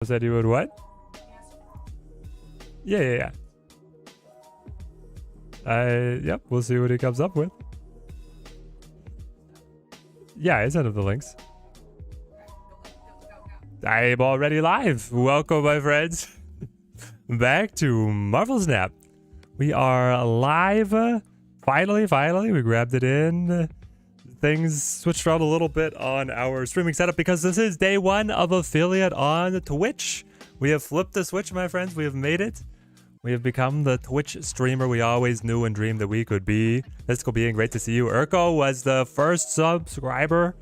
Said you would what? Yeah. Yep, we'll see what he comes up with. Yeah, I sent him the links. I'm already live. Welcome, my friends, back to Marvel Snap. We are live. Finally, we grabbed it in. Things switched around a little bit on our streaming setup because this is day one of affiliate on Twitch. We have flipped the switch, my friends. We have made it. We have become the Twitch streamer we always knew and dreamed that we could be. Mystical Being, great to see you. Urko was the first subscriber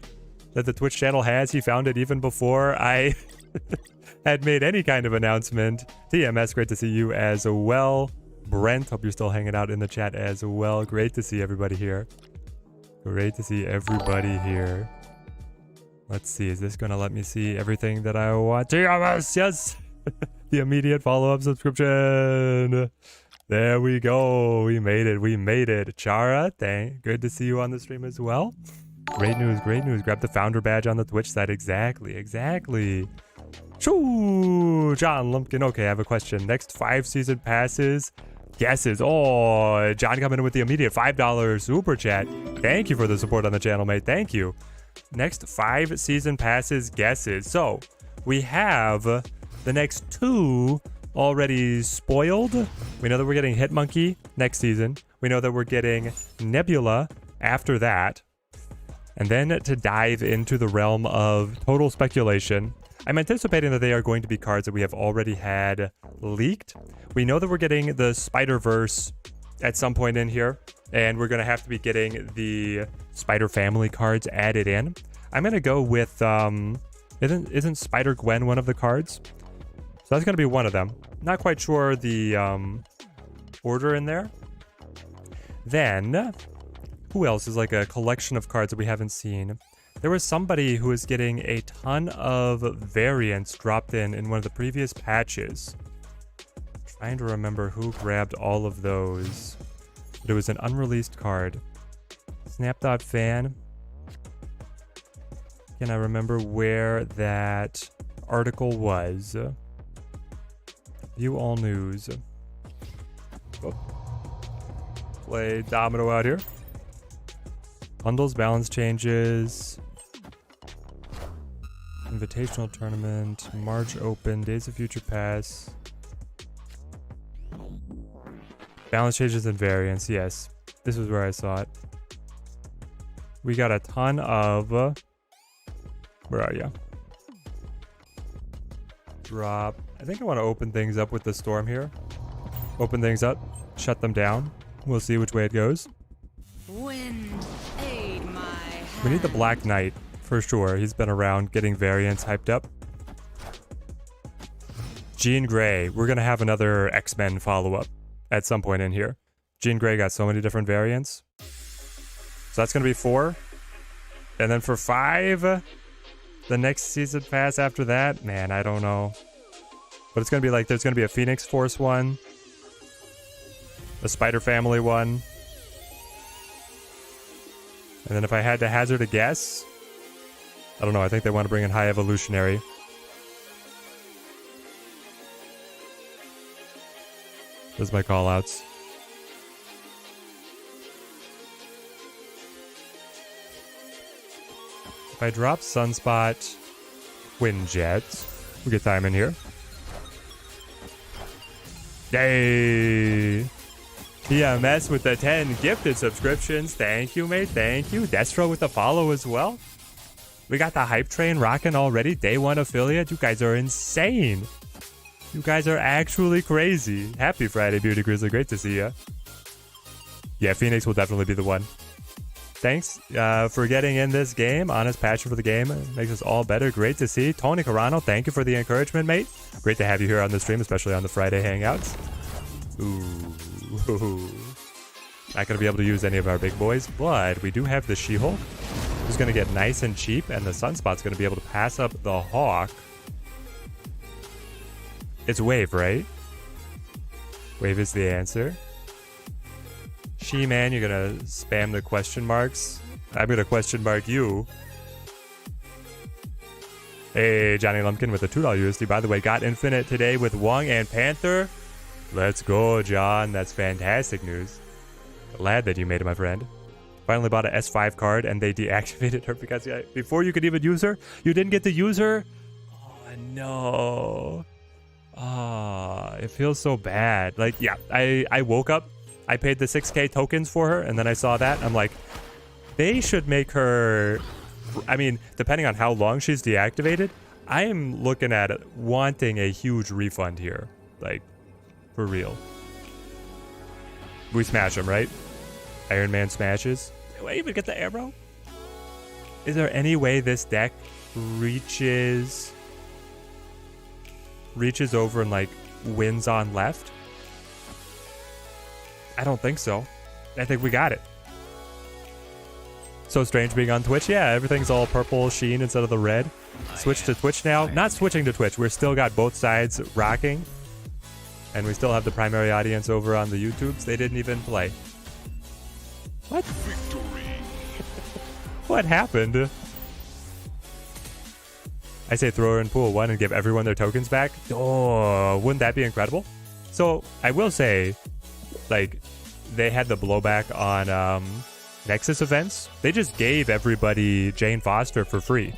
that the Twitch channel has. He found it even before I had made any kind of announcement. TMS, great to see you as well. Brent, hope you're still hanging out in the chat as well. Great to see everybody here. Great to see everybody here. Let's see, is this going to let me see everything that I want? TMS, yes! The immediate follow-up subscription. There we go. We made it. Chara, good to see you on the stream as well. Great news. Grab the founder badge on the Twitch side. Exactly. Choo! John Lumpkin. Okay, I have a question. Next 5 season passes. Guesses. Oh, John coming in with the immediate $5 super chat. Thank you for the support on the channel, mate. Thank you. Next 5 season passes guesses. So we have the next 2 already spoiled. We know that we're getting Hitmonkey next season. We know that we're getting Nebula after that. And then to dive into the realm of total speculation, I'm anticipating that they are going to be cards that we have already had leaked. We know that we're getting the Spider-Verse at some point in here, and we're going to have to be getting the Spider Family cards added in. I'm going to go with, isn't Spider-Gwen one of the cards? So that's going to be one of them. Not quite sure the order in there. Then, who else is like a collection of cards that we haven't seen? There was somebody who was getting a ton of variants dropped in one of the previous patches. Trying to remember who grabbed all of those. But it was an unreleased card. Snapdot fan. Can I remember where that article was? View all news. Oh. Play Domino out here. Bundles, balance changes. Invitational tournament, March Open, Days of Future Pass. Balance changes and variants, yes. This is where I saw it. We got a ton of... where are you? Drop. I think I want to open things up with the storm here. Open things up, shut them down. We'll see which way it goes. Wind, aid my hand. We need the Black Knight. For sure, he's been around getting variants hyped up. Jean Grey. We're going to have another X-Men follow-up at some point in here. Jean Grey got so many different variants. So that's going to be 4. And then for 5, the next season pass after that, man, I don't know. But it's going to be like, there's going to be a Phoenix Force one. A Spider Family one. And then if I had to hazard a guess... I don't know, I think they want to bring in High Evolutionary. Those are my callouts. If I drop Sunspot, Quinjet, we get time in here. Yay! TMS with the 10 gifted subscriptions. Thank you, mate. Thank you. Destro with the follow as well. We got the hype train rocking already. Day 1 affiliate. You guys are insane. You guys are actually crazy. Happy Friday, Beauty Grizzly. Great to see ya. Yeah, Phoenix will definitely be the one. Thanks for getting in this game. Honest passion for the game makes us all better. Great to see. Tony Carano, thank you for the encouragement, mate. Great to have you here on the stream, especially on the Friday hangouts. Ooh. Not going to be able to use any of our big boys, but we do have the She-Hulk, who's going to get nice and cheap, and the Sunspot's going to be able to pass up the Hawk. It's Wave, right? Wave is the answer. She-Man, you're going to spam the question marks. I'm going to question mark you. Hey, Johnny Lumpkin with a $2 USD. By the way, got Infinite today with Wong and Panther. Let's go, John. That's fantastic news. Glad that you made it, my friend. Finally bought an S5 card, and they deactivated her because before you could even use her, you didn't get to use her. Oh, no. Ah, it feels so bad. Like, yeah, I woke up. I paid the 6K tokens for her, and then I saw that. I'm like, they should make her... I mean, depending on how long she's deactivated, I am looking at it, wanting a huge refund here. Like, for real. We smash him, right? Iron Man smashes. Do I even get the arrow? Is there any way this deck reaches over and, like, wins on left? I don't think so. I think we got it. So strange being on Twitch. Yeah, everything's all purple sheen instead of the red. Switch to Twitch now. Not switching to Twitch. We're still got both sides rocking. And we still have the primary audience over on the YouTubes. They didn't even play. What? Victory. What happened? I say throw her in pool 1 and give everyone their tokens back. Oh, wouldn't that be incredible? So I will say, like, they had the blowback on Nexus events. They just gave everybody Jane Foster for free.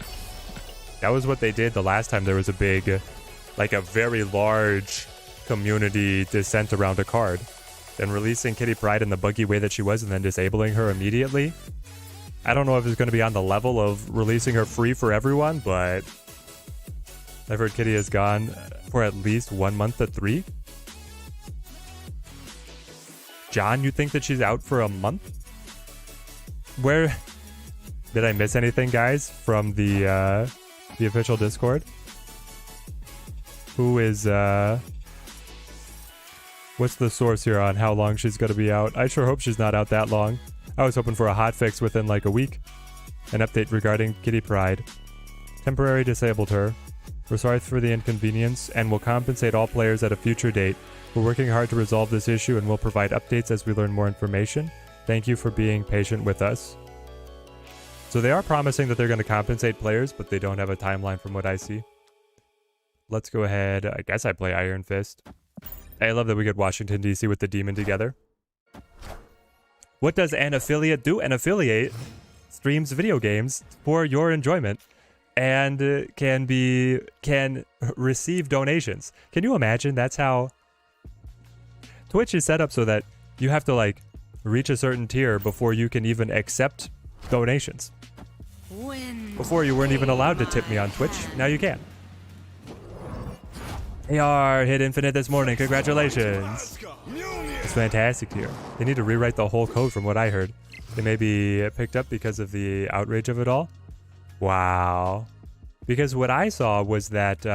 That was what they did the last time there was a big, like a very large community dissent around a card. Then releasing Kitty Pryde in the buggy way that she was and then disabling her immediately. I don't know if it's going to be on the level of releasing her free for everyone, but I've heard Kitty has gone for at least 1 month to 3. John, you think that she's out for a month? Where did I miss anything, guys, from the official Discord? Who is what's the source here on how long she's gonna be out? I sure hope she's not out that long. I was hoping for a hot fix within like a week. An update regarding Kitty Pryde. Temporarily disabled her. We're sorry for the inconvenience and will compensate all players at a future date. We're working hard to resolve this issue and will provide updates as we learn more information. Thank you for being patient with us. So they are promising that they're going to compensate players, but they don't have a timeline from what I see. Let's go ahead. I guess I play Iron Fist. I love that we get Washington, D.C. with the demon together. What does an affiliate do? An affiliate streams video games for your enjoyment and can receive donations. Can you imagine? That's how Twitch is set up, so that you have to like reach a certain tier before you can even accept donations. Before you weren't even allowed to tip me on Twitch. Now you can. AR hit Infinite this morning. Congratulations. It's fantastic here. They need to rewrite the whole code from what I heard. They may be picked up because of the outrage of it all. Wow. Because what I saw was that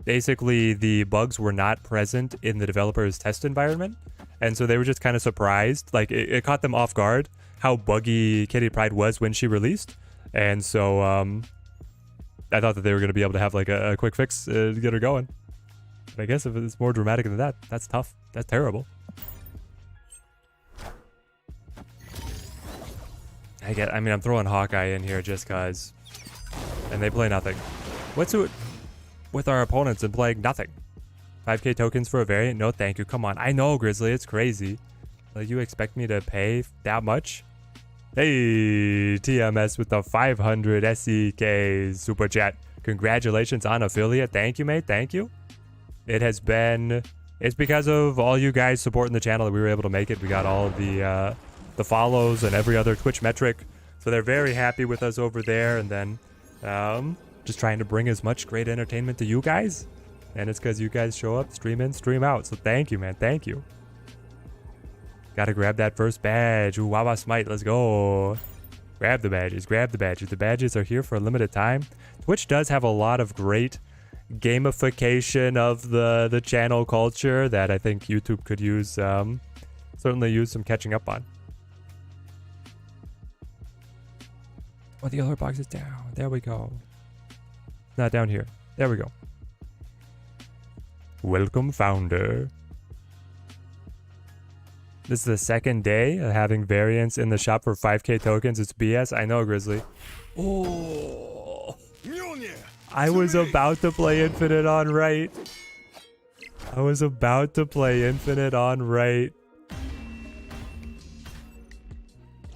basically the bugs were not present in the developer's test environment. And so they were just kind of surprised. Like, it caught them off guard how buggy Kitty Pryde was when she released. And so I thought that they were going to be able to have like a quick fix to get her going. But I guess if it's more dramatic than that, that's tough. That's terrible. I mean, I'm throwing Hawkeye in here just because. And they play nothing. What's it with our opponents and playing nothing? 5k tokens for a variant? No, thank you. Come on. I know, Grizzly. It's crazy. Like, you expect me to pay that much? Hey, TMS with the 500 SEK super chat. Congratulations on affiliate. Thank you, mate. Thank you. It's because of all you guys supporting the channel that we were able to make it. We got all of the follows and every other Twitch metric. So they're very happy with us over there. And then just trying to bring as much great entertainment to you guys. And it's because you guys show up, stream in, stream out. So thank you, man. Thank you. Gotta grab that first badge. Ooh, Wawa Smite, let's go. Grab the badges, grab the badges. The badges are here for a limited time. Twitch does have a lot of great gamification of the channel culture that I think YouTube could use, certainly use some catching up on. Oh, the alert box is down. There we go. Not down here. There we go. Welcome, founder. This is the second day of having variants in the shop for 5k tokens. It's BS. I know, Grizzly. Oh. I was about to play Infinite on right. I was about to play Infinite on right.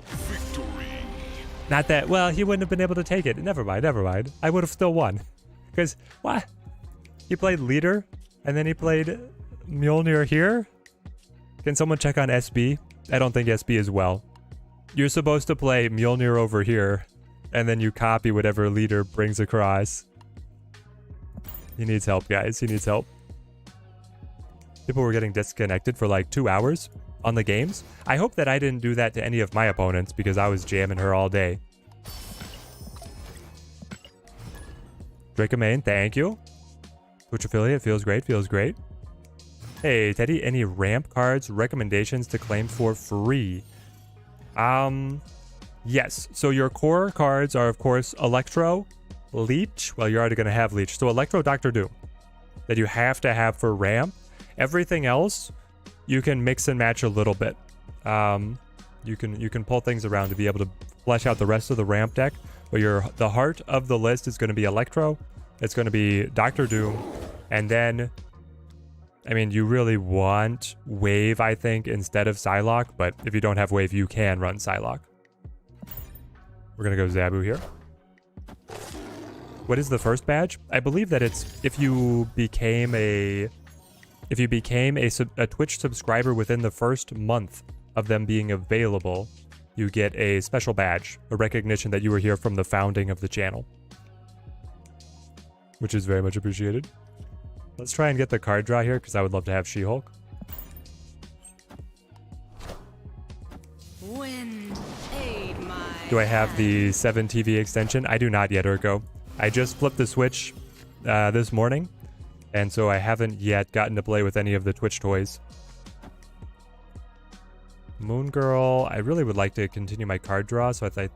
Victory. Not that, well, he wouldn't have been able to take it. Never mind, never mind. I would have still won. Because, what? He played Leader, and then he played Mjolnir here? Can someone check on SB? I don't think SB is well. You're supposed to play Mjolnir over here, and then you copy whatever Leader brings across. He needs help, guys. He needs help. People were getting disconnected for like 2 hours on the games. I hope that I didn't do that to any of my opponents because I was jamming her all day. Draco Maine, thank you. Twitch affiliate, feels great, feels great. Hey, Teddy, any ramp cards recommendations to claim for free? Yes. So your core cards are, of course, Electro, Leech. Well, you're already going to have Leech. So Electro, Dr. Doom, that you have to have for ramp. Everything else, you can mix and match a little bit. You can pull things around to be able to flesh out the rest of the ramp deck. But the heart of the list is going to be Electro. It's going to be Dr. Doom. And then, I mean, you really want Wave, I think, instead of Psylocke. But if you don't have Wave, you can run Psylocke. We're going to go Zabu here. What is the first badge? I believe that it's if you became a Twitch subscriber within the first month of them being available, you get a special badge, a recognition that you were here from the founding of the channel, which is very much appreciated. Let's try and get the card draw here because I would love to have She-Hulk. Wind, aid my Do I have the 7 TV extension? I do not yet, Urko. I just flipped the Switch this morning, and so I haven't yet gotten to play with any of the Twitch toys. Moon Girl, I really would like to continue my card draw, so I thought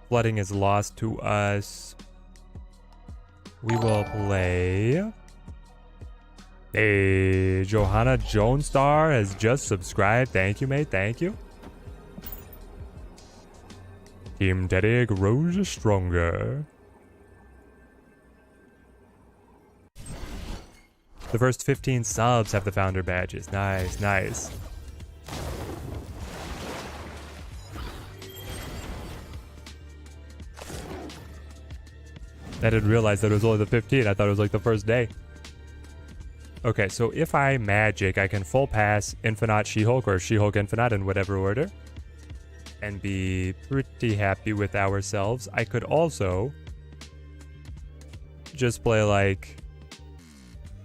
Flooding is lost to us. We will play... Hey, Johanna Jonestar has just subscribed. Thank you, mate. Thank you. Team Teddy grows stronger. The first 15 subs have the founder badges. Nice, nice. I didn't realize that it was only the 15. I thought it was like the first day. Okay, so if I magic, I can full pass Infinite She-Hulk or She-Hulk Infinite in whatever order and be pretty happy with ourselves. I could also just play like,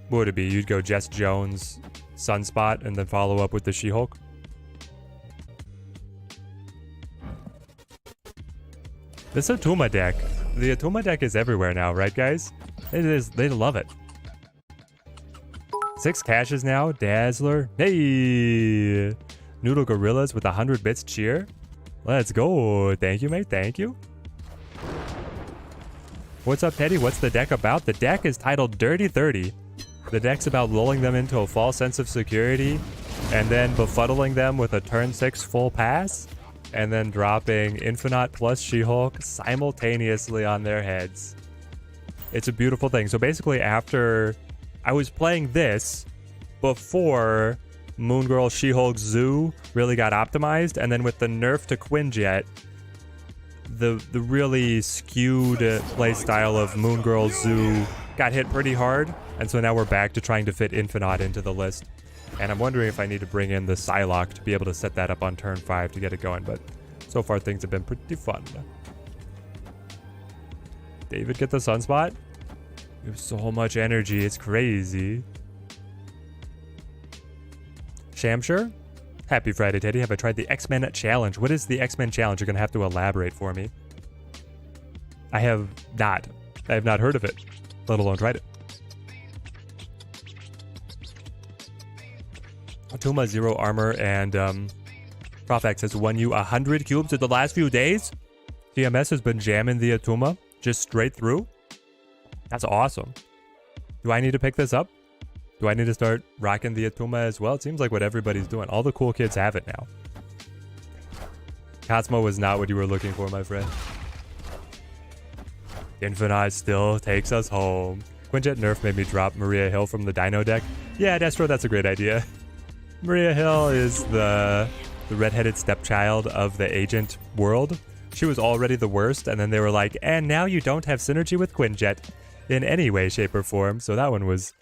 what would it be? You'd go Jess Jones, Sunspot, and then follow up with the She-Hulk. This Atuma deck. The Atuma deck is everywhere now, right, guys? It is. They love it. 6 caches now. Dazzler. Hey! Noodle Gorillas with 100 bits cheer. Let's go. Thank you, mate. Thank you. What's up, Teddy? What's the deck about? The deck is titled Dirty 30. The deck's about lulling them into a false sense of security and then befuddling them with a turn 6 full pass and then dropping Infinite plus She-Hulk simultaneously on their heads. It's a beautiful thing. So basically after I was playing this before Moon Girl She-Hulk Zoo really got optimized, and then with the nerf to Quinjet, the really skewed play style of Moon Girl Zoo got hit pretty hard, and so now we're back to trying to fit Infinite into the list. And I'm wondering if I need to bring in the Psylocke to be able to set that up on turn 5 to get it going, but so far things have been pretty fun. David, get the Sunspot? You have so much energy, it's crazy. Shamshire? Happy Friday, Teddy. Have I tried the XMen challenge? What is the XMen challenge? You're going to have to elaborate for me. I have not. I have not heard of it, let alone tried it. Atuma 0 armor and Profex has won you 100 cubes in the last few days. TMS has been jamming the Atuma just straight through. That's awesome. Do I need to pick this up? Do I need to start rocking the Atuma as well? It seems like what everybody's doing. All the cool kids have it now. Cosmo was not what you were looking for, my friend. Infinite still takes us home. Quinjet nerf made me drop Maria Hill from the Dino deck. Yeah, Destro, that's a great idea. Maria Hill is the redheaded stepchild of the agent world. She was already the worst, and then they were like, and now you don't have synergy with Quinjet in any way, shape, or form. So that was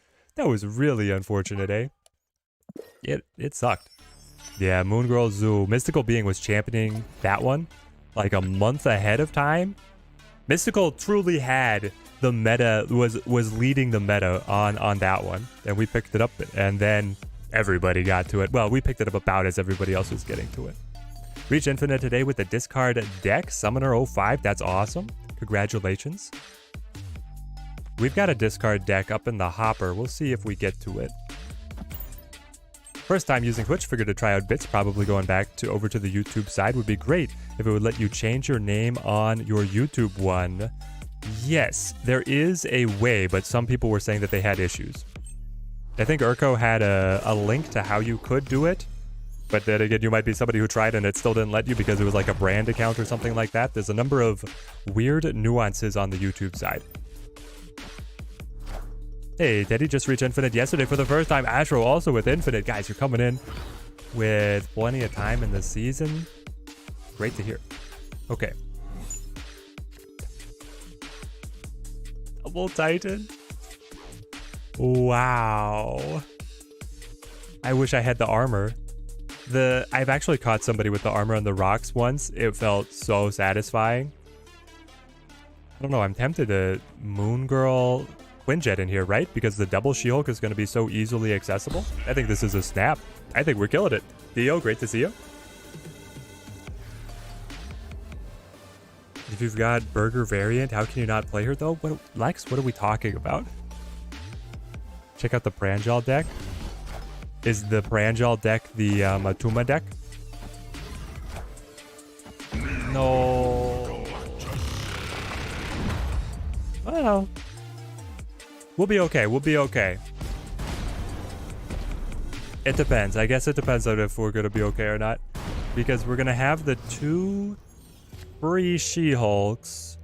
really unfortunate, eh? It sucked. Yeah, Moon Girl Zoo. Mystical Being was championing that one like a month ahead of time. Mystical truly had the meta, was leading the meta on that one. And we picked it up, and then everybody got to it. Well, we picked it up about as everybody else was getting to it. Reach Infinite today with the discard deck. Summoner 05, that's awesome. Congratulations. We've got a discard deck up in the hopper. We'll see if we get to it. First time using Twitch, figured to try out bits. Probably going back over to the YouTube side would be great if it would let you change your name on your YouTube one. Yes, there is a way, but some people were saying that they had issues. I think Urko had a link to how you could do it, but then again, you might be somebody who tried and it still didn't let you because it was like a brand account or something like that. There's a number of weird nuances on the YouTube side. Hey, Teddy just reached Infinite yesterday for the first time. Astro also with Infinite. Guys, you're coming in with plenty of time in the season. Great to hear. Okay. Double Titan. Wow. I wish I had the armor. I've actually caught somebody with the armor on the rocks once. It felt so satisfying. I don't know. I'm tempted to Moon Girl Quinjet in here, right? Because the double She-Hulk is going to be so easily accessible. I think this is a snap. I think we're killing it. Theo, great to see you. If you've got Burger Variant, how can you not play her though? Lex, what are we talking about? Check out the Pranjal deck. Is the Pranjal deck the Atuma deck? No. Well, we'll be okay. We'll be okay. It depends. I guess it depends on if we're going to be okay or not. Because we're going to have the 2 free She-Hulks.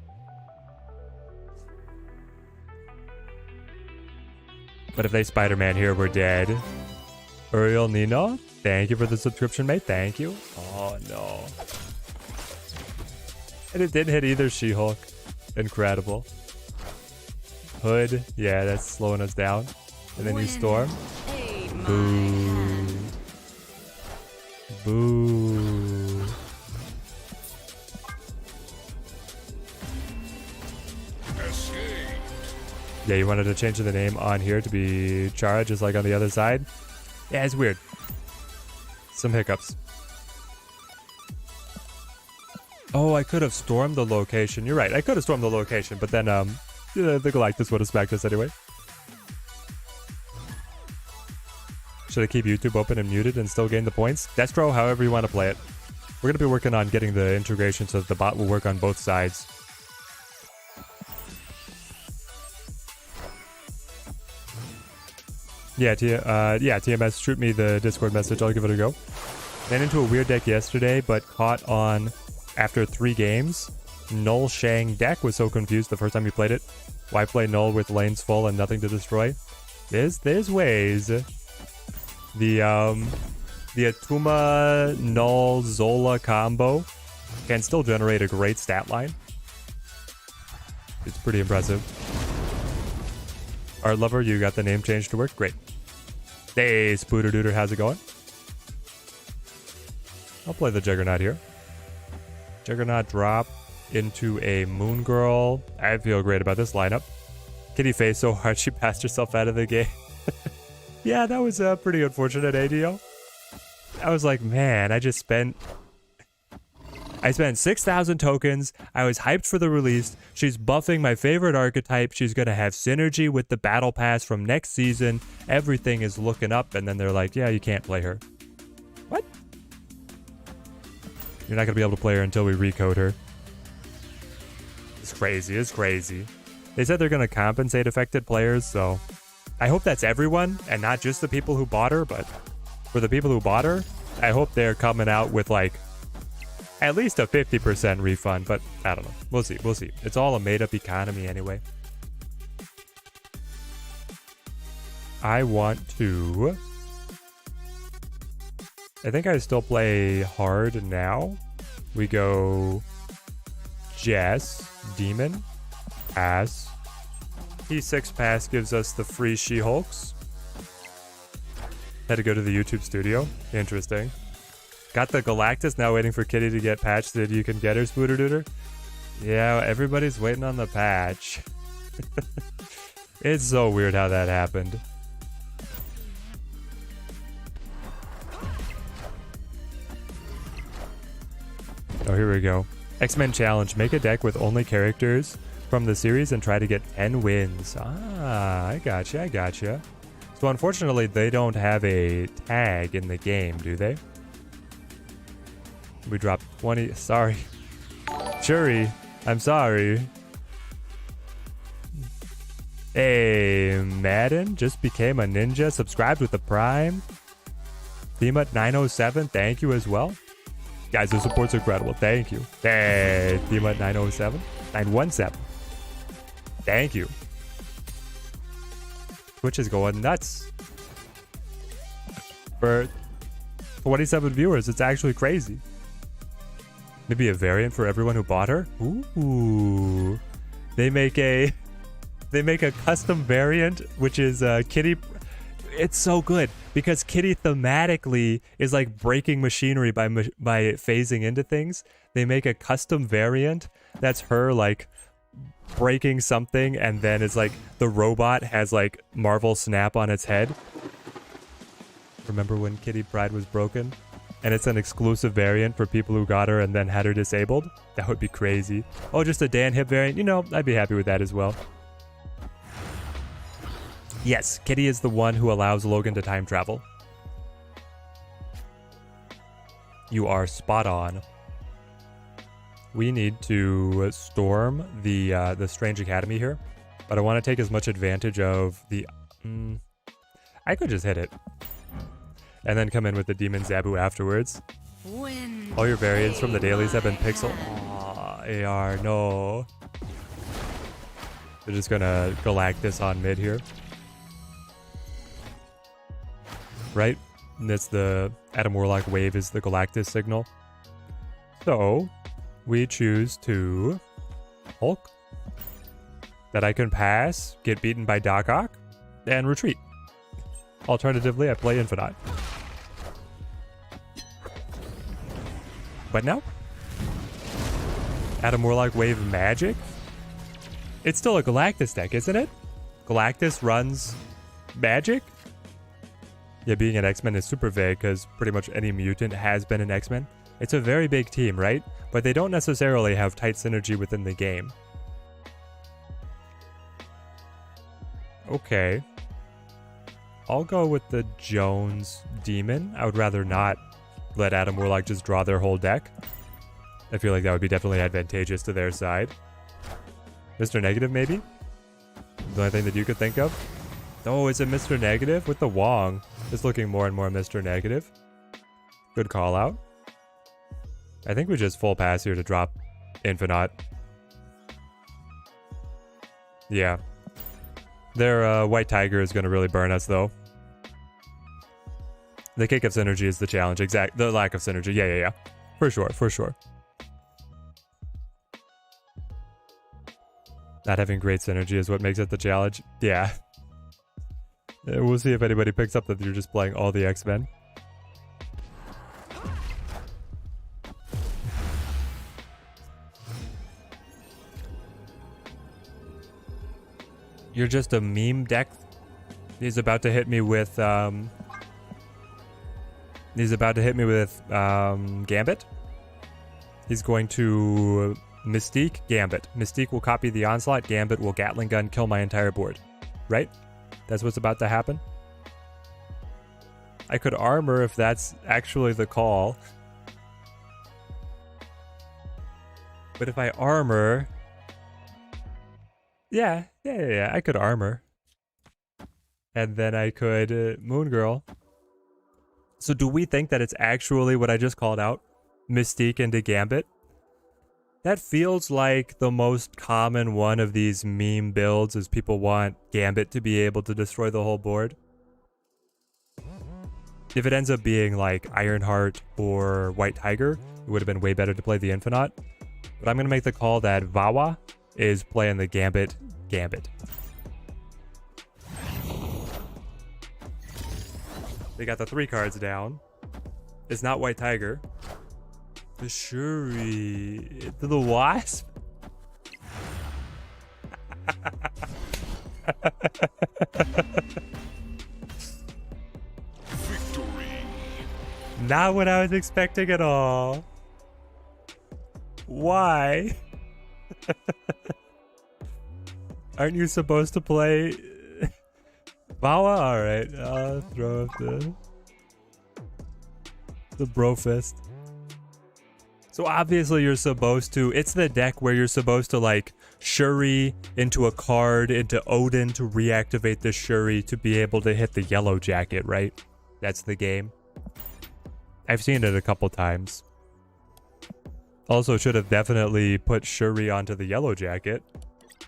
But if they Spider-Man here, we're dead. Uriel Nino, thank you for the subscription, mate. Thank you. Oh, no. And it didn't hit either She-Hulk. Incredible. Hood, yeah, that's slowing us down. And then you Storm. Boo. Boo. Yeah, you wanted to change the name on here to be Chara, just like on the other side. Yeah, it's weird. Some hiccups. Oh, I could have stormed the location. You're right. I could have stormed the location, but then the Galactus would have smacked us anyway. Should I keep YouTube open and muted and still gain the points? Destro, however you want to play it. We're going to be working on getting the integration so that the bot will work on both sides. Yeah, TMS, shoot me the Discord message. I'll give it a go. Ran into a weird deck yesterday, but caught on after 3 games. Null Shang deck. Was so confused the first time you played it. Why play Null with lanes full and nothing to destroy? There's ways. The Atuma Null Zola combo can still generate a great stat line. It's pretty impressive. Art Lover, you got the name changed to work? Great. Hey, Spooter Dooter, how's it going? I'll play the Juggernaut here. Juggernaut drop into a Moon Girl. I feel great about this lineup. Kitty face so hard she passed herself out of the game. Yeah, that was pretty unfortunate, ADO. I was like, man, I spent 6,000 tokens. I was hyped for the release. She's buffing my favorite archetype. She's going to have synergy with the battle pass from next season. Everything is looking up. And then they're like, yeah, you can't play her. What? You're not going to be able to play her until we recode her. It's crazy. It's crazy. They said they're going to compensate affected players. So I hope that's everyone and not just the people who bought her. But for the people who bought her, I hope they're coming out with like at least a 50% refund, but I don't know. We'll see. We'll see. It's all a made-up economy anyway. I want to... I think I still play hard now. We go Jess, Demon, Pass. P6 Pass gives us the free She-Hulks. Had to go to the YouTube studio. Interesting. Got the Galactus, now waiting for Kitty to get patched so that you can get her Spooter Dooter. Yeah, everybody's waiting on the patch. It's so weird how that happened. Oh, here we go. X-Men Challenge. Make a deck with only characters from the series and try to get 10 wins. Ah, I gotcha, I gotcha. So unfortunately, they don't have a tag in the game, do they? We dropped 20. Sorry. Shuri, I'm sorry. Hey, Madden just became a ninja. Subscribed with the Prime. Themut 907, thank you as well. Guys, the support's incredible. Thank you. Hey, Themut 907. 917. Thank you. Twitch is going nuts. For 27 viewers, it's actually crazy. Maybe a variant for everyone who bought her? Ooh. They make a custom variant, which is Kitty. It's so good because Kitty thematically is like breaking machinery by phasing into things. They make a custom variant that's her like breaking something, and then it's like the robot has like Marvel Snap on its head. Remember when Kitty Pride was broken? And it's an exclusive variant for people who got her and then had her disabled? That would be crazy. Oh, just a Dan Hip variant? You know, I'd be happy with that as well. Yes, Kitty is the one who allows Logan to time travel. You are spot on. We need to storm the Strange Academy here, but I want to take as much advantage of the... I could just hit it. And then come in with the Demon Zabu afterwards. All your variants from the dailies have been pixel... Aww, AR, no. They're just gonna Galactus on mid here. Right? And it's the Adam Warlock wave is the Galactus signal. So, we choose to Hulk. That I can pass, get beaten by Doc Ock, and retreat. Alternatively, I play Infinite. But no. Adam Warlock wave magic? It's still a Galactus deck, isn't it? Galactus runs magic? Yeah, being an X-Men is super vague because pretty much any mutant has been an X-Men. It's a very big team, right? But they don't necessarily have tight synergy within the game. Okay. I'll go with the Jones Demon. I would rather not let Adam Warlock just draw their whole deck. I feel like that would be definitely advantageous to their side. Mr. Negative, maybe? The only thing that you could think of? Oh, is it Mr. Negative? With the Wong. It's looking more and more Mr. Negative. Good call out. I think we just full pass here to drop Infinite. Yeah. Their White Tiger is going to really burn us, though. The kick of synergy is the challenge. The lack of synergy. Yeah. For sure, for sure. Not having great synergy is what makes it the challenge. Yeah. We'll see if anybody picks up that you're just playing all the X-Men. You're just a meme deck. He's about to hit me with Gambit. He's going to Mystique, Gambit. Mystique will copy the Onslaught, Gambit will Gatling Gun, kill my entire board. Right? That's what's about to happen. I could armor if that's actually the call. But if I armor... Yeah, I could armor. And then I could Moon Girl. So do we think that it's actually what I just called out? Mystique into Gambit. That feels like the most common one of these meme builds, is people want Gambit to be able to destroy the whole board. If it ends up being like Ironheart or White Tiger, it would have been way better to play the Infinite. But I'm going to make the call that Vawa is playing the Gambit. They got the 3 cards down. It's not White Tiger. The Shuri. The Wasp? Victory. Not what I was expecting at all. Why? Aren't you supposed to play Vawa? Alright, I'll throw up the bro fist. So obviously you're supposed to, it's the deck where you're supposed to like Shuri into a card, into Odin to reactivate the Shuri to be able to hit the yellow jacket, right? That's the game. I've seen it a couple times. Also should have definitely put Shuri onto the yellow jacket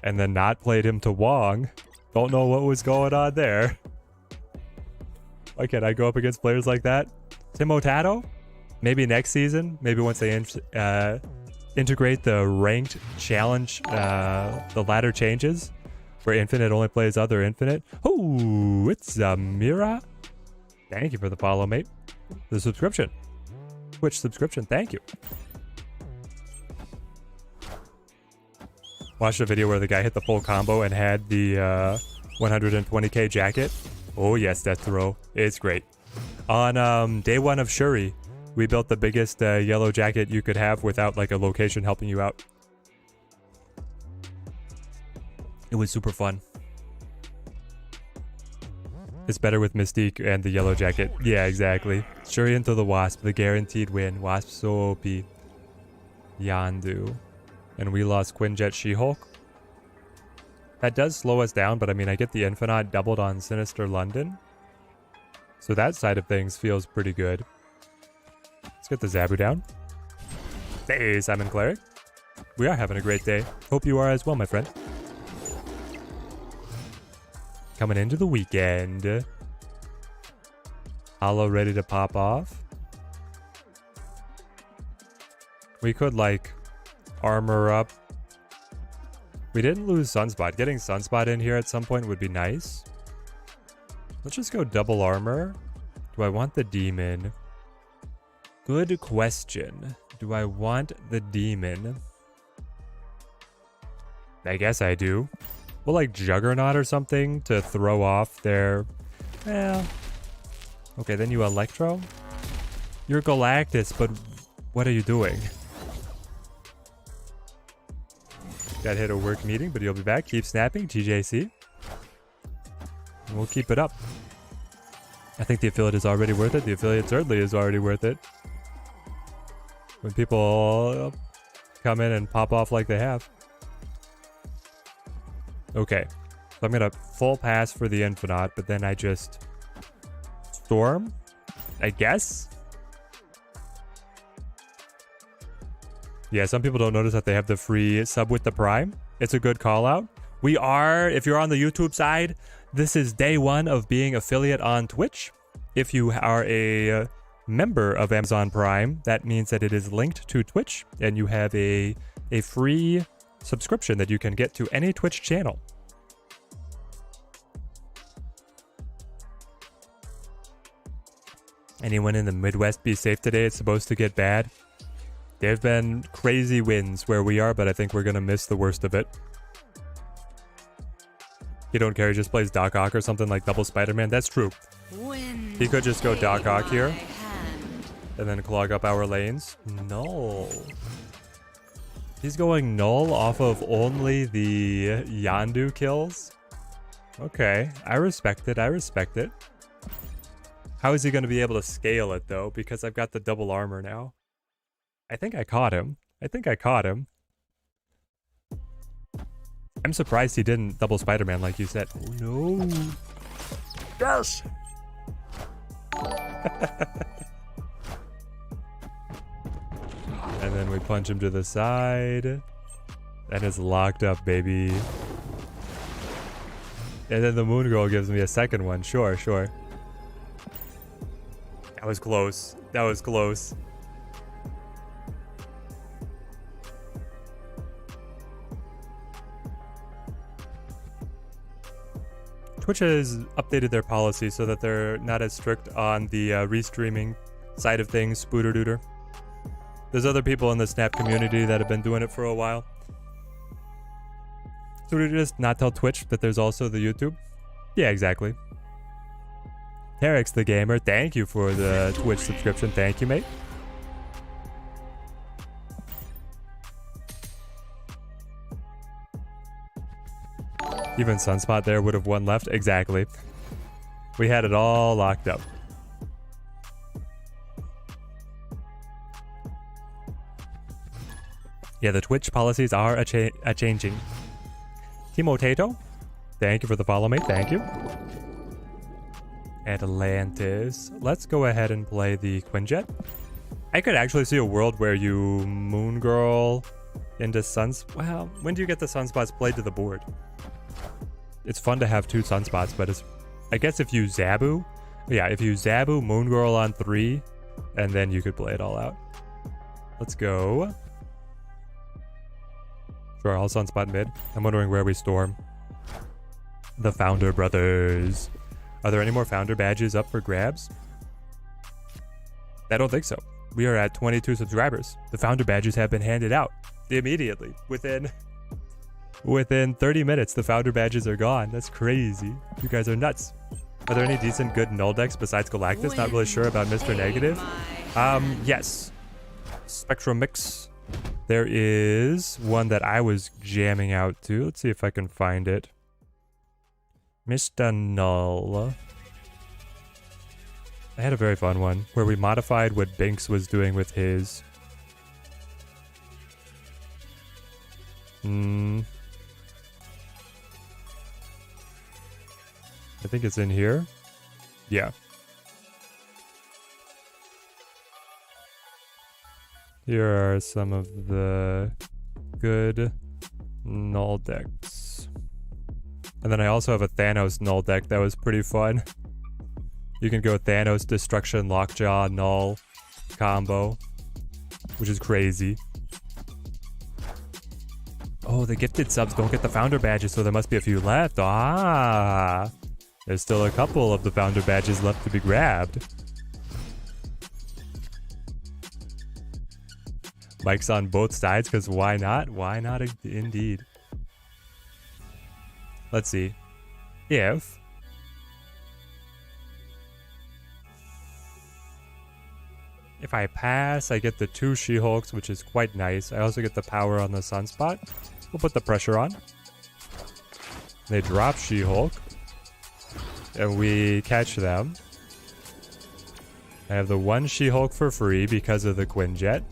and then not played him to Wong. Don't know what was going on there. Why can't I go up against players like that? Timotato? Maybe next season. Maybe once they integrate the ranked challenge, the ladder changes, where Infinite only plays other Infinite. Oh, it's Mira. Thank you for the follow, mate. The subscription. Twitch subscription. Thank you. Watched a video where the guy hit the full combo and had the 120k jacket. Oh yes, Death Throw. It's great. On day 1 of Shuri, we built the biggest yellow jacket you could have without like a location helping you out. It was super fun. It's better with Mystique and the yellow jacket. Yeah, exactly. Shuri into the Wasp, the guaranteed win. Wasp so OP. Yandu. And we lost Quinjet She-Hulk. That does slow us down, but I mean, I get the Infinite doubled on Sinister London. So that side of things feels pretty good. Let's get the Zabu down. Hey, Simon Cleric. We are having a great day. Hope you are as well, my friend. Coming into the weekend. Hollow ready to pop off. We could, like, armor up. We didn't lose Sunspot. Getting Sunspot in here at some point would be nice. Let's just go double armor. Do I want the demon? Good question. Do I want the demon? I guess I do. Well, like Juggernaut or something to throw off their... Well... Okay, then you Electro? You're Galactus, but what are you doing? Got hit a work meeting, but you'll be back. Keep snapping, TJC. And we'll keep it up. I think the affiliate is already worth it. The affiliate certainly is already worth it. When people come in and pop off like they have. Okay. So I'm going to full pass for the Infinite, but then I just... Storm? I guess? Yeah, some people don't notice that they have the free sub with the Prime. It's a good call out. We are, if you're on the YouTube side, this is day 1 of being affiliate on Twitch. If you are a member of Amazon Prime, that means that it is linked to Twitch and you have a free subscription that you can get to any Twitch channel. Anyone in the Midwest be safe today? It's supposed to get bad. There have been crazy winds where we are, but I think we're going to miss the worst of it. You don't care, he just plays Doc Ock or something like Double Spider-Man. That's true. He could just go Doc Ock here and then clog up our lanes. No. He's going null off of only the Yandu kills. Okay, I respect it. I respect it. How is he going to be able to scale it, though? Because I've got the double armor now. I think I caught him. I'm surprised he didn't double Spider-Man like you said. Oh, no. Yes! then we punch him to the side. And it's locked up, baby. And then the moon girl gives me a second one. Sure, sure. That was close. That was close. Twitch has updated their policy so that they're not as strict on the restreaming side of things, spooter dooter. There's other people in the Snap community that have been doing it for a while. So we just not tell Twitch that there's also the YouTube? Yeah, exactly. Terex the Gamer, thank you for the Twitch subscription. Thank you, mate. Even Sunspot there would have one left. Exactly. We had it all locked up. Yeah, the Twitch policies are a-changing. Timotato, thank you for the follow, mate. Thank you. Atlantis. Let's go ahead and play the Quinjet. I could actually see a world where you Moon Girl into Suns. Well, when do you get the Sunspots played to the board? It's fun to have two Sunspots, but it's... I guess if you Zabu... Yeah, if you Zabu Moon Girl on 3, and then you could play it all out. Let's go. Sure, I'll Sunspot mid. I'm wondering where we storm. The Founder Brothers. Are there any more Founder badges up for grabs? I don't think so. We are at 22 subscribers. The Founder badges have been handed out immediately. Within 30 minutes, the Founder badges are gone. That's crazy. You guys are nuts. Are there any decent good null decks besides Galactus? Not really sure about Mr. Negative. Yes. Spectrum Mix. There is one that I was jamming out to. Let's see if I can find it. Mr. Null. I had a very fun one where we modified what Binks was doing with his. I think it's in here. Yeah. Here are some of the good null decks. And then I also have a Thanos null deck that was pretty fun. You can go Thanos, Destruction, Lockjaw, Null combo, which is crazy. Oh, the gifted subs don't get the Founder badges, so there must be a few left. Ah! There's still a couple of the Founder badges left to be grabbed. Mike's on both sides, because why not? Why not indeed? Let's see. If I pass, I get the 2 She-Hulks, which is quite nice. I also get the power on the Sunspot. We'll put the pressure on. They drop She-Hulk. And we catch them. I have the 1 She-Hulk for free because of the Quinjet.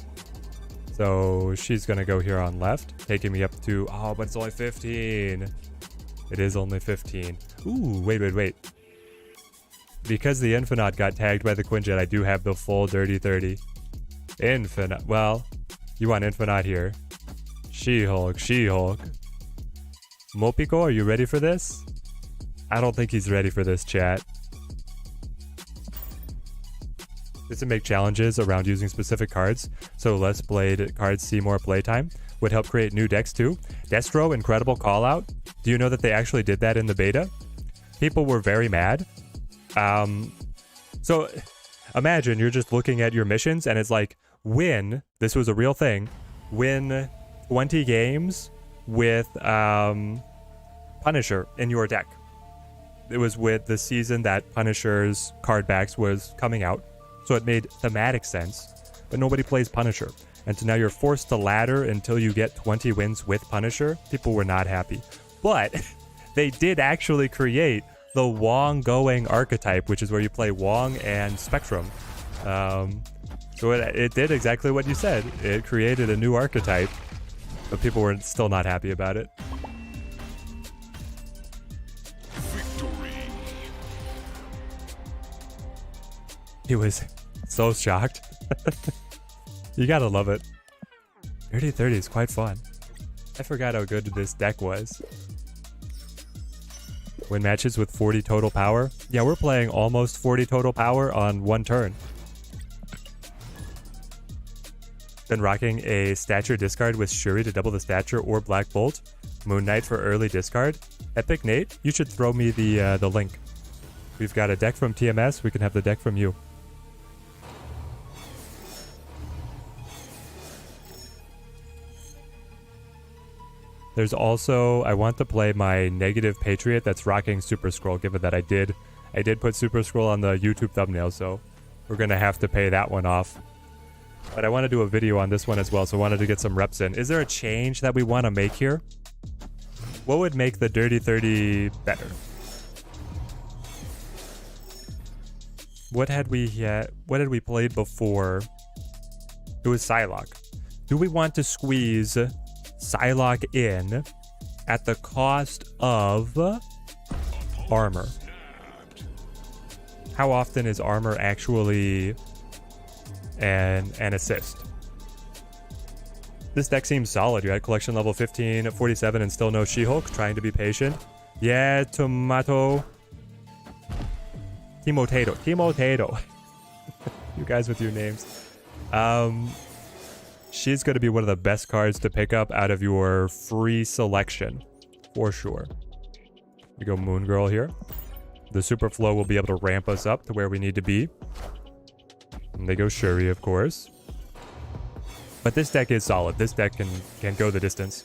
So she's going to go here on left, taking me up to... Oh, but it's only 15. It is only 15. Ooh, wait. Because the Infinite got tagged by the Quinjet, I do have the full Dirty 30. Infinite. Well, you want Infinite here. She-Hulk. Mopiko, are you ready for this? I don't think he's ready for this, chat. This would make challenges around using specific cards, so less played cards see more playtime. Would help create new decks too. Destro, incredible call out. Do you know that they actually did that in the beta? People were very mad. So imagine you're just looking at your missions and it's like, win, this was a real thing, win 20 games with Punisher in your deck. It was with the season that Punisher's card backs was coming out, so it made thematic sense, but nobody plays Punisher. And so now you're forced to ladder until you get 20 wins with Punisher. People were not happy. But they did actually create the Wong going archetype, which is where you play Wong and Spectrum. So it did exactly what you said. It created a new archetype, but people were still not happy about it. He was so shocked. You gotta love it. Dirty 30 is quite fun. I forgot how good this deck was. Win matches with 40 total power. Yeah, we're playing almost 40 total power on one turn. Been rocking a stature discard with Shuri to double the stature or Black Bolt. Moon Knight for early discard. Epic Nate, you should throw me the link. We've got a deck from TMS. We can have the deck from you. There's also, I want to play my Negative Patriot that's rocking Super Scroll, given that I did put Super Scroll on the YouTube thumbnail, so we're going to have to pay that one off. But I want to do a video on this one as well, so I wanted to get some reps in. Is there a change that we want to make here? What would make the Dirty 30 better? What had we played before? It was Psylocke. Do we want to squeeze Psylocke in at the cost of armor? How often is armor actually an assist? This deck seems solid. You're at collection level 15 at 47 and still no She-Hulk. Trying to be patient. Yeah, Tomato. Timotato. You guys with your names. She's going to be one of the best cards to pick up out of your free selection, for sure. We go Moon Girl here. The Super Flow will be able to ramp us up to where we need to be. And they go Shuri, of course. But this deck is solid. This deck can go the distance.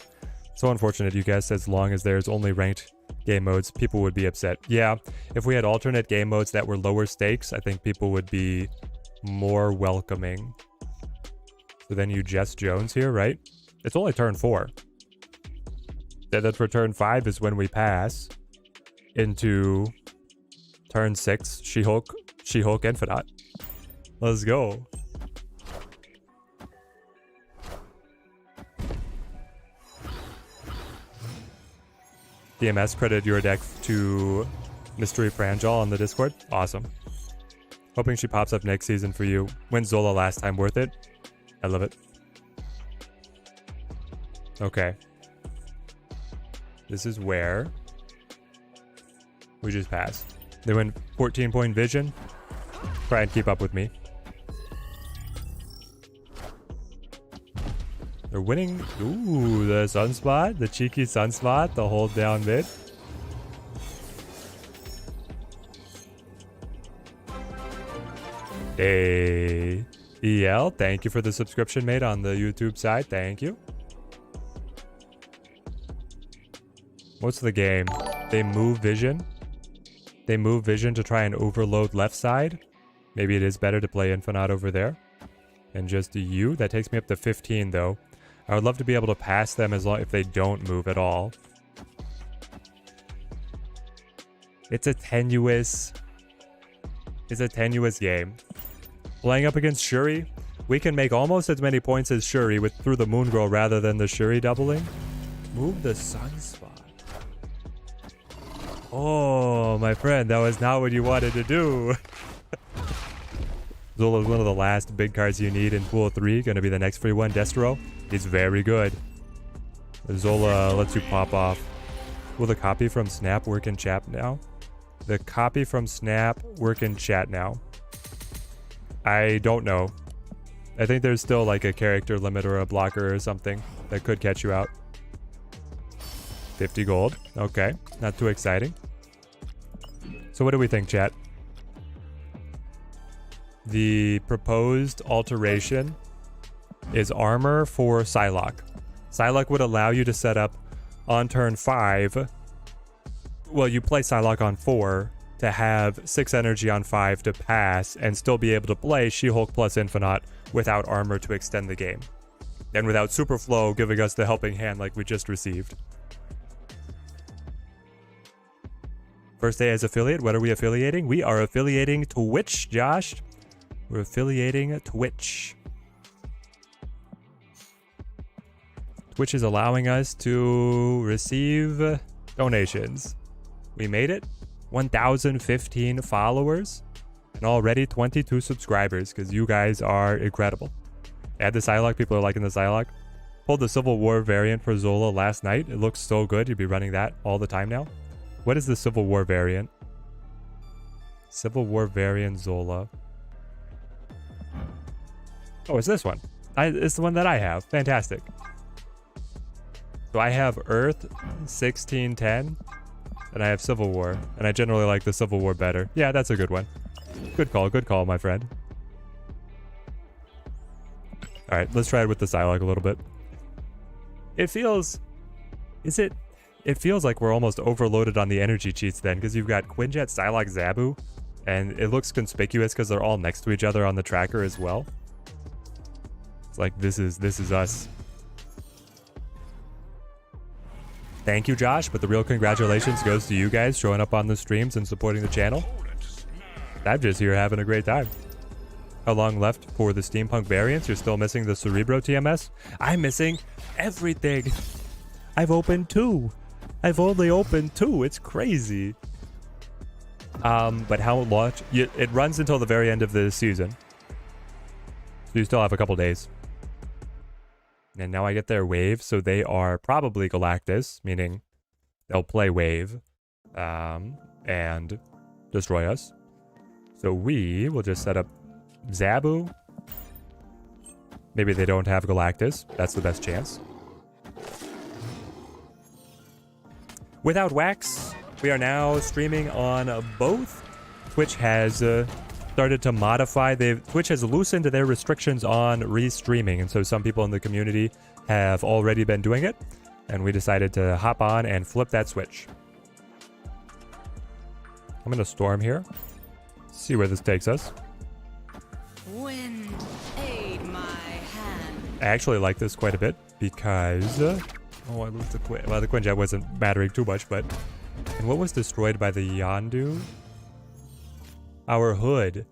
So unfortunate, you guys, as long as there's only ranked game modes, people would be upset. Yeah, if we had alternate game modes that were lower stakes, I think people would be more welcoming. So then you Jess Jones here, right? It's only turn 4. Then for turn 5 is when we pass into turn 6, She-Hulk Infinite. Let's go. DMS credit your deck to Mystery Franjal on the Discord. Awesome. Hoping she pops up next season for you. When Zola last time, worth it? I love it. Okay. This is where we just pass. They went 14-point vision. Try and keep up with me. They're winning. Ooh, the Sunspot. The cheeky Sunspot. The hold down mid. Hey. EL, thank you for the subscription, mate, on the YouTube side. Thank you. What's the game? They move vision. They move vision to try and overload left side. Maybe it is better to play Infinite over there. And just you. That takes me up to 15, though. I would love to be able to pass them as long if they don't move at all. It's a tenuous game. Playing up against Shuri, we can make almost as many points as Shuri through the Moon Girl rather than the Shuri doubling. Move the Sunspot. Oh, my friend, that was not what you wanted to do. Zola is one of the last big cards you need in Pool 3. Going to be the next free one. Destro is very good. Zola lets you pop off. Will the copy from Snap work in chat now? The copy from Snap work in chat now? I don't know. I think there's still like a character limit or a blocker or something that could catch you out. 50 gold. Okay. Not too exciting. So what do we think, chat? The proposed alteration is armor for Psylocke. Psylocke would allow you to set up on turn 5. Well, you play Psylocke on 4 to have 6 energy on 5 to pass and still be able to play She-Hulk plus Infinite without armor to extend the game. And without Super Flow giving us the helping hand like we just received. First day as affiliate, what are we affiliating? We are affiliating Twitch, Josh. We're affiliating Twitch. Twitch is allowing us to receive donations. We made it. 1,015 followers and already 22 subscribers because you guys are incredible. Add the Psylocke. People are liking the Psylocke. Pulled the Civil War variant for Zola last night. It looks so good. You'd be running that all the time now. What is the Civil War variant? Civil War variant Zola. Oh, it's this one. It's the one that I have. Fantastic. So I have Earth 1610, and I have Civil War, and I generally like the Civil War better. Yeah, that's a good one. Good call, my friend. All right, let's try it with the Psylocke a little bit. It feels... It feels like we're almost overloaded on the energy cheats then, because you've got Quinjet, Psylocke, Zabu, and it looks conspicuous because they're all next to each other on the tracker as well. It's like, this is us. Thank you, Josh, but the real congratulations goes to you guys showing up on the streams and supporting the channel. I'm just here having a great time. How long left for the steampunk variants? You're still missing the Cerebro TMS? I'm missing everything. I've opened 2. I've only opened 2. It's crazy. But how long? It runs until the very end of the season. So you still have a couple days. And now I get their wave, so they are probably Galactus, meaning they'll play wave and destroy us. So we will just set up Zabu. Maybe they don't have Galactus. That's the best chance. Without Wax, we are now streaming on both. Twitch has started to modify. Twitch has loosened their restrictions on restreaming, and so some people in the community have already been doing it, and we decided to hop on and flip that switch. I'm gonna storm here, see where this takes us. Wind, aid my hand. I actually like this quite a bit because I lose the well, the Quinjet wasn't mattering too much, but and what was destroyed by the Yondu? Our hood.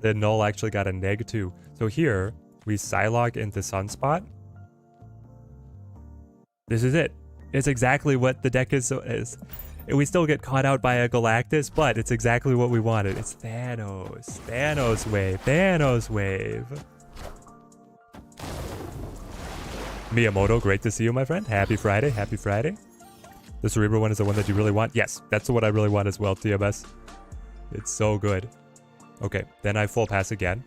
The null actually got a -2. So here, we Psylocke into Sunspot. This is it. It's exactly what the deck is. We still get caught out by a Galactus, but it's exactly what we wanted. It's Thanos. Thanos wave. Thanos wave. Miyamoto, great to see you, my friend. Happy Friday. Happy Friday. The Cerebro one is the one that you really want? Yes, that's what I really want as well, TMS. It's so good. Okay, then I full pass again.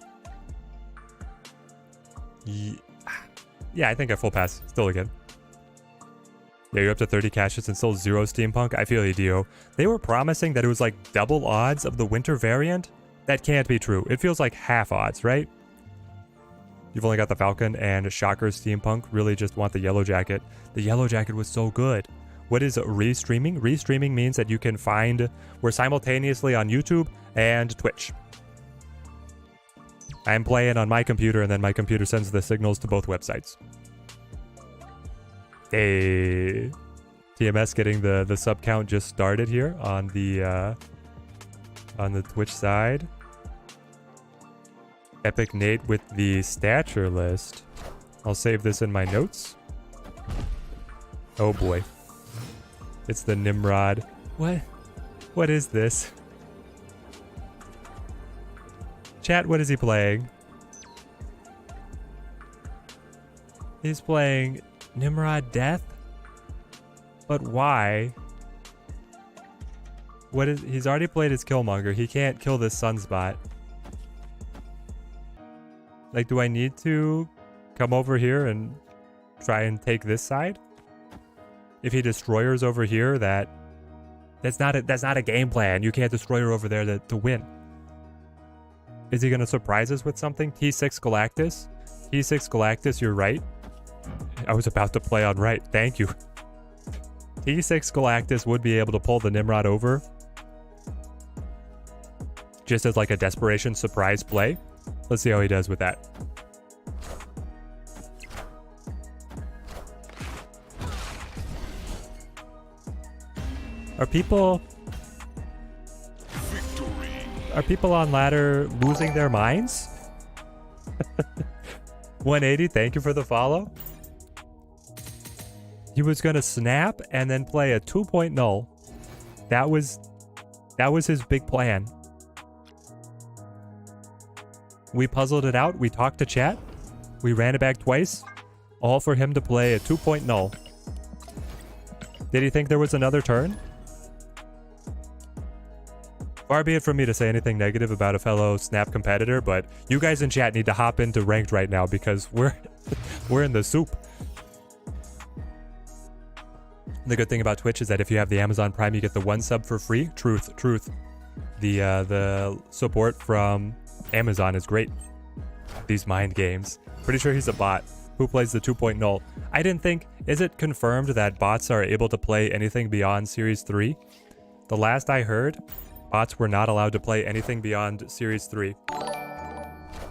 Yeah, I think I full pass still again. Yeah, you're up to 30 caches and still 0 steampunk. I feel you, Dio. They were promising that it was like double odds of the winter variant. That can't be true. It feels like half odds, right? You've only got the Falcon and Shocker's steampunk. Really just want the Yellow Jacket. The Yellow Jacket was so good. What is restreaming? Restreaming means that you can find... We're simultaneously on YouTube and Twitch. I'm playing on my computer, and then my computer sends the signals to both websites. Hey, TMS getting the sub count just started here on the Twitch side. Epic Nate with the stature list. I'll save this in my notes. Oh boy, it's the Nimrod. What is this? Chat, what is he playing? He's playing Nimrod Death? But why? He's already played his Killmonger. He can't kill this Sunspot. Like, do I need to come over here and try and take this side? If he destroyers over here, that's not a game plan. You can't destroyer over there to win. Is he going to surprise us with something? T6 Galactus? T6 Galactus, you're right. I was about to play on right. Thank you. T6 Galactus would be able to pull the Nimrod over. Just as like a desperation surprise play. Let's see how he does with that. Are people on ladder losing their minds? 180, thank you for the follow. He was gonna snap and then play a 2-point null. That was his big plan. We puzzled it out. We talked to chat. We ran it back twice. All for him to play a 2.0. Did he think there was another turn? Far be it from me to say anything negative about a fellow Snap competitor, but you guys in chat need to hop into ranked right now because we're in the soup. The good thing about Twitch is that if you have the Amazon Prime, you get the 1 sub for free. Truth. The support from Amazon is great. These mind games. Pretty sure he's a bot who plays the 2.0. I didn't think... Is it confirmed that bots are able to play anything beyond Series 3? The last I heard, bots were not allowed to play anything beyond Series 3.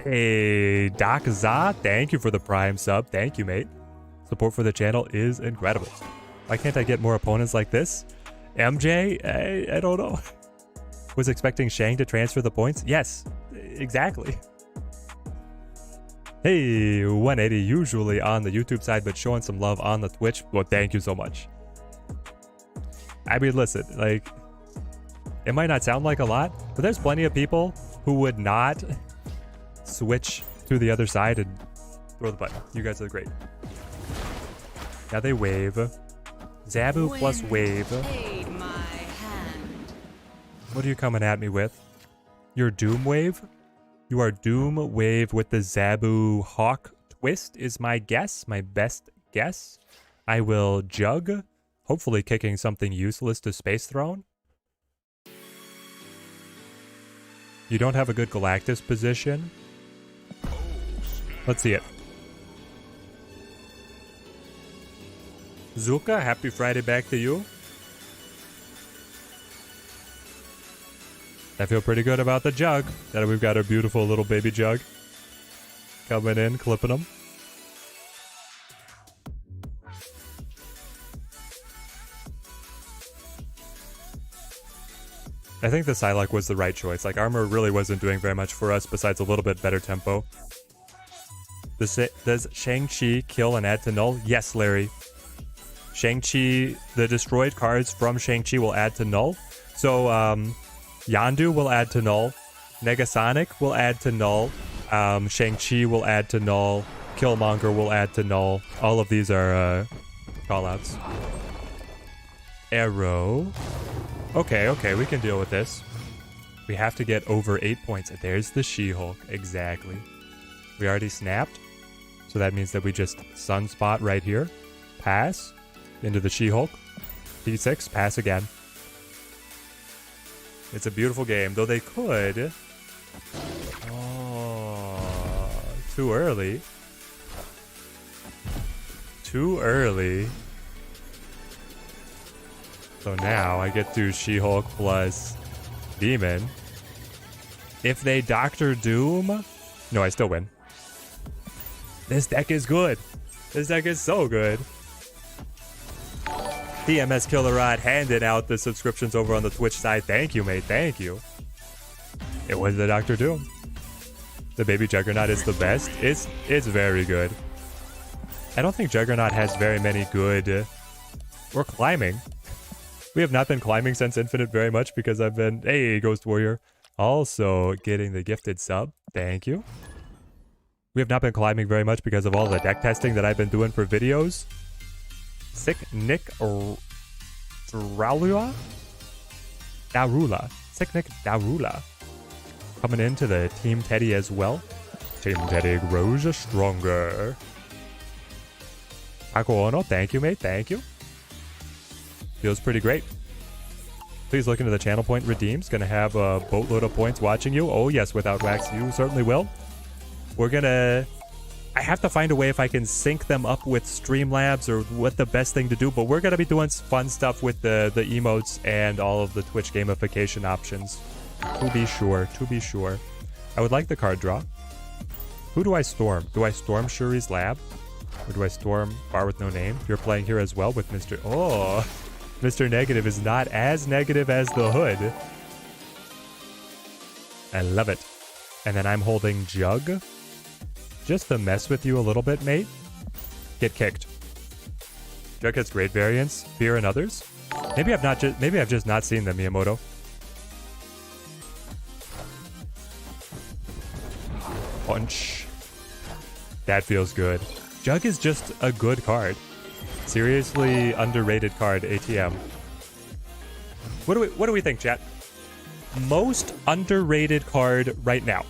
Hey, Doc Za, thank you for the Prime sub. Thank you, mate. Support for the channel is incredible. Why can't I get more opponents like this? MJ? I don't know. Was expecting Shang to transfer the points? Yes, exactly. Hey, 180 usually on the YouTube side, but showing some love on the Twitch. Well, thank you so much. I mean, listen, like, it might not sound like a lot, but there's plenty of people who would not switch to the other side and throw the button. You guys are great. Now they wave. Zabu plus wave. What are you coming at me with? Your Doom wave? You are Doom wave with the Zabu Hawk twist is my guess. My best guess. I will jug. Hopefully kicking something useless to Space Throne. You don't have a good Galactus position. Let's see it. Zooka, happy Friday back to you. I feel pretty good about the jug. That we've got our beautiful little baby jug coming in, clipping them. I think the Psylocke was the right choice. Like, armor really wasn't doing very much for us besides a little bit better tempo. Does Shang-Chi kill and add to null? Yes, Larry. Shang-Chi, the destroyed cards from Shang-Chi will add to null. So, Yondu will add to null. Negasonic will add to null. Shang-Chi will add to null. Killmonger will add to null. All of these are callouts. Arrow. Okay, we can deal with this. We have to get over 8 points. There's the She-Hulk. Exactly. We already snapped. So that means that we just sunspot right here. Pass. Into the She-Hulk. D6. Pass again. It's a beautiful game. Though they could... Oh... Too early. Too early. So now I get to She-Hulk plus Demon. If they Doctor Doom... No, I still win. This deck is good. This deck is so good. TMS Killer Rod handed out the subscriptions over on the Twitch side. Thank you, mate. Thank you. It was the Doctor Doom. The baby Juggernaut is the best. It's very good. I don't think Juggernaut has very many good... We're climbing. We have not been climbing since Infinite very much because I've been... Hey, Ghost Warrior. Also getting the gifted sub. Thank you. We have not been climbing very much because of all the deck testing that I've been doing for videos. Sick Nick Darula? Sick Nick Darula. Coming into the Team Teddy as well. Team Teddy grows stronger. Ako Ono, thank you, mate. Thank you. Feels pretty great. Please look into the channel point redeems. Gonna have a boatload of points watching you. Oh, yes, without wax, you certainly will. We're gonna... I have to find a way if I can sync them up with Streamlabs or what the best thing to do, but we're gonna be doing fun stuff with the emotes and all of the Twitch gamification options. To be sure, to be sure. I would like the card draw. Who do I storm? Do I storm Shuri's lab? Or do I storm Bar with No Name? You're playing here as well with Mr... Oh, Mr. Negative is not as negative as the Hood. I love it. And then I'm holding Jug. Just to mess with you a little bit, mate. Get kicked. Jug has great variants. Fear and others. Maybe I've just not seen them, Miyamoto. Punch. That feels good. Jug is just a good card. Seriously underrated card, ATM. What do we think, chat? Most underrated card right now.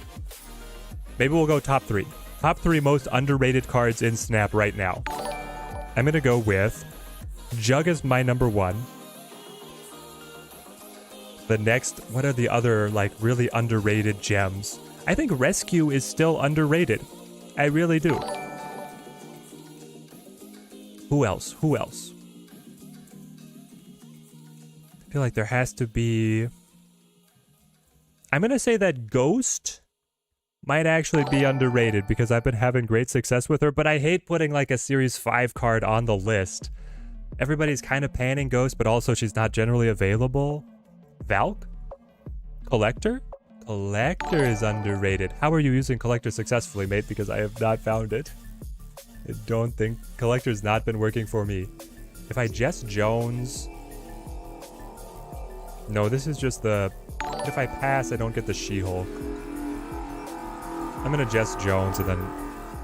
Maybe we'll go top 3. Top 3 most underrated cards in Snap right now. I'm gonna go with Jug is my number 1. The next, what are the other like really underrated gems? I think Rescue is still underrated. I really do. Who else? Who else? I feel like there has to be... I'm gonna say that Ghost might actually be underrated because I've been having great success with her, but I hate putting like a Series 5 card on the list. Everybody's kind of panning Ghost, but also she's not generally available. Valk? Collector? Collector is underrated. How are you using Collector successfully, mate? Because I have not found it. I don't think Collector's not been working for me. If I Jess Jones... No, this is just the... If I pass, I don't get the She-Hulk. I'm gonna Jess Jones and then...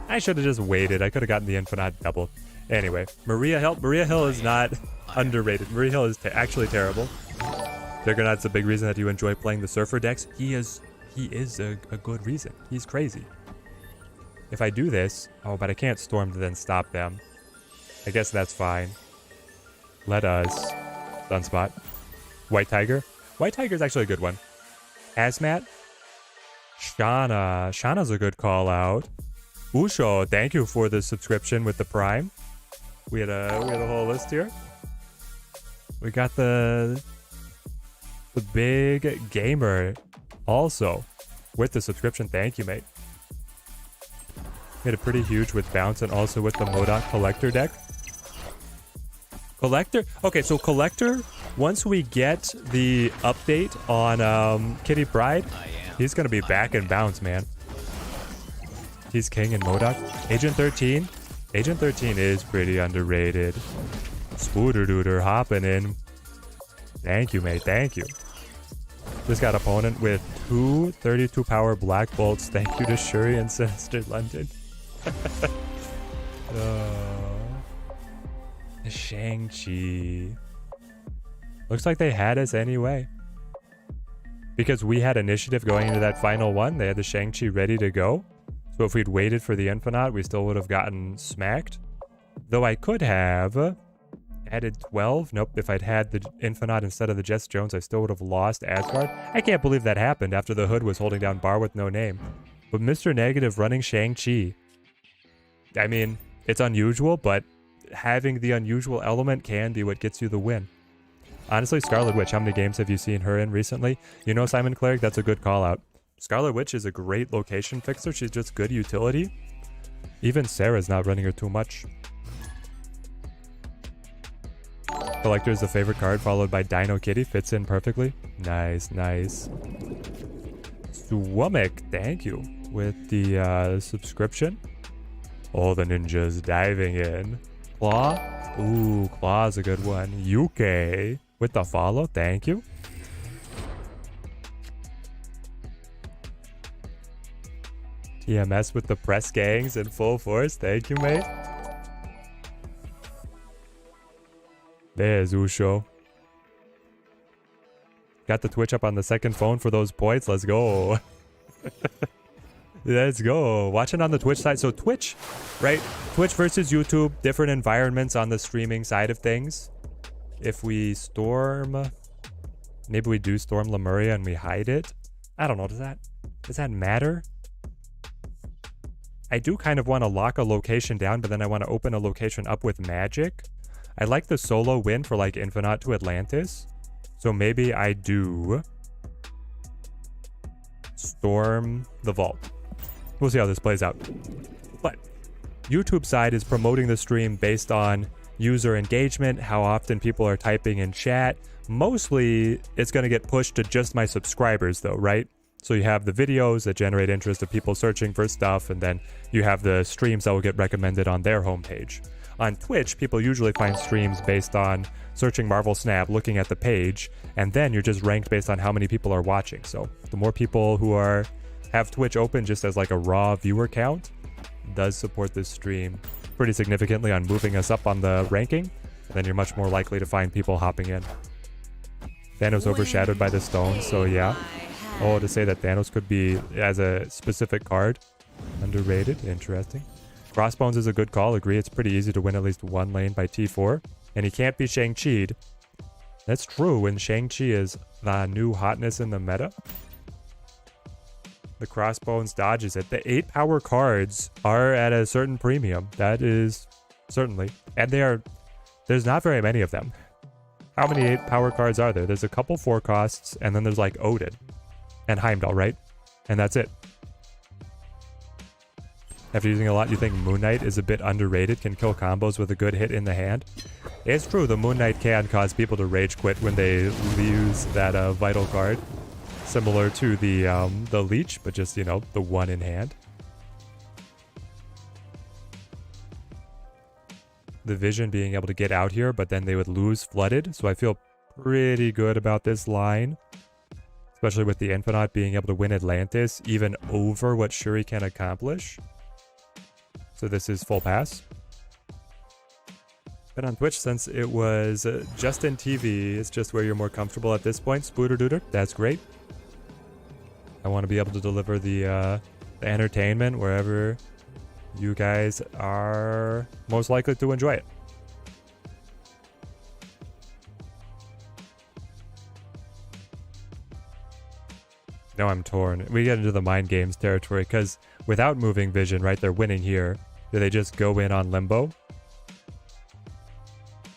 I should have just waited. I could have gotten the Infinite double. Anyway, Maria Hill. Maria Hill is not underrated. Maria Hill is actually terrible. Juggernaut's a big reason that you enjoy playing the Surfer decks. He is a good reason. He's crazy. If I do this... Oh, but I can't Storm to then stop them. I guess that's fine. Let us... Sunspot. White Tiger. White Tiger is actually a good one. Hazmat. Shauna. Shauna's a good call out. Usho, thank you for the subscription with the Prime. We had a whole list here. We got the big gamer also with the subscription. Thank you, mate. Made it pretty huge with Bounce and also with the MODOK Collector deck. Collector? Okay, so Collector, once we get the update on Kitty Pryde, he's going to be back in Bounce, man. He's king in MODOK. Agent 13. Agent 13 is pretty underrated. Spooder Dooder hopping in. Thank you, mate. Thank you. Just got opponent with 2 32 power Black Bolts. Thank you to Shuri and Sinister London. Shang-Chi. Looks like they had us anyway. Because we had initiative going into that final one, they had the Shang-Chi ready to go. So if we'd waited for the Infinite, we still would have gotten smacked. Though I could have added 12. Nope, if I'd had the Infinite instead of the Jess Jones, I still would have lost Asgard. I can't believe that happened after the Hood was holding down Bar with no name. But Mr. Negative running Shang-Chi. I mean, it's unusual, but having the unusual element can be what gets you the win. Honestly, Scarlet Witch, how many games have you seen her in recently? You know, Simon Cleric, that's a good call out. Scarlet Witch is a great location fixer. She's just good utility. Even Sarah's not running her too much. Collector is the favorite card, followed by Dino Kitty. Fits in perfectly. Nice, nice. Swamek, thank you. With the subscription. Oh, the ninjas diving in. Claw. Ooh, Claw's a good one. UK with the follow. Thank you. TMS with the press gangs in full force. Thank you, mate. There's Usho. Got the Twitch up on the second phone for those points. Let's go. Let's go. Watching on the Twitch side. So Twitch, right? Twitch versus YouTube. Different environments on the streaming side of things. If we storm... Maybe we do storm Lemuria and we hide it. I don't know. Does that matter? I do kind of want to lock a location down, but then I want to open a location up with magic. I like the solo win for like Infinite to Atlantis. So maybe I do storm the vault. We'll see how this plays out. But YouTube side is promoting the stream based on user engagement, how often people are typing in chat. Mostly it's going to get pushed to just my subscribers though, right? So you have the videos that generate interest of people searching for stuff, and then you have the streams that will get recommended on their homepage. On Twitch, people usually find streams based on searching Marvel Snap, looking at the page, and then you're just ranked based on how many people are watching. So the more people who have Twitch open just as like a raw viewer count does support this stream pretty significantly on moving us up on the ranking, then you're much more likely to find people hopping in. Thanos overshadowed by the stone, so yeah. Oh, to say that Thanos could be as a specific card. Underrated. Interesting. Crossbones is a good call. Agree, it's pretty easy to win at least one lane by T4. And he can't be Shang-Chi'd. That's true when Shang-Chi is the new hotness in the meta. The Crossbones dodges it. The 8 power cards are at a certain premium. That is certainly. And there's not very many of them. How many 8 power cards are there? There's a couple 4 costs, and then there's like Odin and Heimdall, right? And that's it. After using a lot, you think Moon Knight is a bit underrated, can kill combos with a good hit in the hand? It's true, the Moon Knight can cause people to rage quit when they use that vital card. Similar to the Leech, but just, you know, the one in hand. The Vision being able to get out here, but then they would lose Flooded, so I feel pretty good about this line. Especially with the Infinite being able to win Atlantis, even over what Shuri can accomplish. So this is full pass. But on Twitch, since it was just in TV, it's just where you're more comfortable at this point. Spooter Dooter, that's great. I want to be able to deliver the entertainment wherever you guys are most likely to enjoy it. Now I'm torn. We get into the mind games territory because without moving Vision, right, they're winning here. Do they just go in on Limbo?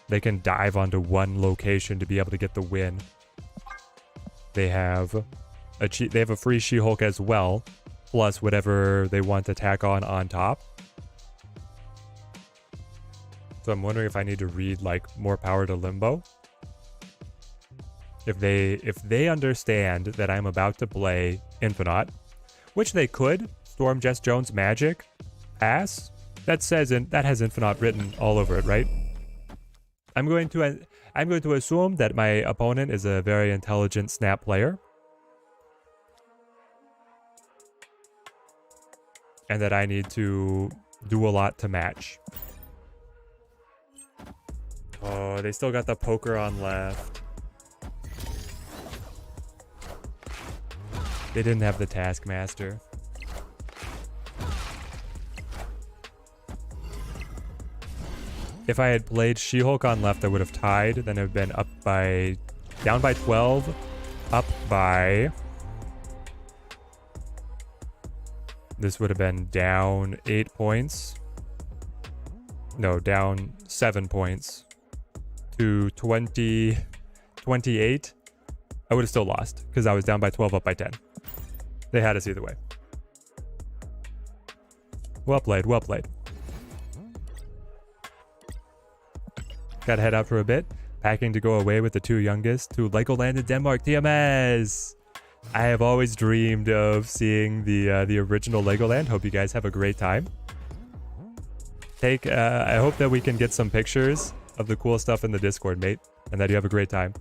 They can dive onto one location to be able to get the win. They have a free She-Hulk as well, plus whatever they want to tack on top. So I'm wondering if I need to read like more power to Limbo. If they understand that I'm about to play Infinite, which they could, Storm Jess Jones Magic, pass. That has Infinite written all over it, right? I'm going to assume that my opponent is a very intelligent Snap player. And that I need to do a lot to match. Oh, they still got the poker on left. They didn't have the Taskmaster. If I had played She-Hulk on left, I would have tied. Then it would have been down by 12, up by... This would have been down 8 points. No, down 7 points to 28. I would have still lost because I was down by 12, up by 10. They had us either way. Well played, well played. Gotta head out for a bit. Packing to go away with the 2 youngest to Legoland in Denmark. TMS! I have always dreamed of seeing the original Legoland. Hope you guys have a great time. I hope that we can get some pictures of the cool stuff in the Discord, mate. And that you have a great time.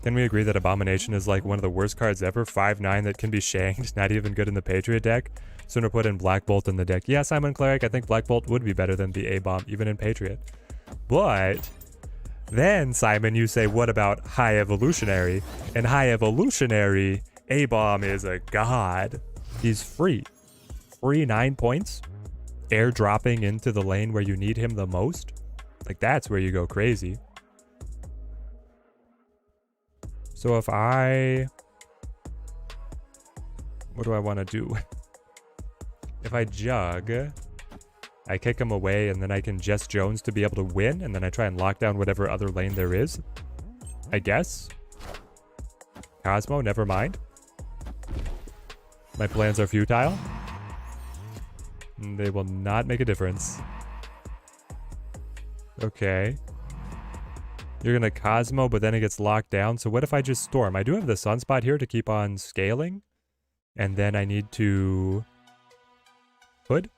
Can we agree that Abomination is like one of the worst cards ever? 5/9 that can be shanked, not even good in the Patriot deck. Sooner put in Black Bolt in the deck. Yeah, Simon Cleric, I think Black Bolt would be better than the A-Bomb, even in Patriot. But then, Simon, you say, what about High Evolutionary? In High Evolutionary, A-Bomb is a god. He's free. Free 9 points. Airdropping into the lane where you need him the most. Like, that's where you go crazy. So if what do I want to do? If I jug, I kick him away and then I can Jess Jones to be able to win, and then I try and lock down whatever other lane there is. I guess. Cosmo, never mind. My plans are futile. They will not make a difference. Okay. You're going to Cosmo, but then it gets locked down. So what if I just Storm? I do have the Sunspot here to keep on scaling. And then I need to... Hood?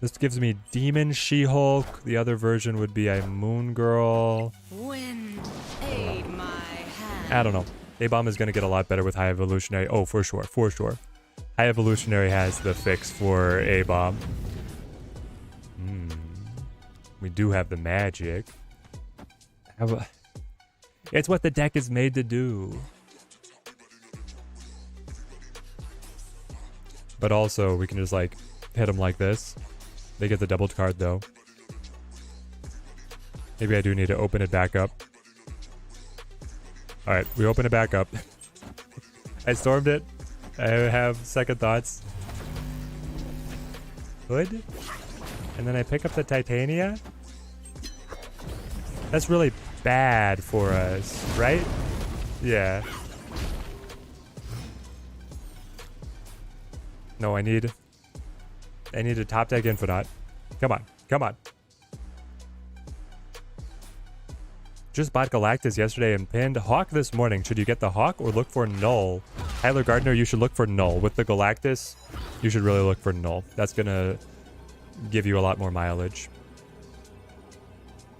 This gives me Demon She-Hulk. The other version would be a Moon Girl. Wind, aid my I don't know. A-Bomb is going to get a lot better with High Evolutionary. Oh, for sure, for sure. High Evolutionary has the fix for A-Bomb. We do have the magic. It's what the deck is made to do. But also, we can just, like, hit them like this. They get the doubled card, though. Maybe I do need to open it back up. Alright, we open it back up. I stormed it. I have second thoughts. Good. And then I pick up the Titania. That's really bad for us, right? Yeah. No, I need a top deck Infinite. Come on, come on. Just bought Galactus yesterday and pinned Hawk this morning. Should you get the Hawk or look for Null? Tyler Gardner, you should look for Null. With the Galactus, you should really look for Null. That's gonna give you a lot more mileage.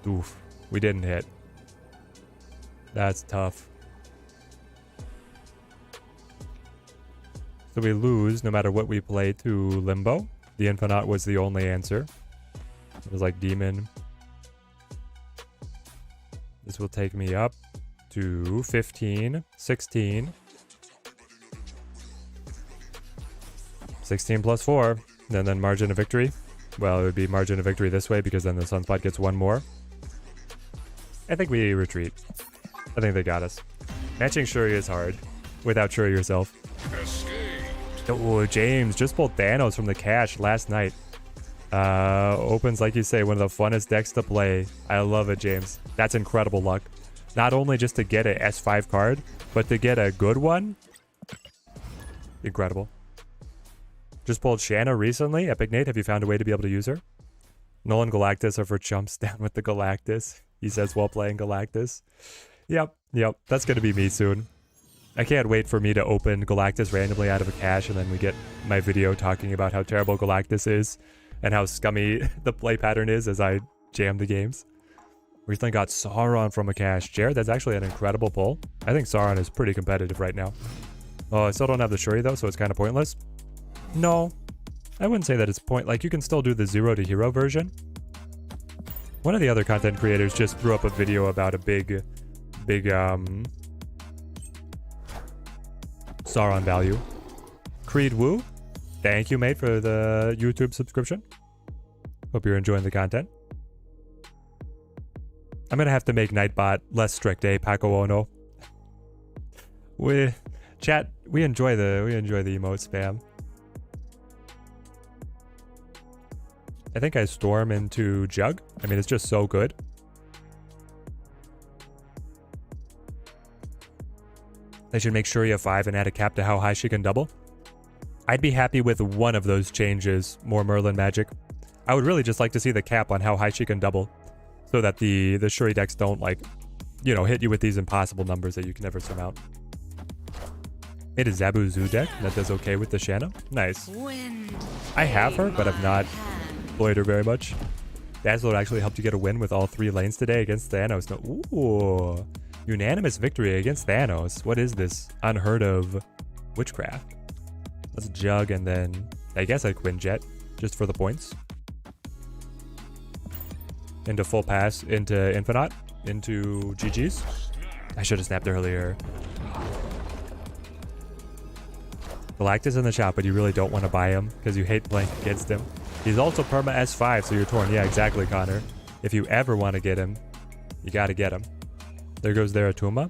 Oof, we didn't hit. That's tough. So we lose no matter what we play to Limbo. The Infinite was the only answer. It was like Demon. This will take me up to 15, 16. 16 plus 4. And then margin of victory. Well, it would be margin of victory this way because then the Sunspot gets one more. I think we retreat. I think they got us. Matching Shuri is hard without Shuri yourself. Oh, James just pulled Thanos from the cache last night. Opens, like you say, one of the funnest decks to play. I love it, James. That's incredible luck. Not only just to get an S5 card, but to get a good one. Incredible. Just pulled Shanna recently. Epic Nate, have you found a way to be able to use her? Nolan Galactus are for chumps. Down with the Galactus, he says while playing Galactus. Yep, that's going to be me soon. I can't wait for me to open Galactus randomly out of a cache and then we get my video talking about how terrible Galactus is and how scummy the play pattern is as I jam the games. Recently got Sauron from a cache. Jared, that's actually an incredible pull. I think Sauron is pretty competitive right now. Oh, I still don't have the Shuri though, so it's kind of pointless. No, I wouldn't say that it's like you can still do the 0 to hero version. One of the other content creators just threw up a video about a big Sauron value. Creed Woo, thank you, mate, for the YouTube subscription. Hope you're enjoying the content. I'm gonna have to make Nightbot less strict, eh, Paco Ono? We enjoy the emote spam. I think I storm into Jug. I mean, it's just so good. They should make sure you have 5 and add a cap to how high she can double. I'd be happy with one of those changes, more Merlin magic. I would really just like to see the cap on how high she can double, so that the Shuri decks don't, like, you know, hit you with these impossible numbers that you can never surmount. Made a Zabu Zoo deck that does okay with the Shanna. Nice. I have her, but I've not played her very much. Dazzler actually helped you get a win with all 3 lanes today against Thanos. No, ooh. Unanimous victory against Thanos. What is this unheard of witchcraft? Let's Jug and then I guess a Quinjet just for the points. Into full pass, into Infinite, into GG's. I should have snapped earlier. Galactus in the shop, but you really don't want to buy him because you hate playing against him. He's also perma S5, so you're torn. Yeah, exactly, Connor. If you ever want to get him, you got to get him. There goes their Atuma.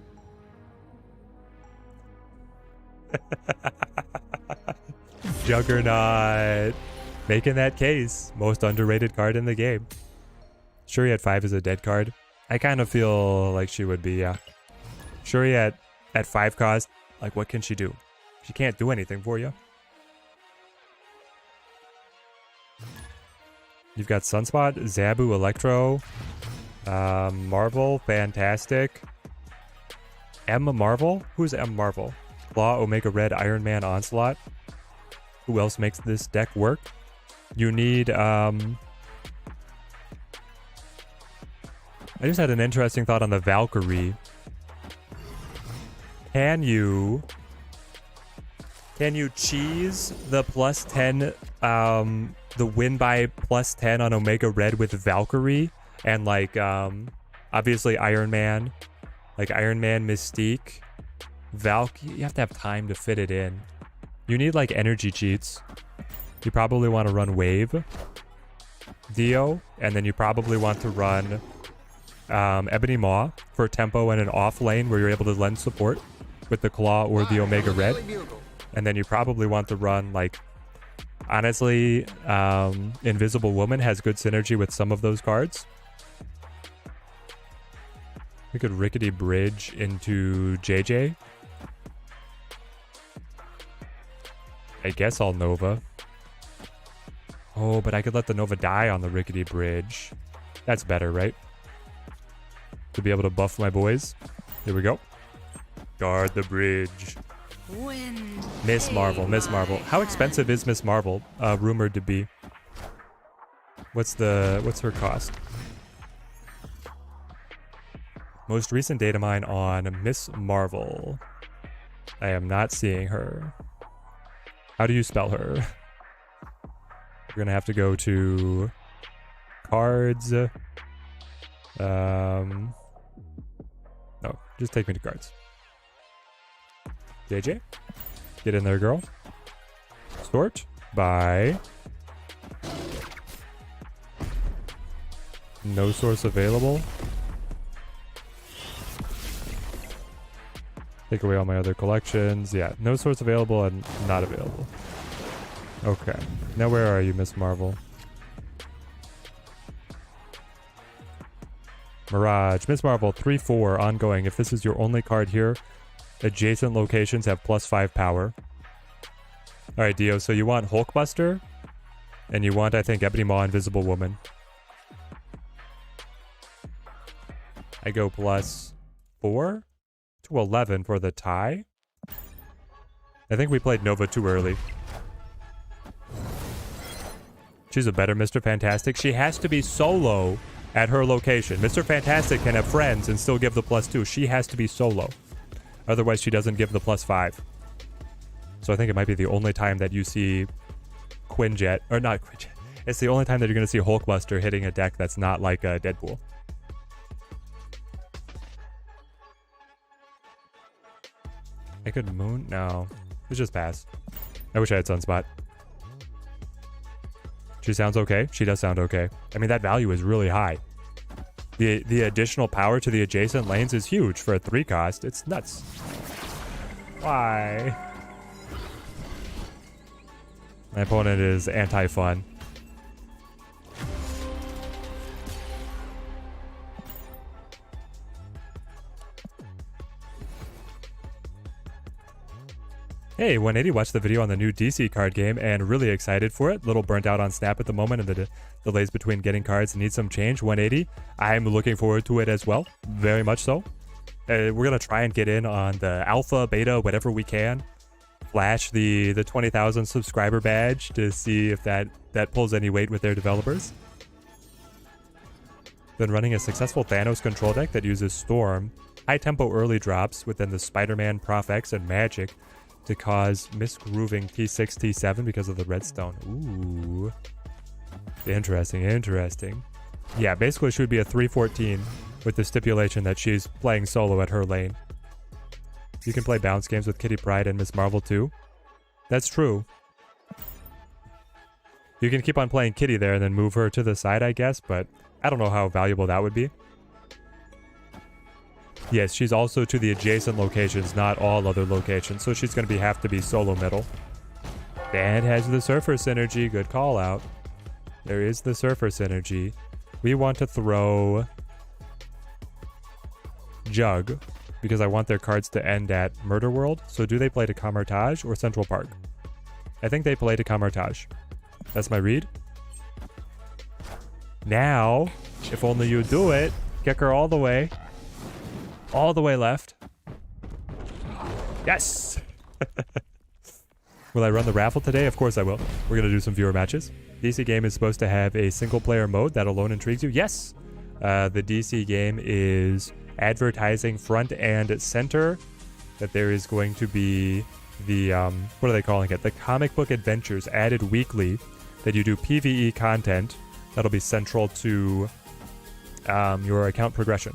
Juggernaut. Making that case. Most underrated card in the game. Shuri at 5 is a dead card. I kind of feel like she would be, yeah. Shuri at 5 cost, like what can she do? She can't do anything for you. You've got Sunspot, Zabu, Electro, Marvel, Fantastic. M Marvel? Who's M Marvel? Claw, Omega Red, Iron Man, Onslaught. Who else makes this deck work? You need, I just had an interesting thought on the Valkyrie. Can you cheese the +10, the win by +10 on Omega Red with Valkyrie and like, obviously Iron Man, like Iron Man, Mystique, You have to have time to fit it in. You need like energy cheats. You probably want to run Wave, Dio, and then you probably want to run Ebony Maw for tempo and an off lane where you're able to lend support with the Claw or the Omega Red. And then you probably want to run like, honestly, Invisible Woman has good synergy with some of those cards. We could Rickety Bridge into JJ. I guess I'll Nova. Oh, but I could let the Nova die on the Rickety Bridge. That's better, right? To be able to buff my boys. Here we go. Guard the bridge. Miss Marvel, Miss Marvel. How expensive is Miss Marvel? Rumored to be. What's her cost? Most recent data mine on Miss Marvel. I am not seeing her. How do you spell her? We're gonna have to go to cards. No, just take me to cards. JJ, get in there, girl. Sort by no source available. Take away all my other collections. Yeah, no source available and not available. Okay. Now where are you, Miss Marvel? Mirage. Miss Marvel, 3/4 ongoing. If this is your only card here, adjacent locations have +5 power. Alright, Dio, so you want Hulkbuster? And you want, I think, Ebony Maw, Invisible Woman. I go +4 to 11 for the tie. I think we played Nova too early. She's a better Mr. Fantastic. She has to be solo at her location. Mr. Fantastic can have friends and still give the +2. She has to be solo. Otherwise, she doesn't give the +5. So I think it might be the only time that you see Quinjet, or not Quinjet. It's the only time that you're going to see Hulkbuster hitting a deck that's not like Deadpool. I could Moon? No. It's just pass. I wish I had Sunspot. She sounds okay. She does sound okay. I mean, that value is really high. The additional power to the adjacent lanes is huge for a 3 cost. It's nuts. Why? My opponent is anti-fun. Hey, 180 watched the video on the new DC card game and really excited for it. Little burnt out on Snap at the moment and the delays between getting cards need some change. 180, I'm looking forward to it as well. Very much so. We're going to try and get in on the alpha, beta, whatever we can. Flash the 20,000 subscriber badge to see if that pulls any weight with their developers. Been running a successful Thanos control deck that uses Storm, high tempo early drops within the Spider-Man, Prof X, and Magic to cause misgrooving T6, T7 because of the redstone. Ooh. Interesting, interesting. Yeah, basically she would be a 3/14 with the stipulation that she's playing solo at her lane. You can play bounce games with Kitty Pryde and Miss Marvel too. That's true. You can keep on playing Kitty there and then move her to the side, I guess, but I don't know how valuable that would be. Yes, she's also to the adjacent locations, not all other locations, so she's going to have to be solo middle. And has the Surfer synergy. Good call out. There is the Surfer synergy. We want to throw Jug, because I want their cards to end at Murder World. So do they play to Camartage or Central Park? I think they play to Camartage. That's my read. Now, if only you do it, kick her all the way. All the way left. Yes! Will I run the raffle today? Of course I will. We're going to do some viewer matches. DC game is supposed to have a single player mode that alone intrigues you. Yes! The DC game is advertising front and center that there is going to be the, what are they calling it? The comic book adventures added weekly, that you do PvE content that'll be central to your account progression.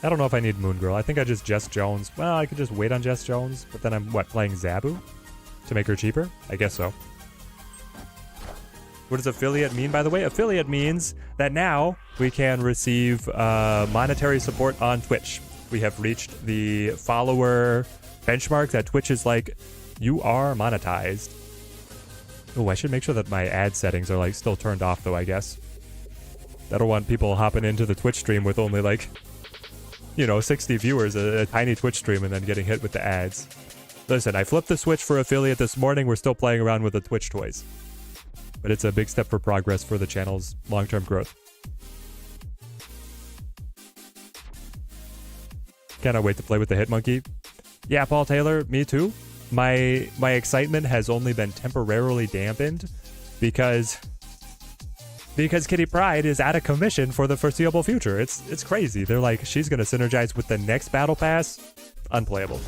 I don't know if I need Moon Girl. I think I just Jess Jones. Well, I could just wait on Jess Jones, but then I'm, what, playing Zabu to make her cheaper? I guess so. What does affiliate mean, by the way? Affiliate means that now we can receive monetary support on Twitch. We have reached the follower benchmark that Twitch is like, you are monetized. Oh, I should make sure that my ad settings are like still turned off though, I guess. I don't want people hopping into the Twitch stream with only like, you know, 60 viewers, a tiny Twitch stream, and then getting hit with the ads. Listen, I flipped the switch for affiliate this morning. We're still playing around with the Twitch toys. But it's a big step for progress for the channel's long-term growth. Cannot wait to play with the Hitmonkey. Yeah, Paul Taylor, me too. My excitement has only been temporarily dampened because Kitty Pryde is out of commission for the foreseeable future. It's crazy. They're like, she's gonna synergize with the next battle pass. Unplayable.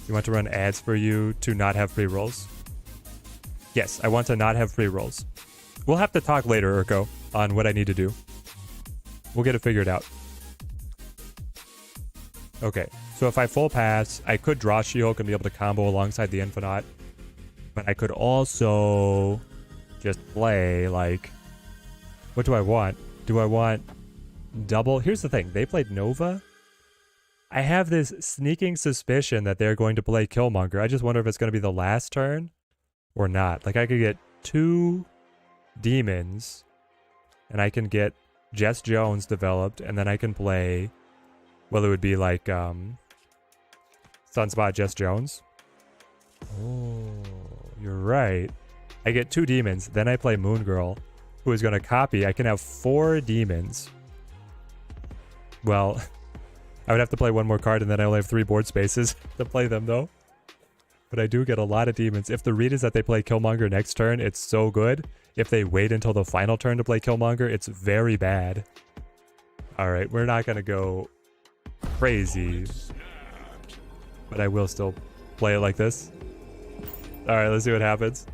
You want to run ads for you to not have free rolls? Yes, I want to not have free rolls. We'll have to talk later, Urko, on what I need to do. We'll get it figured out. Okay, so if I full pass, I could draw She-Hulk and be able to combo alongside the Infinite. But I could also just play, like... What do I want? Do I want double? Here's the thing. They played Nova. I have this sneaking suspicion that they're going to play Killmonger. I just wonder if it's going to be the last turn or not. Like, I could get 2 demons, and I can get Jess Jones developed, and then I can play... Well, it would be like Sunspot Jess Jones. Oh, you're right. I get 2 demons, then I play Moon Girl, who is going to copy. I can have 4 demons. Well, I would have to play 1 more card, and then I only have 3 board spaces to play them, though. But I do get a lot of demons. If the read is that they play Killmonger next turn, it's so good. If they wait until the final turn to play Killmonger, it's very bad. All right, we're not going to go crazy, but I will still play it like this. All right, let's see what happens.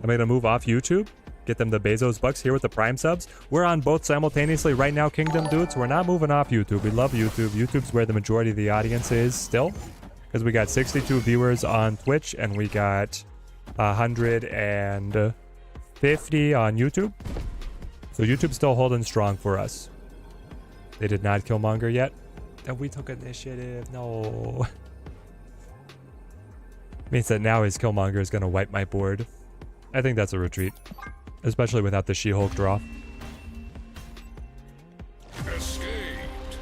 I'm going to move off YouTube. Get them the Bezos bucks here with the Prime subs. We're on both simultaneously right now, Kingdom dudes. We're not moving off YouTube. We love YouTube. YouTube's where the majority of the audience is still, because we got 62 viewers on Twitch and we got 150 on YouTube. So YouTube's still holding strong for us. They did not Killmonger yet. And we took initiative. No. Means that now his Killmonger is going to wipe my board. I think that's a retreat. Especially without the She-Hulk draw. Escaped.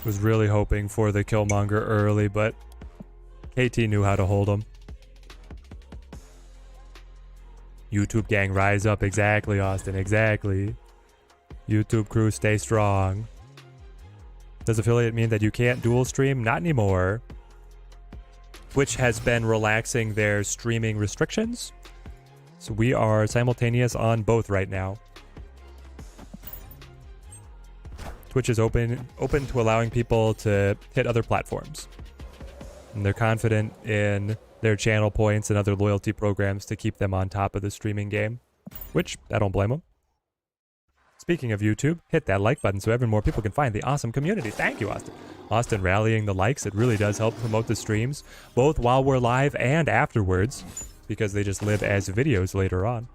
Was really hoping for the Killmonger early, but KT knew how to hold him. YouTube gang, rise up. Exactly, Austin. Exactly. YouTube crew, stay strong. Does affiliate mean that you can't dual stream? Not anymore. Twitch has been relaxing their streaming restrictions. So we are simultaneous on both right now. Twitch is open to allowing people to hit other platforms. And they're confident in their channel points and other loyalty programs to keep them on top of the streaming game. Which, I don't blame them. Speaking of YouTube, hit that like button so ever more people can find the awesome community. Thank you, Austin. Austin rallying the likes. It really does help promote the streams, both while we're live and afterwards, because they just live as videos later on.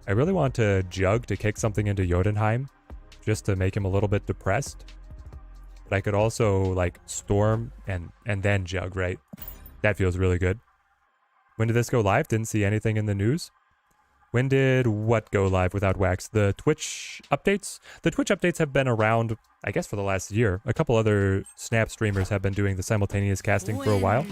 I really want to Jug to kick something into Jotunheim, just to make him a little bit depressed. But I could also, like, Storm and then Jug, right? That feels really good. When did this go live? Didn't see anything in the news. When did what go live without Wax? The Twitch updates? The Twitch updates have been around, I guess, for the last year. A couple other Snap streamers have been doing the simultaneous casting for a while.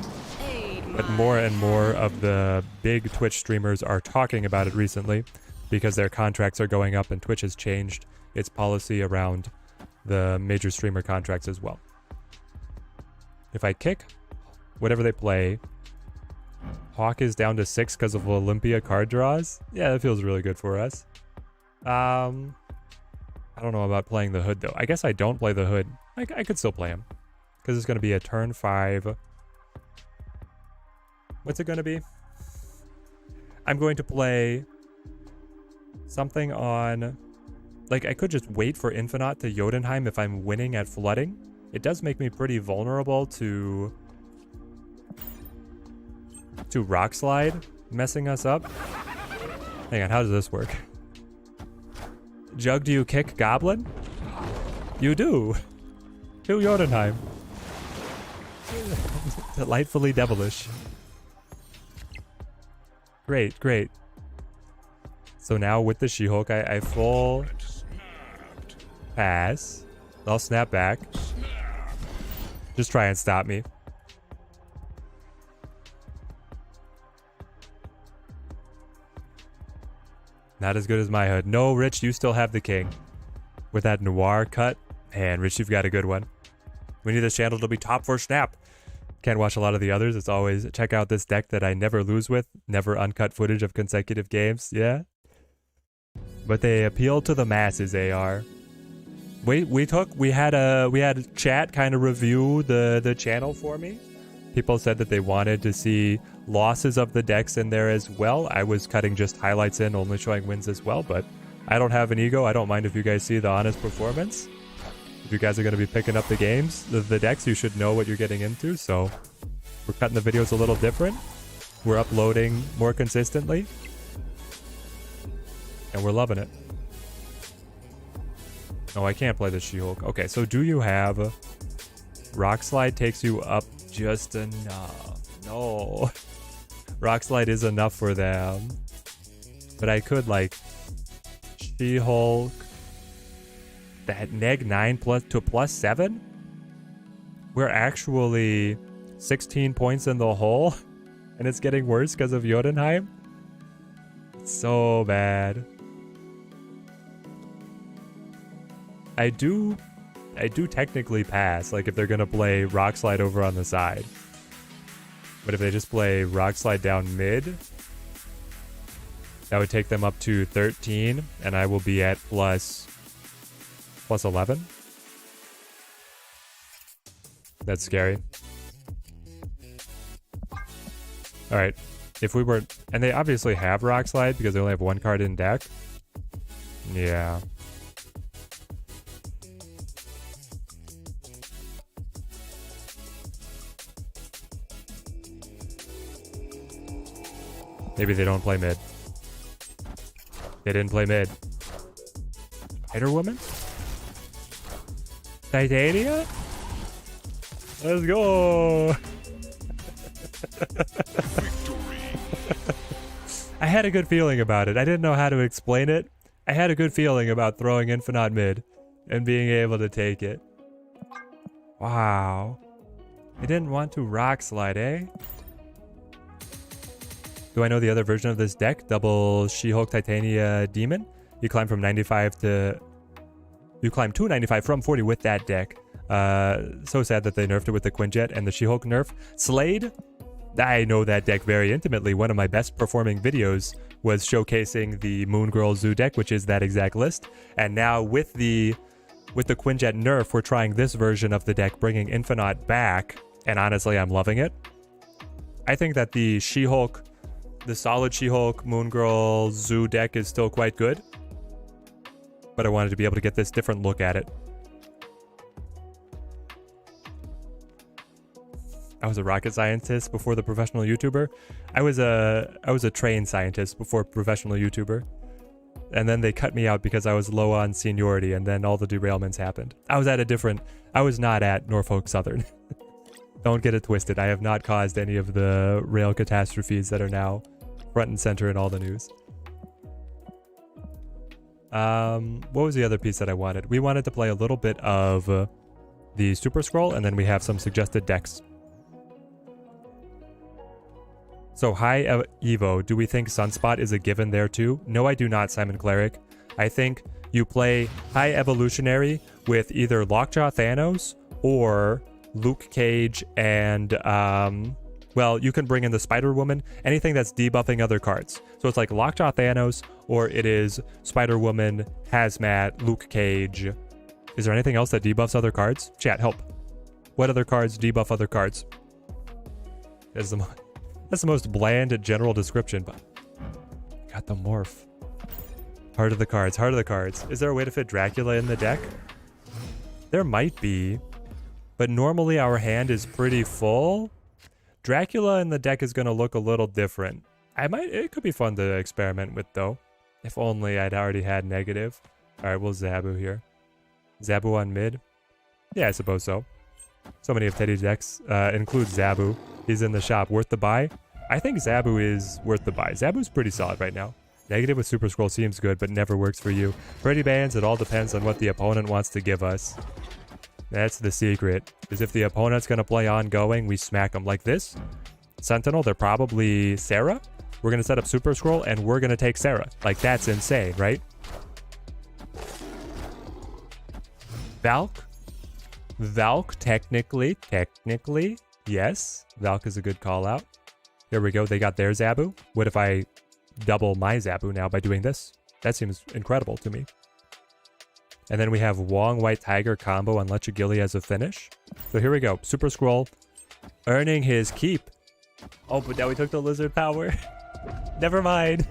But more and more of the big Twitch streamers are talking about it recently because their contracts are going up and Twitch has changed its policy around the major streamer contracts as well. If I kick, whatever they play. Hawk is down to 6 because of Olympia card draws. Yeah, that feels really good for us. I don't know about playing the Hood, though. I guess I don't play the Hood. I could still play him. Because it's going to be a turn 5. What's it going to be? I'm going to play something on... Like, I could just wait for Infinite to Jotunheim if I'm winning at flooding. It does make me pretty vulnerable to Rock Slide messing us up. Hang on, how does this work? Jug, do you kick Goblin? You do. To Jotunheim. Delightfully devilish. Great, great. So now with the She-Hulk, I full pass. I'll snap back. Just try and stop me. Not as good as my Hood. No, Rich, you still have the king. With that noir cut. Man, Rich, you've got a good one. We need this channel to be top for Snap. Can't watch a lot of the others. It's always check out this deck that I never lose with. Never uncut footage of consecutive games. Yeah. But they appeal to the masses, AR. We had chat kind of review the channel for me. People said that they wanted to see losses of the decks in there as well. I was cutting just highlights in, only showing wins as well, but I don't have an ego. I don't mind if you guys see the honest performance. If you guys are going to be picking up the games, the decks, you should know what you're getting into, so we're cutting the videos a little different. We're uploading more consistently, and we're loving it. Oh, I can't play the She-Hulk. Okay, so do you have... Rock Slide takes you up just enough. No. Rock Slide is enough for them. But I could, like... She-Hulk... That neg 9 plus to plus 7? We're actually 16 points in the hole. And it's getting worse because of Jotunheim. It's so bad. I do technically pass, like if they're gonna play Rock Slide over on the side. But if they just play Rock Slide down mid, that would take them up to 13, and I will be at plus 11. That's scary. Alright, if we were... And they obviously have Rock Slide because they only have one card in deck. Yeah. Maybe they don't play mid. They didn't play mid. Spider Woman? Titania? Let's go! I had a good feeling about it. I didn't know how to explain it. I had a good feeling about throwing Infinite mid and being able to take it. Wow. I didn't want to Rock Slide, eh? Do I know the other version of this deck? Double She-Hulk Titania Demon. You climb from 95 to... You climb to 95 from 40 with that deck. So sad that they nerfed it with the Quinjet and the She-Hulk nerf. Slade? I know that deck very intimately. One of my best performing videos was showcasing the Moon Girl Zoo deck, which is that exact list. And now with the Quinjet nerf, we're trying this version of the deck, bringing Infinite back. And honestly, I'm loving it. I think that the She-Hulk... The solid She-Hulk Moon Girl Zoo deck is still quite good. But I wanted to be able to get this different look at it. I was a rocket scientist before the professional YouTuber. I was a trained scientist before professional YouTuber. And then they cut me out because I was low on seniority, and then all the derailments happened. I was not at Norfolk Southern. Don't get it twisted. I have not caused any of the rail catastrophes that are now front and center in all the news. What was the other piece that I wanted? We wanted to play a little bit of the Super Scroll, and then we have some suggested decks. So, hi Evo, do we think Sunspot is a given there too? No, I do not, Simon Cleric. I think you play High Evolutionary with either Lockjaw Thanos or Luke Cage, and well, you can bring in the Spider-Woman, anything that's debuffing other cards. So it's like Lockjaw Thanos, or it is Spider-Woman, Hazmat, Luke Cage. Is there anything else that debuffs other cards? Chat, help. What other cards debuff other cards? That's the most bland general description, but got the morph. Heart of the cards, heart of the cards. Is there a way to fit Dracula in the deck? There might be, but normally our hand is pretty full. Dracula in the deck is going to look a little different. It could be fun to experiment with though. If only I'd already had negative. All right, we'll Zabu here. Zabu on mid? Yeah, I suppose so. So many of Teddy's decks include Zabu. He's in the shop. Worth the buy? I think Zabu is worth the buy. Zabu's pretty solid right now. Negative with Super Scroll seems good, but never works for you. Pretty bands, it all depends on what the opponent wants to give us. That's the secret. Is if the opponent's going to play ongoing, we smack them like this. Sentinel, they're probably Sarah. We're going to set up Super Scroll, and we're going to take Sarah. Like, that's insane, right? Valk. Valk, technically, yes. Valk is a good call out. Here we go. They got their Zabu. What if I double my Zabu now by doing this? That seems incredible to me. And then we have Wong White Tiger combo on Lechagilli as a finish. So here we go. Super Scroll earning his keep. Oh, but now we took the lizard power. Never mind.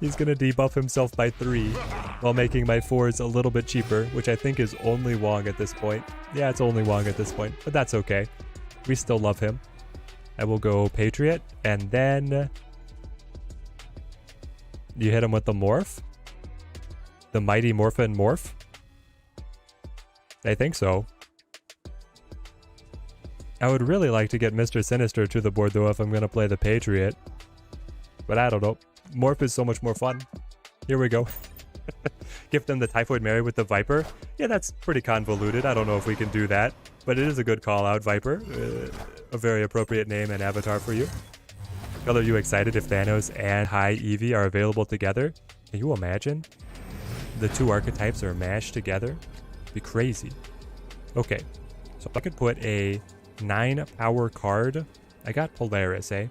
He's going to debuff himself by 3 while making my 4s a little bit cheaper, which I think is only Wong at this point. Yeah, it's only Wong at this point, but that's okay. We still love him. I will go Patriot, and then you hit him with the Morph. The Mighty Morphin Morph. I think so. I would really like to get Mr. Sinister to the board, though, if I'm going to play the Patriot. But I don't know. Morph is so much more fun. Here we go. Gift them the Typhoid Mary with the Viper. Yeah, that's pretty convoluted. I don't know if we can do that. But it is a good call out, Viper. A very appropriate name and avatar for you. Are you excited if Thanos and High Eevee are available together? Can you imagine? The two archetypes are mashed together. It'd be crazy. Okay. So I could put a 9 power card. I got Polaris, eh?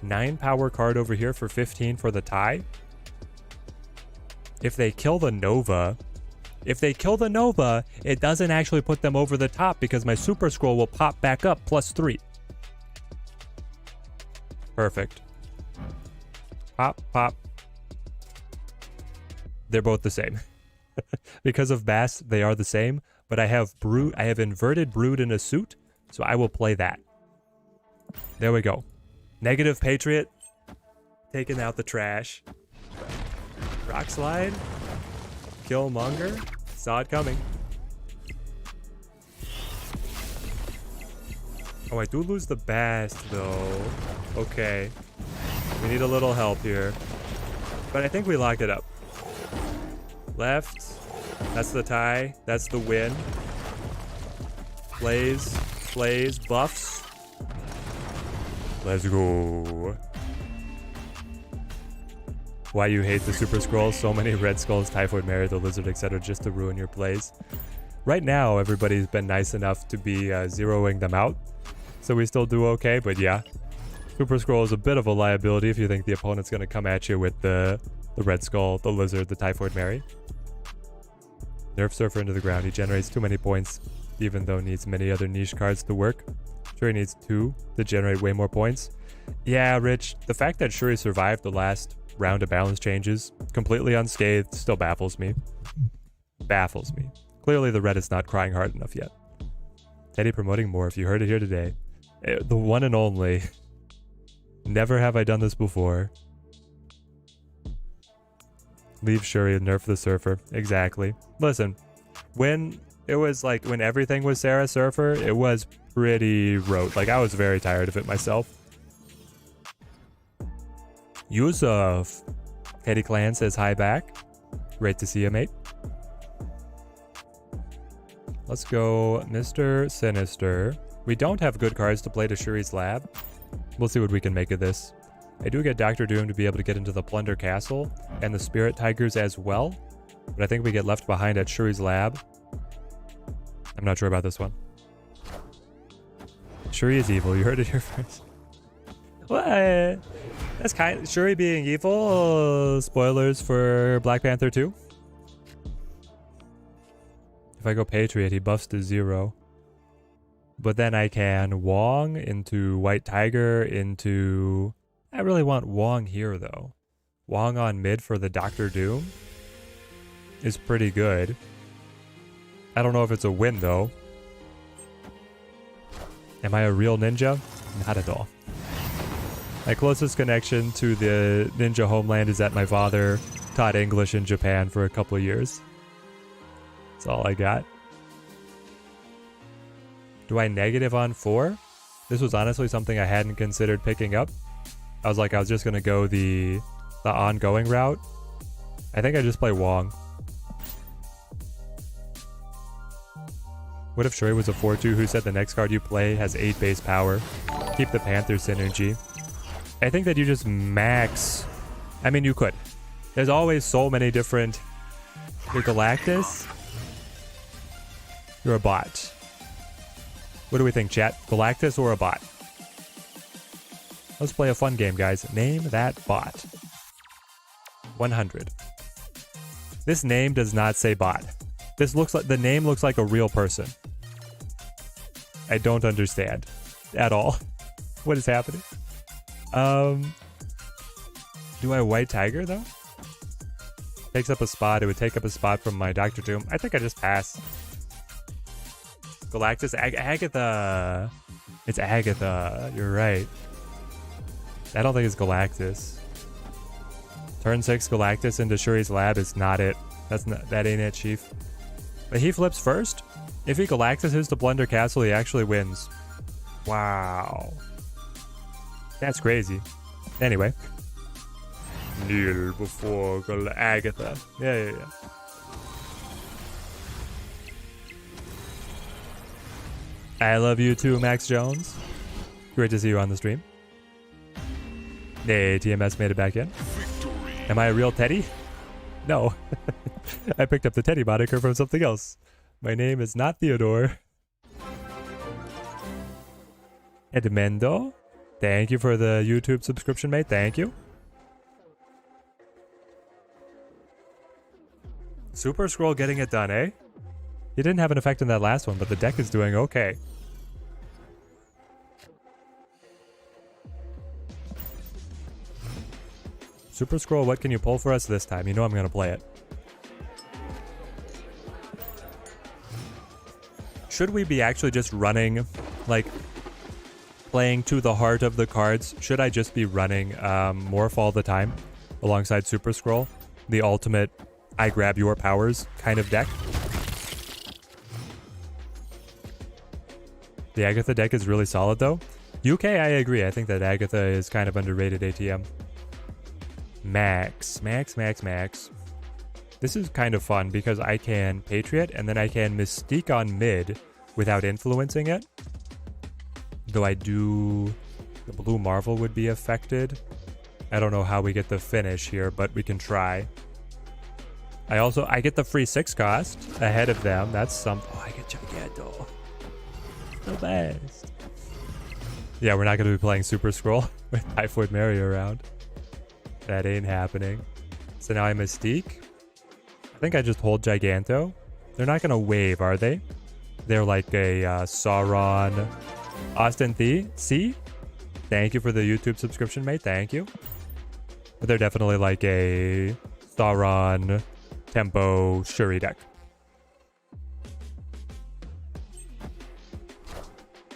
9 power card over here for 15 for the tie. If they kill the Nova, it doesn't actually put them over the top because my Super Scroll will pop back up +3. Perfect. Pop, pop. They're both the same. Because of Bass, they are the same, but I have inverted Brood in a suit, so I will play that. There we go. Negative Patriot, taking out the trash. Rock Slide, Killmonger, saw it coming. Oh, I do lose the Bast though. Okay, we need a little help here, but I think we locked it up. Left, that's the tie, that's the win. Plays, buffs. Let's go. Why you hate the Super Scroll? So many Red Skulls, Typhoid Mary, the Lizard, etc. just to ruin your plays. Right now, everybody's been nice enough to be zeroing them out. So we still do okay, but yeah. Super Scroll is a bit of a liability if you think the opponent's going to come at you with the Red Skull, the Lizard, the Typhoid Mary. Nerf Surfer into the ground. He generates too many points, even though needs many other niche cards to work. Shuri needs 2 to generate way more points. Yeah, Rich, the fact that Shuri survived the last round of balance changes completely unscathed still baffles me. Baffles me. Clearly the Reddit's not crying hard enough yet. Teddy promoting more, if you heard it here today. The one and only. Never have I done this before. Leave Shuri and nerf the Surfer. Exactly. Listen, when it was like, when everything was Sarah Surfer, it was pretty rote. Like, I was very tired of it myself. Yusuf. Teddy Clan says hi back. Great to see you, mate. Let's go Mr. Sinister. We don't have good cards to play to Shuri's Lab. We'll see what we can make of this. I do get Dr. Doom to be able to get into the Plunder Castle and the Spirit Tigers as well, but I think we get left behind at Shuri's Lab. I'm not sure about this one. Shuri is evil. You heard it here first. What? That's kind. Shuri being evil. Spoilers for Black Panther 2. If I go Patriot, he buffs to 0. But then I can Wong into White Tiger into... I really want Wong here, though. Wong on mid for the Doctor Doom is pretty good. I don't know if it's a win, though. Am I a real ninja? Not at all. My closest connection to the ninja homeland is that my father taught English in Japan for a couple of years. That's all I got. Do I negative on 4? This was honestly something I hadn't considered picking up. I was just going to go the ongoing route. I think I just play Wong. What if Shuri was a 4-2 who said the next card you play has 8 base power? Keep the Panther synergy. I think that you just max... I mean, you could. There's always so many different... You're Galactus? You're a bot. What do we think, chat? Galactus or a bot? Let's play a fun game, guys. Name that bot. 100. This name does not say bot. This looks like... The name looks like a real person. I don't understand at all. What is happening? Do I White Tiger, though? Takes up a spot. It would take up a spot from my Doctor Doom. I think I just pass. Galactus, Agatha. It's Agatha. You're right. I don't think it's Galactus. Turn 6 Galactus into Shuri's lab is not it. That ain't it, Chief. But he flips first. If he Galactus the Blunder Castle, he actually wins. Wow. That's crazy. Anyway. Kneel before Agatha. Yeah. I love you too, Max Jones. Great to see you on the stream. Hey, TMS made it back in. Victory. Am I a real Teddy? No. I picked up the Teddy moniker from something else. My name is not Theodore. Edmendo. Thank you for the YouTube subscription, mate. Thank you. Super Scroll getting it done, eh? He didn't have an effect in that last one, but the deck is doing okay. Super Scroll, what can you pull for us this time? You know I'm going to play it. Should we be actually just running, like, playing to the heart of the cards? Should I just be running Morph all the time alongside Super Scroll? The ultimate, I grab your powers kind of deck? The Agatha deck is really solid, though. UK, I agree. I think that Agatha is kind of underrated ATM. Max. This is kind of fun because I can Patriot and then I can Mystique on mid without influencing it. Though I do... The Blue Marvel would be affected. I don't know how we get the finish here, but we can try. I get the free 6 cost ahead of them. That's something. Oh, I get Giganto. The best. Yeah, we're not going to be playing Super Scroll with Typhoid Mary around. That ain't happening. So now I Mystique. I think I just hold Giganto. They're not going to wave, are they? They're like a Sauron. Austin Thee. See? Thank you for the YouTube subscription, mate. Thank you. But they're definitely like a Sauron Tempo Shuri deck.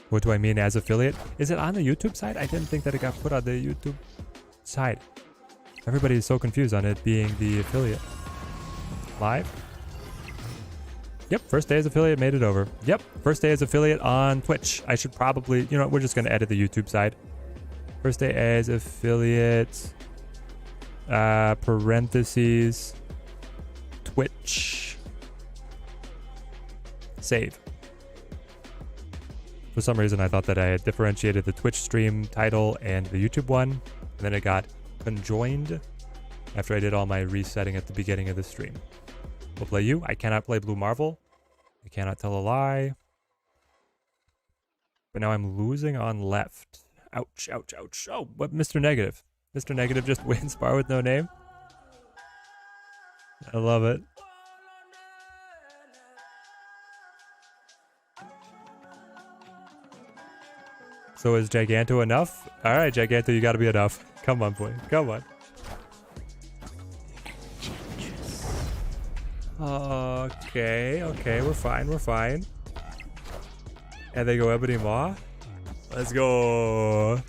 What do I mean as affiliate? Is it on the YouTube side? I didn't think that it got put on the YouTube side. Everybody is so confused on it being the affiliate. Live? Yep, first day as affiliate made it over. Yep, first day as affiliate on Twitch. I should probably, you know, we're just going to edit the YouTube side. First day as affiliate, parentheses, Twitch, save. For some reason, I thought that I had differentiated the Twitch stream title and the YouTube one, and then it got conjoined after I did all my resetting at the beginning of the stream. We'll play you. I cannot play Blue Marvel. I cannot tell a lie. but now I'm losing on left. Ouch, ouch, ouch. Oh, what Mr. Negative? Mr. Negative just wins bar with no name. I love it. So is Giganto enough? All right, Giganto, you got to be enough. Come on, boy. Come on. Okay, okay, we're fine, we're fine. And they go Ebony Maw. Let's go.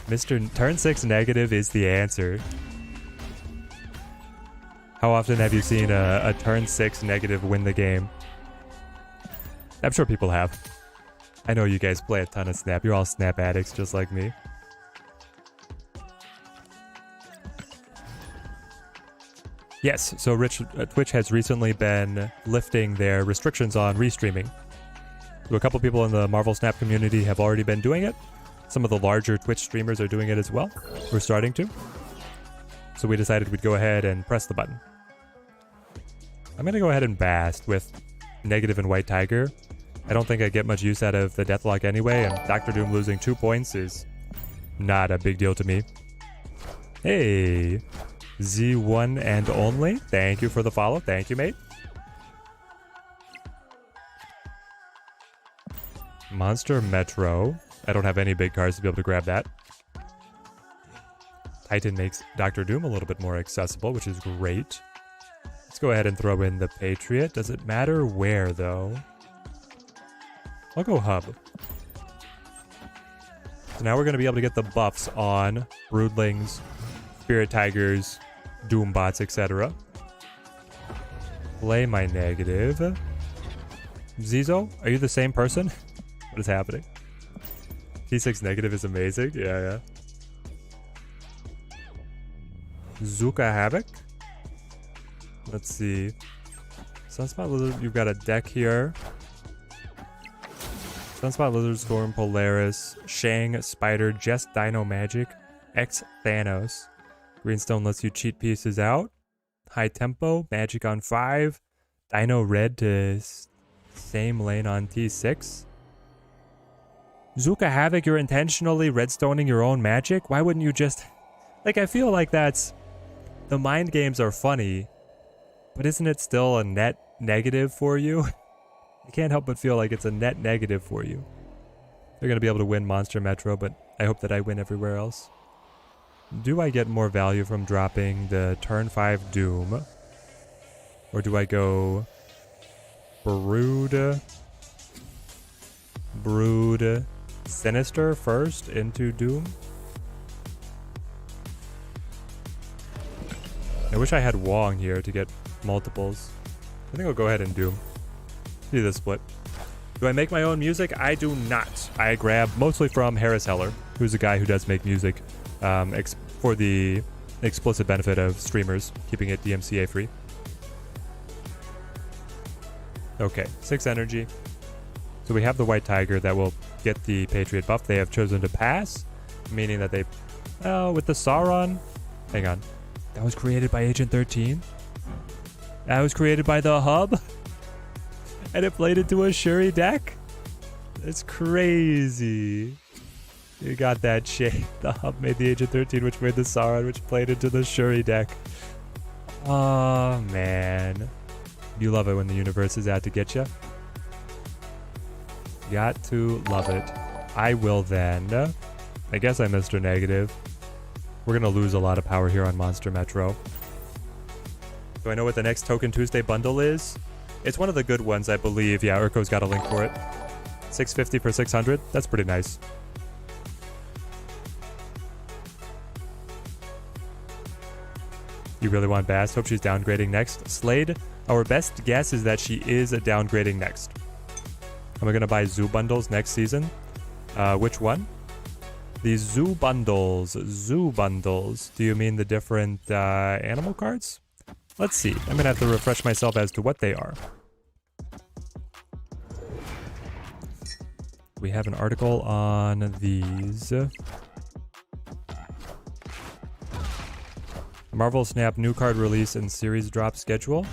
Mr. Turn 6 negative is the answer. How often have you seen a turn 6 negative win the game? I'm sure people have. I know you guys play a ton of Snap. You're all Snap addicts just like me. Yes, so Twitch has recently been lifting their restrictions on restreaming. So a couple people in the Marvel Snap community have already been doing it. Some of the larger Twitch streamers are doing it as well. We're starting to. So we decided we'd go ahead and press the button. I'm going to go ahead and Bast with Negative and White Tiger. I don't think I get much use out of the Deathlock anyway, and Dr. Doom losing 2 points is not a big deal to me. Hey, Z1 and only. Thank you for the follow. Thank you, mate. Monster Metro. I don't have any big cards to be able to grab that. Titan makes Dr. Doom a little bit more accessible, which is great. Let's go ahead and throw in the Patriot. Does it matter where, though? I'll go Hub. So now we're going to be able to get the buffs on Broodlings, Spirit Tigers, Doombots, etc. Play my negative. Zizo, are you the same person? What is happening? T6 negative is amazing. Yeah. Zooka Havoc. Let's see. Sunspot Lizard, you've got a deck here. Sunspot Lizard, Storm, Polaris, Shang, Spider, Jess, Dino Magic, X Thanos. Greenstone lets you cheat pieces out. High Tempo, Magic on 5. Dino Red to same lane on T6. Zooka Havoc, you're intentionally redstoning your own magic? Why wouldn't you just... Like, I feel like that's... The mind games are funny, but isn't it still a net negative for you? I can't help but feel like it's a net negative for you. They're going to be able to win Monster Metro, but I hope that I win everywhere else. Do I get more value from dropping the turn 5 Doom? Or do I go Brood Sinister first into Doom? I wish I had Wong here to get multiples. I think I'll go ahead and Doom. Do the split. Do I make my own music? I do not. I grab mostly from Harris Heller, who's a guy who does make music for the explicit benefit of streamers, keeping it DMCA free. Okay, 6 energy. So we have the White Tiger that will get the Patriot buff. They have chosen to pass, meaning that they... Oh, with the Sauron... Hang on. That was created by Agent 13? That was created by the Hub? And it played into a Shuri deck? It's crazy. You got that shit. The Hub made the Agent 13, which made the Sauron, which played into the Shuri deck. Oh, man. You love it when the universe is out to get you. Got to love it. I will then. I guess I'm Mr. Negative. We're going to lose a lot of power here on Monster Metro. Do I know what the next Token Tuesday bundle is? It's one of the good ones, I believe. Yeah, Urko's got a link for it. 650 for 600. That's pretty nice. You really want Bast? Hope she's downgrading next. Slade, our best guess is that she is downgrading next. Am I going to buy Zoo bundles next season? Which one? The Zoo bundles. Zoo bundles. Do you mean the different animal cards? Let's see. I'm going to have to refresh myself as to what they are. We have an article on these. Marvel Snap new card release and series drop schedule.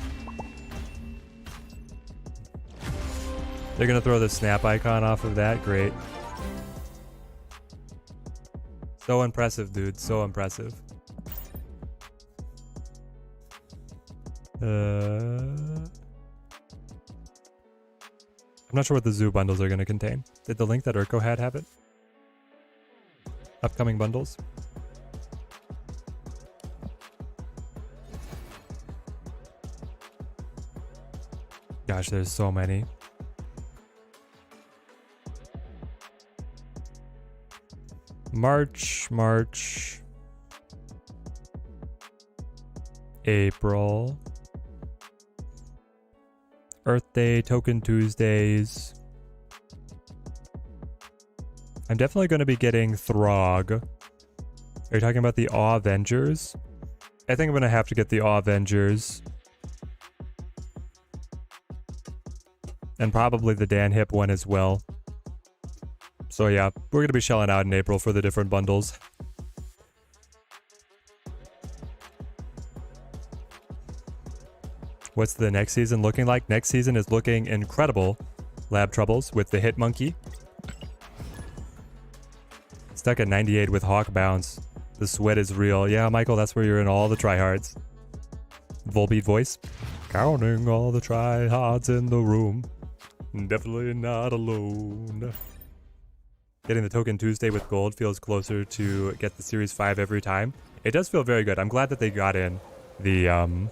They're gonna throw the snap icon off of that. Great. So impressive, dude. So impressive. I'm not sure what the zoo bundles are going to contain. Did the link that Urko had have it? Upcoming bundles? Gosh, there's so many. March. April. Earth Day, Token Tuesdays. I'm definitely going to be getting Throg. Are you talking about the Awe Avengers? I think I'm going to have to get the Awe Avengers. And probably the Dan Hip one as well. So yeah, we're going to be shelling out in April for the different bundles. What's the next season looking like? Next season is looking incredible. Lab Troubles with the Hit Monkey. Stuck at 98 with Hawk Bounce. The sweat is real. Yeah, Michael, that's where you're in all the tryhards. Volbeat voice. Counting all the tryhards in the room. Definitely not alone. Getting the Token Tuesday with gold feels closer to get the Series 5 every time. It does feel very good. I'm glad that they got in the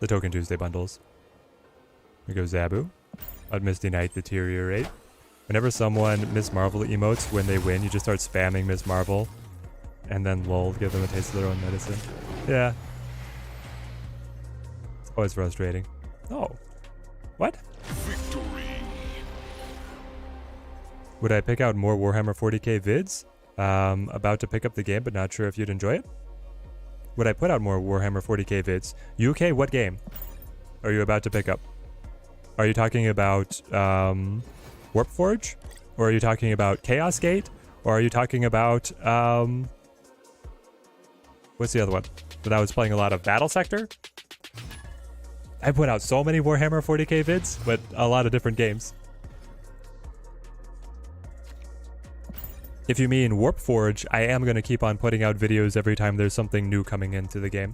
Token Tuesday bundles. Here goes Zabu. Let Misty Knight deteriorate. Whenever someone Miss Marvel emotes when they win, you just start spamming Miss Marvel. And then lol, give them a taste of their own medicine. Yeah. It's always frustrating. Oh. What? Victory. Would I pick out more Warhammer 40k vids? About to pick up the game, but not sure if you'd enjoy it. Would I put out more Warhammer 40k vids? UK, what game are you about to pick up? Are you talking about Warpforge? Or are you talking about Chaos Gate? Or are you talking about what's the other one that I was playing a lot of? Battle Sector? I put out so many Warhammer 40k vids, but a lot of different games. If you mean Warpforge, I am going to keep on putting out videos every time there's something new coming into the game.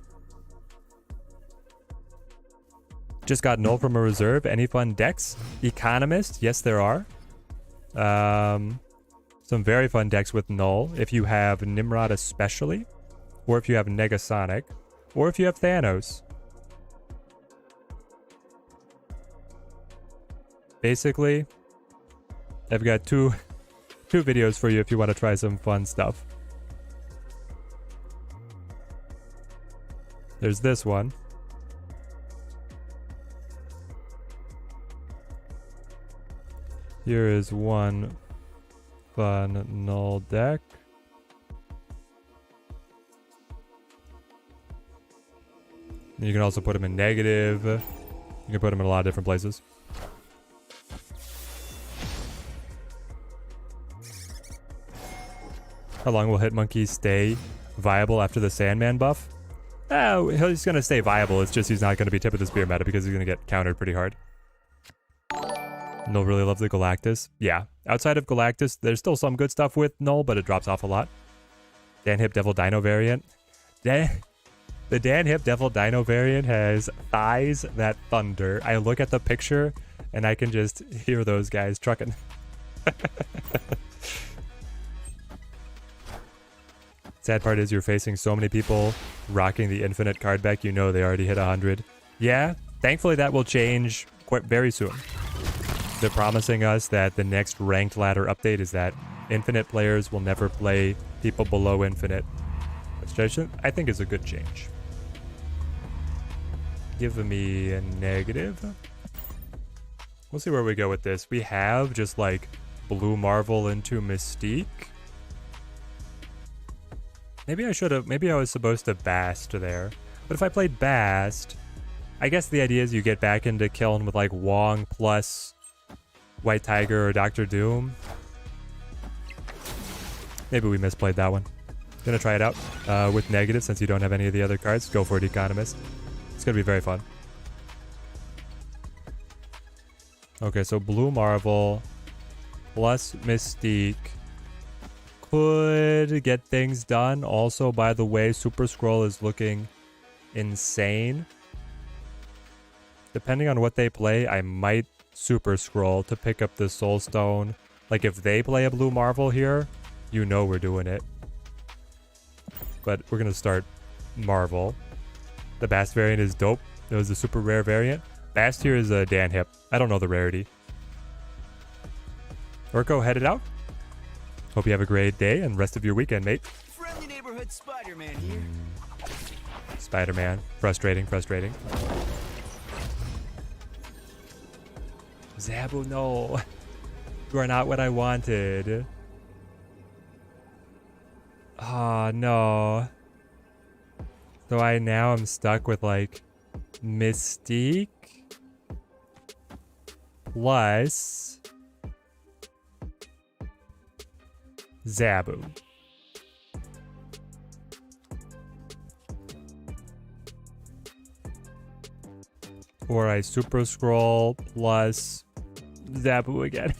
Just got Null from a reserve. Any fun decks? Economist? Yes, there are. Some very fun decks with Null. If you have Nimrod especially, or if you have Negasonic, or if you have Thanos. Basically, I've got two videos for you if you want to try some fun stuff. There's this one. Here is one fun Null deck. You can also put them in negative. You can put them in a lot of different places. How long will Hitmonkey stay viable after the Sandman buff? He's going to stay viable. It's just he's not going to be tip of the spear meta because he's going to get countered pretty hard. Null really loves the Galactus. Yeah. Outside of Galactus, there's still some good stuff with Null, but it drops off a lot. Dan Hip Devil Dino variant. The Dan Hip Devil Dino variant has thighs that thunder. I look at the picture and I can just hear those guys trucking. Sad part is you're facing so many people rocking the infinite card back, you know they already hit 100. Yeah, thankfully that will change quite very soon. They're promising us that the next ranked ladder update is that infinite players will never play people below infinite. Which I think is a good change. Give me a negative. We'll see where we go with this. We have just like Blue Marvel into Mystique. Maybe I was supposed to Bast there. But if I played Bast, I guess the idea is you get back into killing with like Wong plus White Tiger or Doctor Doom. Maybe we misplayed that one. Gonna try it out with negative since you don't have any of the other cards. Go for it, Economist. It's gonna be very fun. Okay, so Blue Marvel plus Mystique could get things done. Also, by the way, Super Scroll is looking insane. Depending on what they play, I might Super Scroll to pick up the Soul Stone. Like, if they play a Blue Marvel here, you know we're doing it. But we're going to start Marvel. The Bast variant is dope. It was a super rare variant. Bast here is a Dan Hip. I don't know the rarity. Orko headed out. Hope you have a great day and rest of your weekend, mate. Friendly neighborhood Spider-Man here. Spider-Man. Frustrating, frustrating. Zabu, no. You are not what I wanted. Oh, no. So I now am stuck with, like, Mystique plus Zabu. Or I Super Scroll plus Zabu again.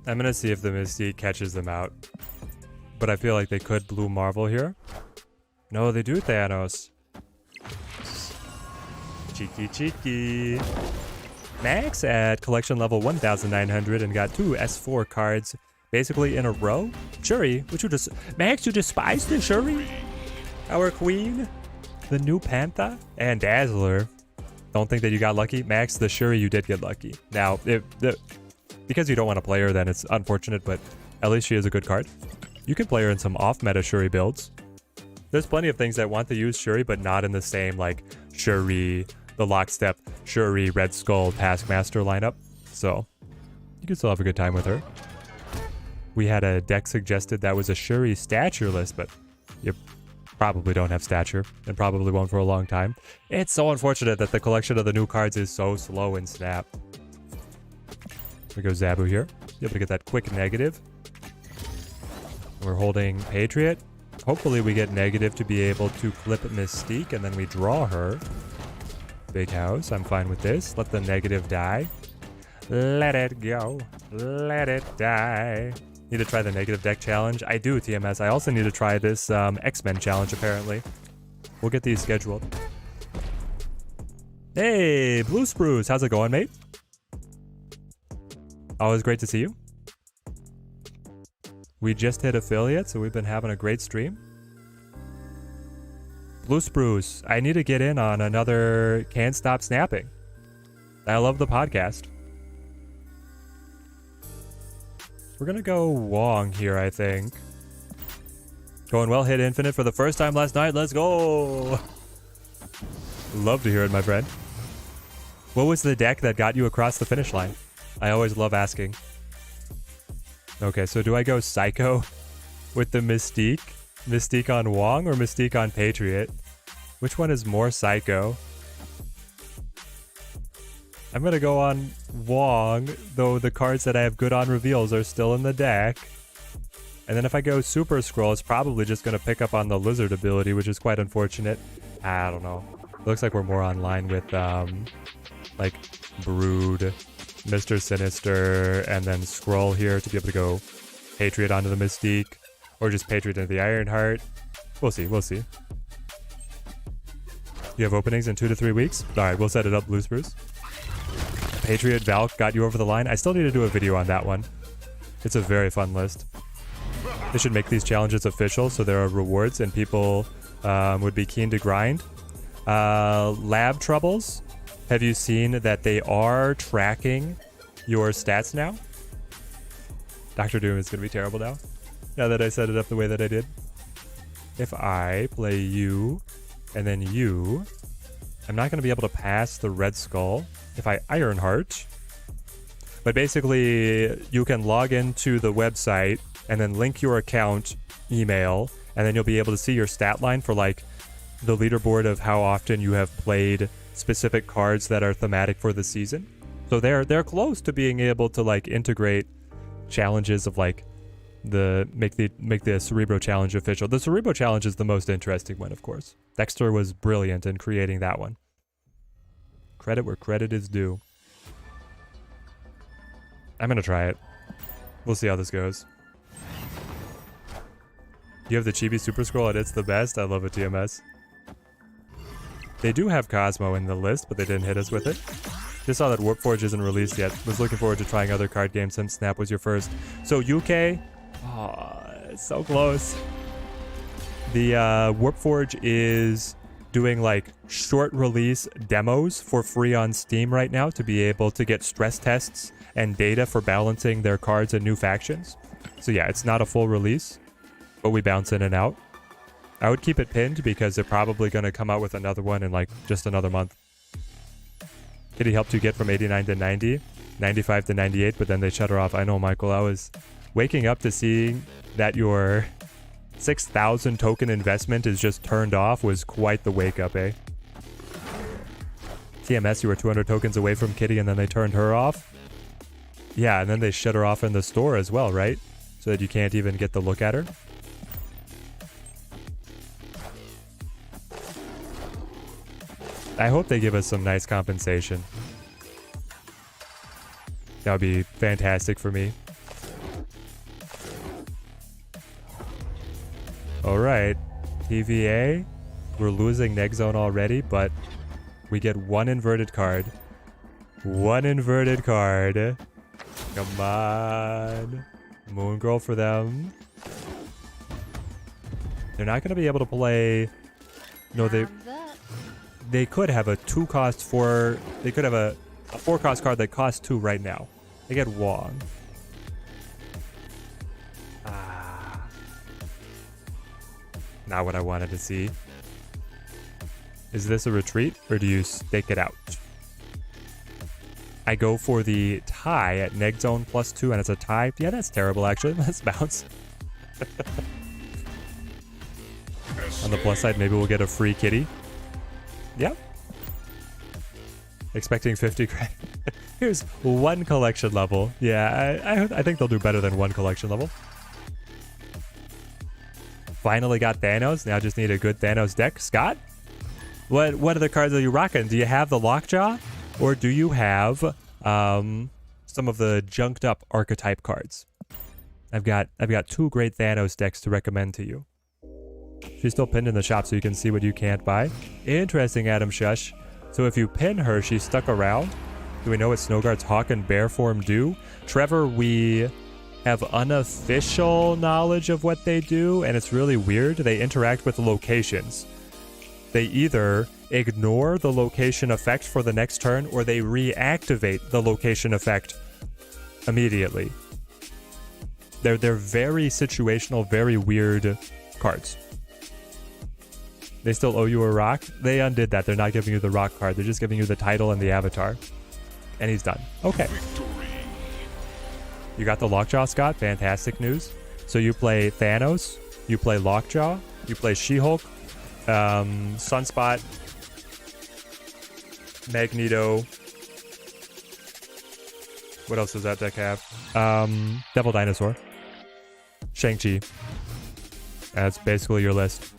I'm gonna see if the Mystique catches them out. But I feel like they could Blue Marvel here. No, they do Thanos. Cheeky, cheeky. Max at collection level 1,900 and got 2 S4 cards basically in a row. Shuri, which you just... Max, you despise the Shuri? Our queen? The new Panther? And Dazzler. Don't think that you got lucky. Max, the Shuri, you did get lucky. Now, because you don't want to play her, then it's unfortunate, but at least she is a good card. You can play her in some off-meta Shuri builds. There's plenty of things that want to use Shuri, but not in the same, like, Shuri, the Lockstep, Shuri, Red Skull, Taskmaster lineup. So, you can still have a good time with her. We had a deck suggested that was a Shuri stature list, but you probably don't have stature, and probably won't for a long time. It's so unfortunate that the collection of the new cards is so slow in Snap. We go Zabu here. Be able to get that quick negative. We're holding Patriot. Hopefully we get negative to be able to clip Mystique, and then we draw her. Big house, I'm fine with this. Let the negative die. Let it go. Let it die. Need to try the negative deck challenge. I do, TMS. I also need to try this XMen challenge, apparently. We'll get these scheduled. Hey, Blue Spruce. How's it going, mate? Always great to see you. We just hit affiliate, so we've been having a great stream. Blue Spruce, I need to get in on another Can't Stop Snapping. I love the podcast. We're gonna go Wong here, I think. Going well, hit infinite for the first time last night. Let's go! Love to hear it, my friend. What was the deck that got you across the finish line? I always love asking. Okay, so do I go Psycho with the Mystique? Mystique on Wong or Mystique on Patriot? Which one is more Psycho? I'm gonna go on Wong, though the cards that I have good on reveals are still in the deck. And then if I go Super Scroll, it's probably just gonna pick up on the Lizard ability, which is quite unfortunate. I don't know. Looks like we're more online with, like, Brood, Mr. Sinister, and then Scroll here to be able to go Patriot onto the Mystique, or just Patriot into the Ironheart. We'll see, we'll see. You have openings in 2 to 3 weeks? Alright, we'll set it up, Blue Spruce. Patriot Valk got you over the line. I still need to do a video on that one. It's a very fun list. They should make these challenges official so there are rewards and people would be keen to grind. Lab Troubles. Have you seen that they are tracking your stats now? Dr. Doom is going to be terrible now that I set it up the way that I did. If I play you and then you, I'm not going to be able to pass the Red Skull if I Ironheart. But basically, you can log into the website and then link your account email, and then you'll be able to see your stat line for like the leaderboard of how often you have played specific cards that are thematic for the season. So they're close to being able to like integrate challenges of like make the Cerebro Challenge official. The Cerebro Challenge is the most interesting one, of course. Dexter was brilliant in creating that one. Credit where credit is due. I'm gonna try it. We'll see how this goes. You have the Chibi Super Scroll and it's the best. I love a TMS. They do have Cosmo in the list, but they didn't hit us with it. Just saw that Warp Forge isn't released yet. Was looking forward to trying other card games since Snap was your first. So UK, oh, it's so close. The Warp Forge is doing like short release demos for free on Steam right now to be able to get stress tests and data for balancing their cards and new factions. So yeah, it's not a full release, but we bounce in and out. I would keep it pinned because they're probably going to come out with another one in like just another month. Kitty helped you get from 89 to 90, 95 to 98, but then they shut her off. I know, Michael. I was waking up to seeing that your 6,000 token investment is just turned off was quite the wake up, eh? TMS, you were 200 tokens away from Kitty and then they turned her off. Yeah, and then they shut her off in the store as well, right? So that you can't even get the look at her. I hope they give us some nice compensation. That would be fantastic for me. Alright. TVA. We're losing Neg Zone already, but we get one inverted card. One inverted card. Come on. Moon Girl for them. They're not going to be able to play... No, they could have a 2-cost 4... They could have a 4-cost card that costs 2 right now. They get Wong. Not what I wanted to see. Is this a retreat, or do you stake it out? I go for the tie at Neg Zone +2, and it's a tie. Yeah, that's terrible, actually. Let's bounce. On the plus side, maybe we'll get a free kitty. Yep. Expecting 50 credit. Here's one collection level. Yeah, I think they'll do better than one collection level. Finally got Thanos. Now just need a good Thanos deck. Scott? What other cards are you rocking? Do you have the Lockjaw? Or do you have some of the junked up archetype cards? I've got 2 great Thanos decks to recommend to you. She's still pinned in the shop so you can see what you can't buy. Interesting, Adam Shush. So if you pin her, she's stuck around. Do we know what Snowguard's Hawk and Bear form do? Trevor, we have unofficial knowledge of what they do, and it's really weird. They interact with locations. They either ignore the location effect for the next turn, or they reactivate the location effect immediately. They're very situational, very weird cards. They still owe you a rock. They undid that. They're not giving you the rock card. They're just giving you the title and the avatar. And he's done. Okay. You got the Lockjaw, Scott. Fantastic news. So you play Thanos. You play Lockjaw. You play She-Hulk. Sunspot. Magneto. What else does that deck have? Devil Dinosaur. Shang-Chi. That's basically your list.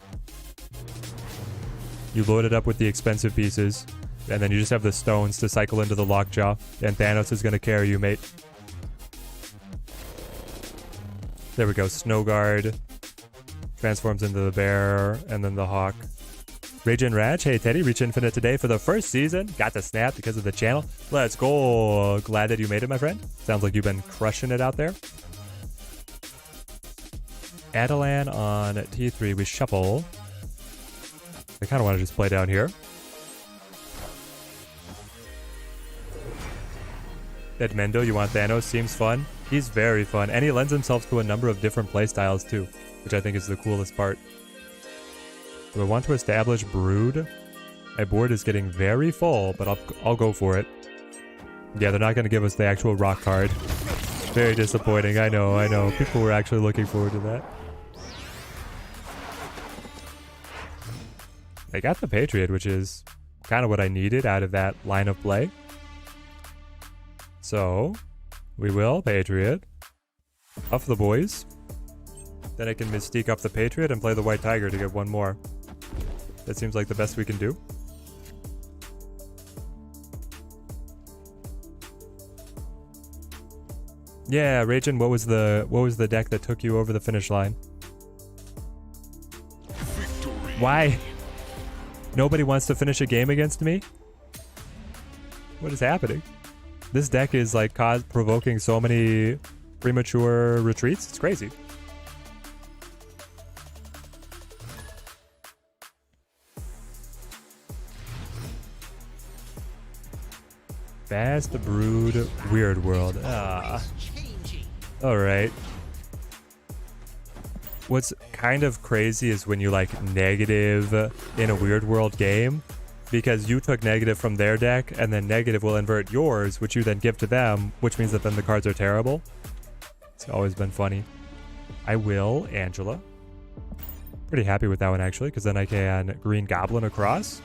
You load it up with the expensive pieces, and then you just have the stones to cycle into the Lockjaw, and Thanos is going to carry you, mate. There we go. Snowguard transforms into the bear, and then the hawk. Raging Raj, hey Teddy, reach infinite today for the first season. Got the snap because of the channel. Let's go. Glad that you made it, my friend. Sounds like you've been crushing it out there. Adelan on T3. We shuffle. I kind of want to just play down here. Edmendo, you want Thanos? Seems fun. He's very fun, and he lends himself to a number of different playstyles too, which I think is the coolest part. Do I want to establish Brood? My board is getting very full, but I'll go for it. Yeah, they're not going to give us the actual rock card. Very disappointing. I know. People were actually looking forward to that. I got the Patriot, which is kind of what I needed out of that line of play. So, we will Patriot. Off the boys. Then I can Mystique up the Patriot and play the White Tiger to get one more. That seems like the best we can do. Yeah, Ragin, what was the deck that took you over the finish line? Victory. Why? Nobody wants to finish a game against me? What is happening? This deck is like provoking so many premature retreats. It's crazy. Fast Brood Weird World. Ah. Alright. What's kind of crazy is when you like negative in a Weird World game, because you took negative from their deck and then negative will invert yours, which you then give to them, which means that then the cards are terrible. It's always been funny. I will Angela. Pretty happy with that one actually, because then I can Green Goblin across.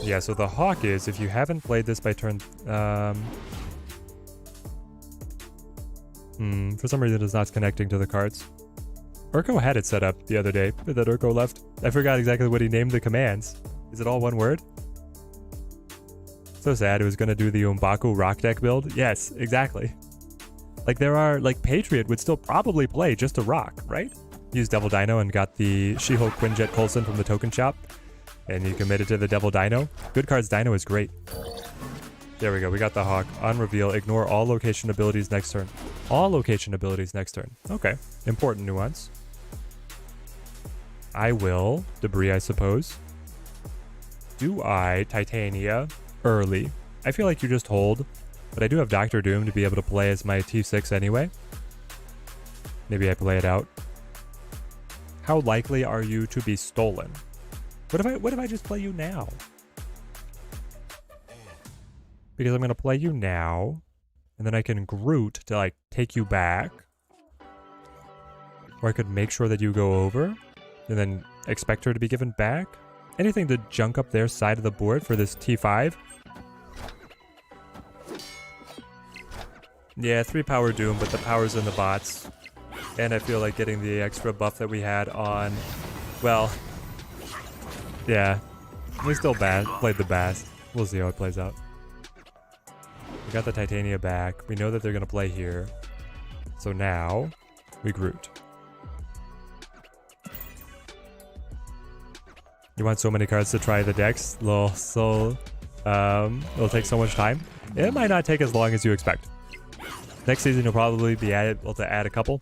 Yeah, so the Hawk is, if you haven't played this by turn... for some reason it's not connecting to the cards. Urko had it set up the other day, but then Urko left. I forgot exactly what he named the commands. Is it all one word? So sad, it was going to do the Umbaku rock deck build. Yes, exactly. Like there are, like Patriot would still probably play just a rock, right? Used Devil Dino and got the She-Hulk Quinjet Coulson from the token shop. And you committed to the Devil Dino. Good cards Dino is great. There we go, we got the Hawk. On reveal, ignore all location abilities next turn. All location abilities next turn. Okay, important nuance. I will Debris, I suppose. Do I Titania early? I feel like you just hold, but I do have Doctor Doom to be able to play as my T6 anyway. Maybe I play it out. How likely are you to be stolen? What if I just play you now? Because I'm gonna play you now, and then I can Groot to like take you back. Or I could make sure that you go over, and then expect her to be given back. Anything to junk up their side of the board for this T5. Yeah, 3 power Doom, but the power's in the bots. And I feel like getting the extra buff that we had on, well, yeah, we still played the best. We'll see how it plays out. We got the Titania back. We know that they're going to play here. So now, we Groot. You want so many cards to try the decks? It'll take so much time. It might not take as long as you expect. Next season, you'll probably be able to add a couple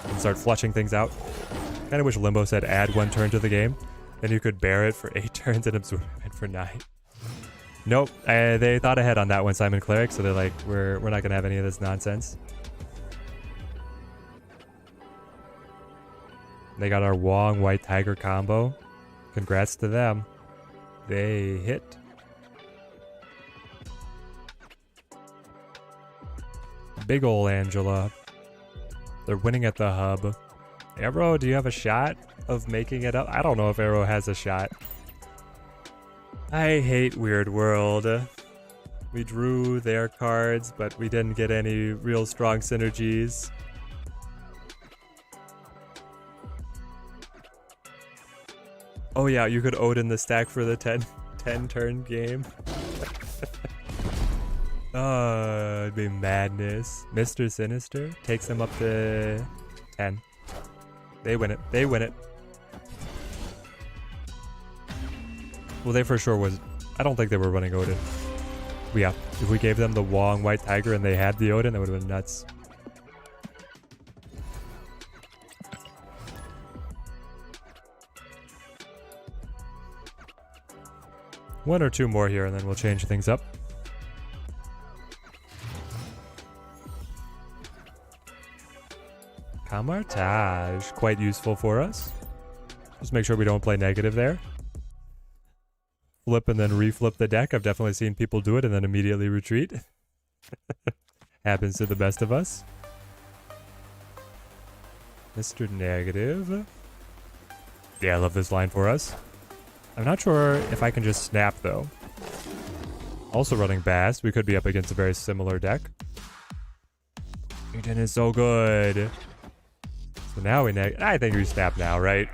and start flushing things out. Kind of wish Limbo said add 1 turn to the game. Then you could bear it for 8 turns and absorb it for 9. Nope, they thought ahead on that one, Simon Cleric, so they're like, we're not gonna have any of this nonsense. They got our Wong White Tiger combo. Congrats to them. They hit. Big ol' Angela. They're winning at the hub. Arrow, do you have a shot of making it up? I don't know if Arrow has a shot. I hate Weird World. We drew their cards, but we didn't get any real strong synergies. Oh yeah, you could Odin the stack for the 10 turn game. Oh, it'd be madness. Mr. Sinister takes them up to 10. They win it. They win it. Well, they for sure was... I don't think they were running Odin. But yeah, if we gave them the Wong White Tiger and they had the Odin, that would have been nuts. One or two more here and then we'll change things up. Camartage, quite useful for us. Just make sure we don't play negative there. Flip and then reflip the deck. I've definitely seen people do it and then immediately retreat. Happens to the best of us. Mr. Negative. Yeah, I love this line for us. I'm not sure if I can just snap though. Also running Bast. We could be up against a very similar deck. Washington is so good. So now I think we snap now, right?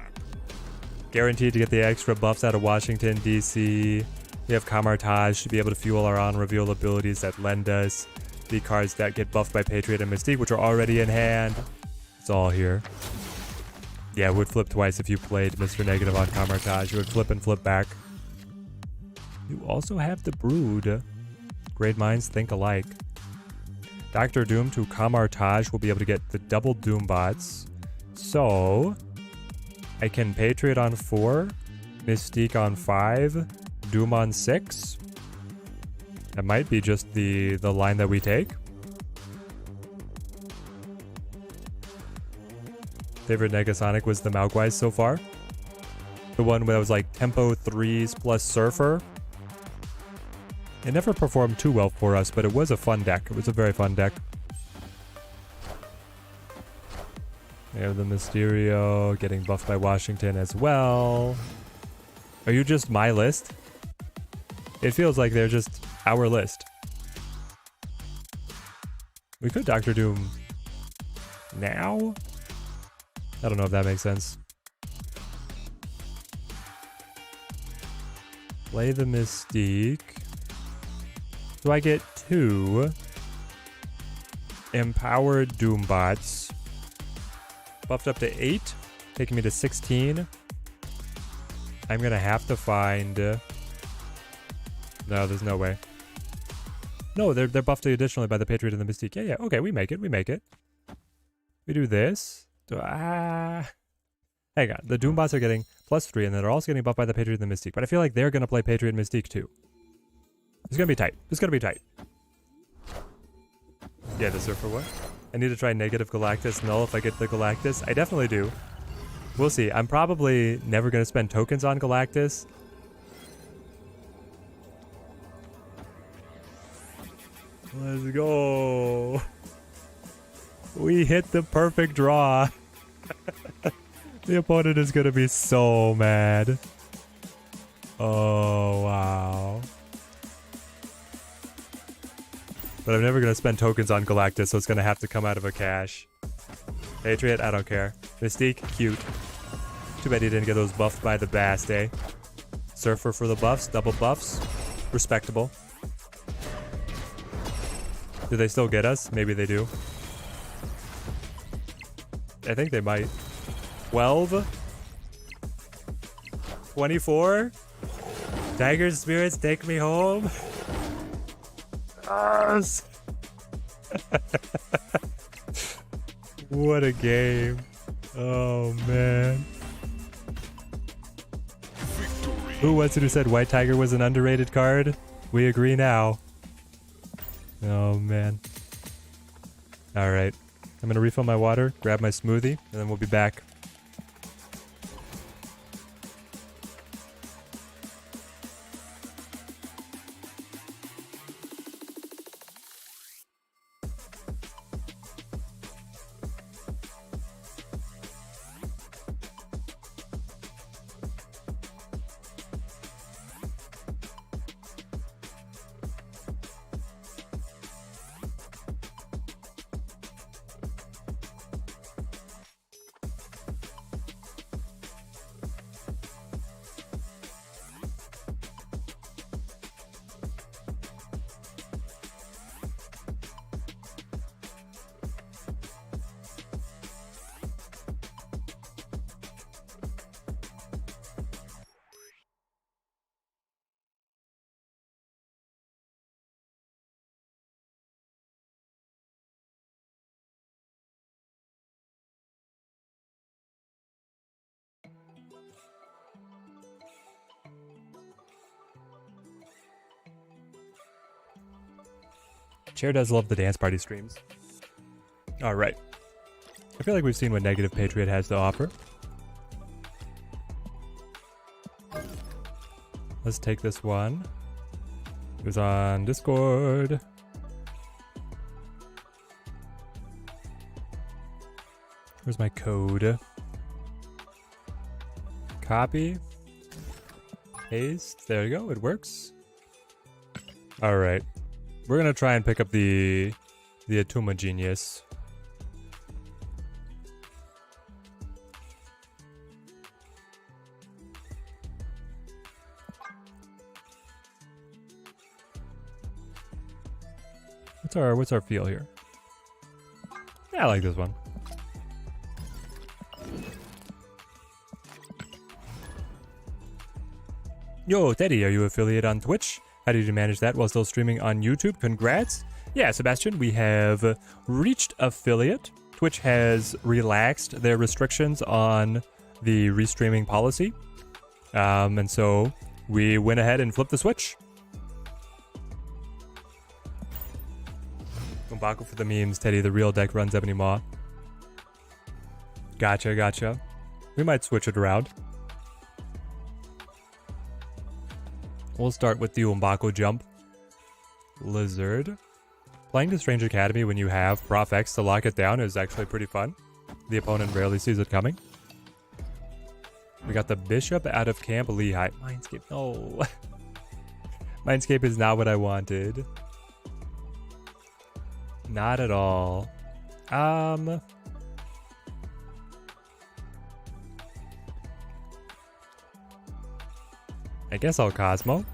Guaranteed to get the extra buffs out of Washington, DC. We have Camartage to be able to fuel our on-reveal abilities that lend us the cards that get buffed by Patriot and Mystique, which are already in hand. It's all here. Yeah, it would flip twice if you played Mr. Negative on Camartage. It would flip and flip back. You also have the Brood. Great minds think alike. Dr. Doom to Camartage will be able to get the double Doom bots. So I can Patriot on 4, Mystique on 5, Doom on 6. That might be just the line that we take. Favorite Negasonic was the Maugwais so far. The one that was like tempo 3s plus Surfer. It never performed too well for us, but it was a fun deck. It was a very fun deck. We have the Mysterio getting buffed by Washington as well. Are you just my list? It feels like they're just our list. We could Dr. Doom now? I don't know if that makes sense. Play the Mystique. So I get 2 empowered Doombots. Buffed up to 8, taking me to 16. I'm gonna have to find... no, there's no way. No, they're buffed additionally by the Patriot and the Mystique. Yeah, okay, we make it. We do this. Hang on, the Doombots are getting +3, and then they're also getting buffed by the Patriot and the Mystique. But I feel like they're gonna play Patriot and Mystique too. It's gonna be tight. Yeah, the Surfer what? I need to try negative Galactus null if I get the Galactus. I definitely do. We'll see. I'm probably never gonna spend tokens on Galactus. Let's go. We hit the perfect draw. The opponent is gonna be so mad. Oh, wow. But I'm never gonna spend tokens on Galactus, so it's gonna have to come out of a cache. Patriot, I don't care. Mystique, cute. Too bad he didn't get those buffed by the Bast, eh? Surfer for the buffs, double buffs. Respectable. Do they still get us? Maybe they do. I think they might. 12? 24? Tiger's spirits take me home? Yes! What a game. Oh, man. Who was it who said White Tiger was an underrated card? We agree now. Oh, man. Alright. I'm gonna refill my water, grab my smoothie, and then we'll be back. Chair does love the dance party streams. Alright. I feel like we've seen what Negative Patriot has to offer. Let's take this one. It was on Discord. Where's my code? Copy. Paste. There you go. It works. Alright. We're gonna try and pick up the Atuma Genius. What's our feel here? Yeah, I like this one. Yo, Teddy, are you affiliate on Twitch? How did you manage that while still streaming on YouTube? Congrats. Yeah, Sebastian, we have reached affiliate. Twitch has relaxed their restrictions on the restreaming policy. And so we went ahead and flipped the switch. Umbaku for the memes, Teddy, the real deck runs Ebony Maw. Gotcha, gotcha. We might switch it around. We'll start with the Umbaku jump. Lizard. Playing the Strange Academy when you have Prof X to lock it down is actually pretty fun. The opponent rarely sees it coming. We got the Bishop out of Camp Lehigh. Mindscape, no. Mindscape is not what I wanted. Not at all. I guess I'll Cosmo.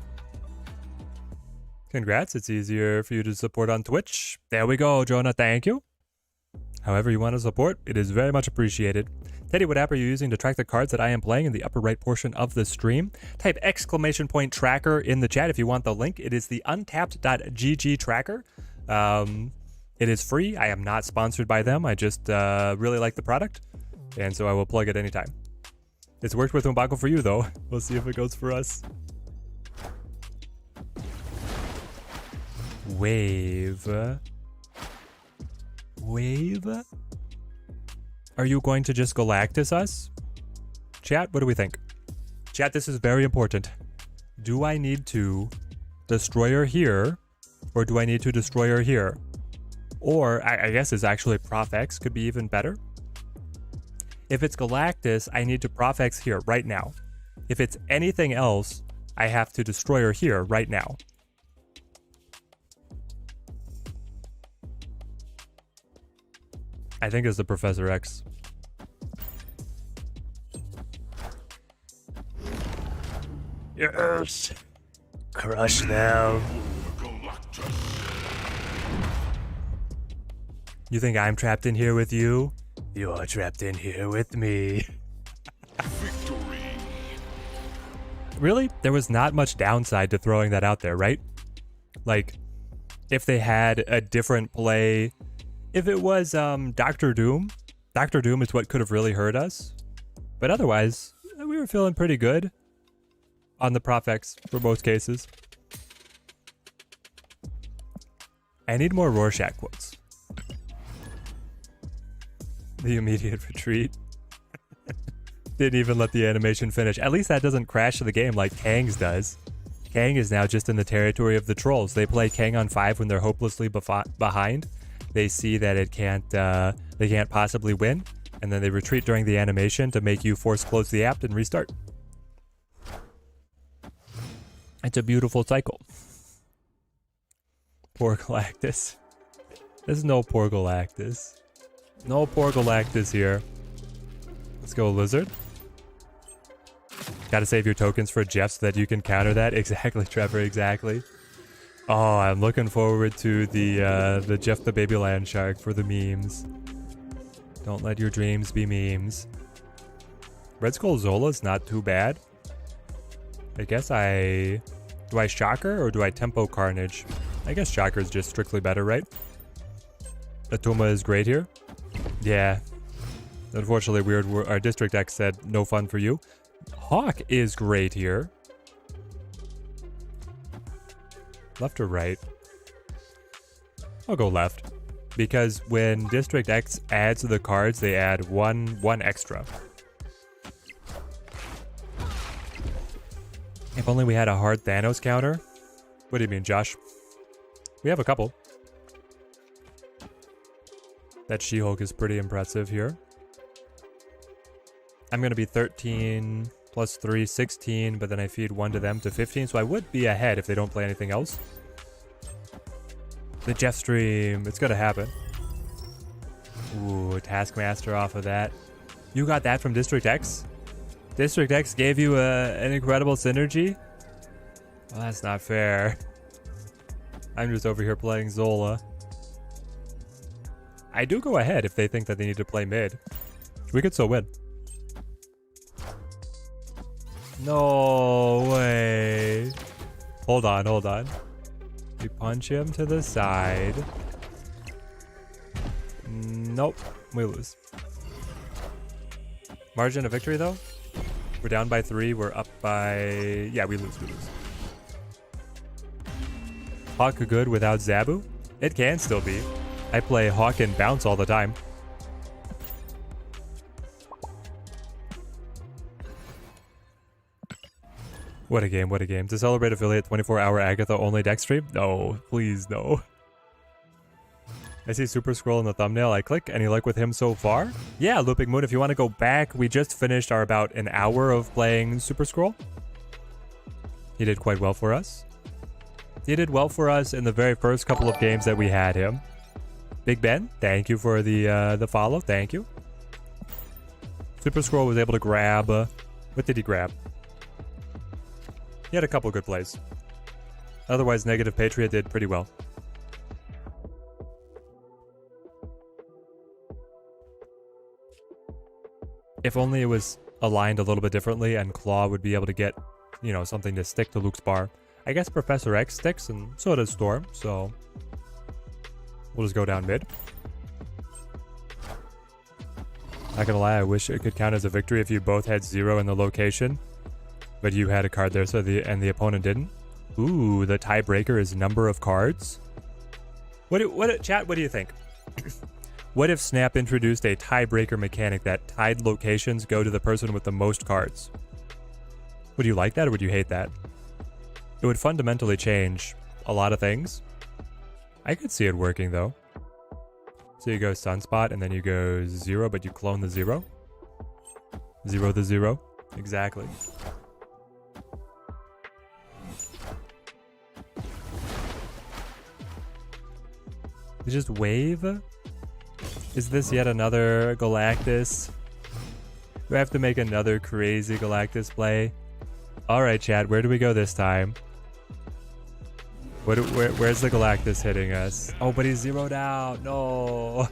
Congrats, it's easier for you to support on Twitch. There we go, Jonah, thank you. However you want to support, it is very much appreciated. Teddy, what app are you using to track the cards that I am playing in the upper right portion of the stream? Type !tracker in the chat if you want the link. It is the untapped.gg tracker. It is free. I am not sponsored by them. I just really like the product, and so I will plug it anytime. It's worked with Umbaku for you, though. We'll see if it goes for us. Wave. Wave? Are you going to just Galactus us? Chat, what do we think? Chat, this is very important. Do I need to Destroyer here, or do I need to Destroyer here? Or, I guess it's actually Prof X could be even better. If it's Galactus, I need to Prof X here right now. If it's anything else, I have to Destroyer here right now. I think it's the Professor X. Yes! Crush them. You think I'm trapped in here with you? You're trapped in here with me. Victory. Really? There was not much downside to throwing that out there, right? Like, if they had a different play, if it was Doctor Doom is what could have really hurt us. But otherwise, we were feeling pretty good on the Prof X for most cases. I need more Rorschach quotes. The immediate retreat. Didn't even let the animation finish. At least that doesn't crash the game like Kang's does. Kang is now just in the territory of the trolls. They play Kang on 5 when they're hopelessly behind. They see that they can't possibly win, and then they retreat during the animation to make you force close the app and restart. It's a beautiful cycle. Poor Galactus. There's no poor Galactus. No poor Galactus here. Let's go, Lizard. Gotta save your tokens for Jeff so that you can counter that. Exactly, Trevor, exactly. Oh, I'm looking forward to the Jeff the Baby Land Shark for the memes. Don't let your dreams be memes. Red Skull Zola's not too bad. I guess do I Shocker or do I Tempo Carnage? I guess Shocker is just strictly better, right? Atuma is great here. Yeah. Unfortunately, our District X said no fun for you. Hawk is great here. Left or right? I'll go left. Because when District X adds the cards, they add one extra. If only we had a hard Thanos counter. What do you mean, Josh? We have a couple. That She-Hulk is pretty impressive here. I'm going to be 13 plus 3, 16, but then I feed 1 to them to 15, so I would be ahead if they don't play anything else. The Jeff stream, it's going to happen. Ooh, Taskmaster off of that. You got that from District X? District X gave you an incredible synergy? Well, that's not fair. I'm just over here playing Zola. I do go ahead if they think that they need to play mid. We could still win. No way. Hold on, hold on. We punch him to the side. Nope, we lose. Margin of victory though? We're down by 3, we're up by... Yeah, we lose. Hawk good without Zabu? It can still be. I play Hawk and Bounce all the time. What a game, what a game. To celebrate affiliate 24-hour Agatha only deck stream? No, please no. I see Super Scroll in the thumbnail. I click. Any luck with him so far? Yeah, Looping Moon, if you want to go back, we just finished our about an hour of playing Super Scroll. He did quite well for us. He did well for us in the very first couple of games that we had him. Big Ben, thank you for the follow. Thank you. Super Scroll was able to grab... what did he grab? He had a couple good plays. Otherwise, Negative Patriot did pretty well. If only it was aligned a little bit differently and Claw would be able to get, you know, something to stick to Luke's bar. I guess Professor X sticks and so does Storm, so we'll just go down mid. Not gonna lie, I wish it could count as a victory if you both had 0 in the location, but you had a card there, so the opponent didn't. Ooh, the tiebreaker is number of cards. Chat, what do you think? What if Snap introduced a tiebreaker mechanic that tied locations go to the person with the most cards? Would you like that or would you hate that? It would fundamentally change a lot of things. I could see it working though. So you go Sunspot and then you go 0, but you clone the 0. 0 the 0. Exactly. You just wave? Is this yet another Galactus? Do I have to make another crazy Galactus play? Alright, chat, where do we go this time? Where's the Galactus hitting us? Oh, but he's zeroed out. No.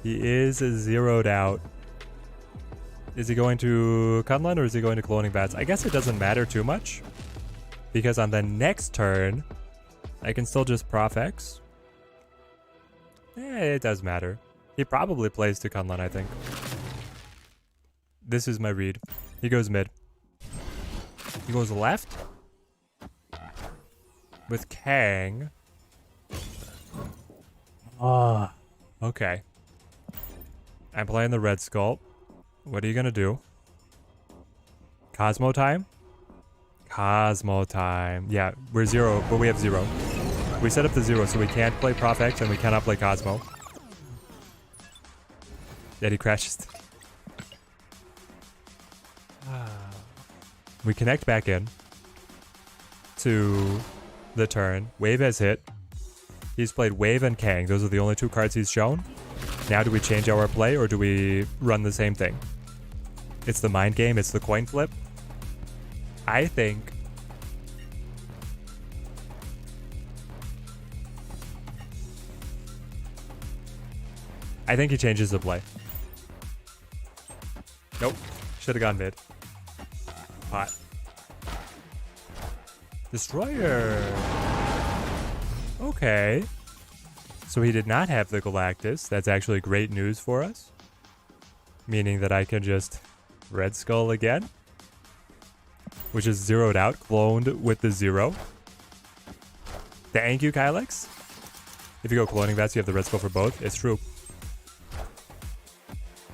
He is zeroed out. Is he going to Kunlun or is he going to Cloning Bats? I guess it doesn't matter too much. Because on the next turn, I can still just Prof X. It does matter. He probably plays to Kunlun, I think. This is my read. He goes mid. He goes left. With Kang. Ah. Okay. I'm playing the Red Skull. What are you gonna do? Cosmo time? Cosmo time. Yeah, we're 0, but we have 0. We set up the 0, so we can't play Prof X and we cannot play Cosmo. Yet he crashes. We connect back in to the turn. Wave has hit. He's played Wave and Kang. Those are the only 2 cards he's shown. Now do we change our play or do we run the same thing? It's the mind game. It's the coin flip. I think... he changes the play. Nope. Should have gone mid. Hot. Destroyer. Okay. So he did not have the Galactus. That's actually great news for us. Meaning that I can just Red Skull again. Which is zeroed out, cloned with the 0. Thank you, Kylex. If you go Cloning Bats, you have the Red Skull for both. It's true.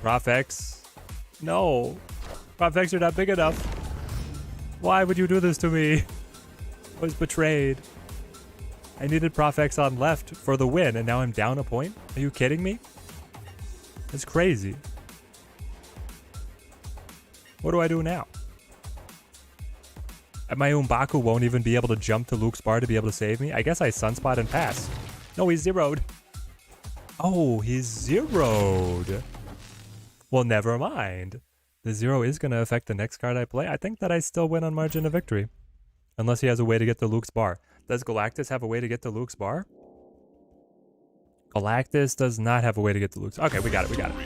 Prof X. No. Prof X, you're not big enough. Why would you do this to me? I was betrayed. I needed Prof X on left for the win, and now I'm down a point? Are you kidding me? It's crazy. What do I do now? My Umbaku won't even be able to jump to Luke's bar to be able to save me? I guess I Sunspot and pass. No, he's zeroed. Oh, he's zeroed. Well, never mind. The 0 is going to affect the next card I play. I think that I still win on margin of victory. Unless he has a way to get to Luke's bar. Does Galactus have a way to get to Luke's bar? Galactus does not have a way to get to Luke's. Okay, we got it, we got it.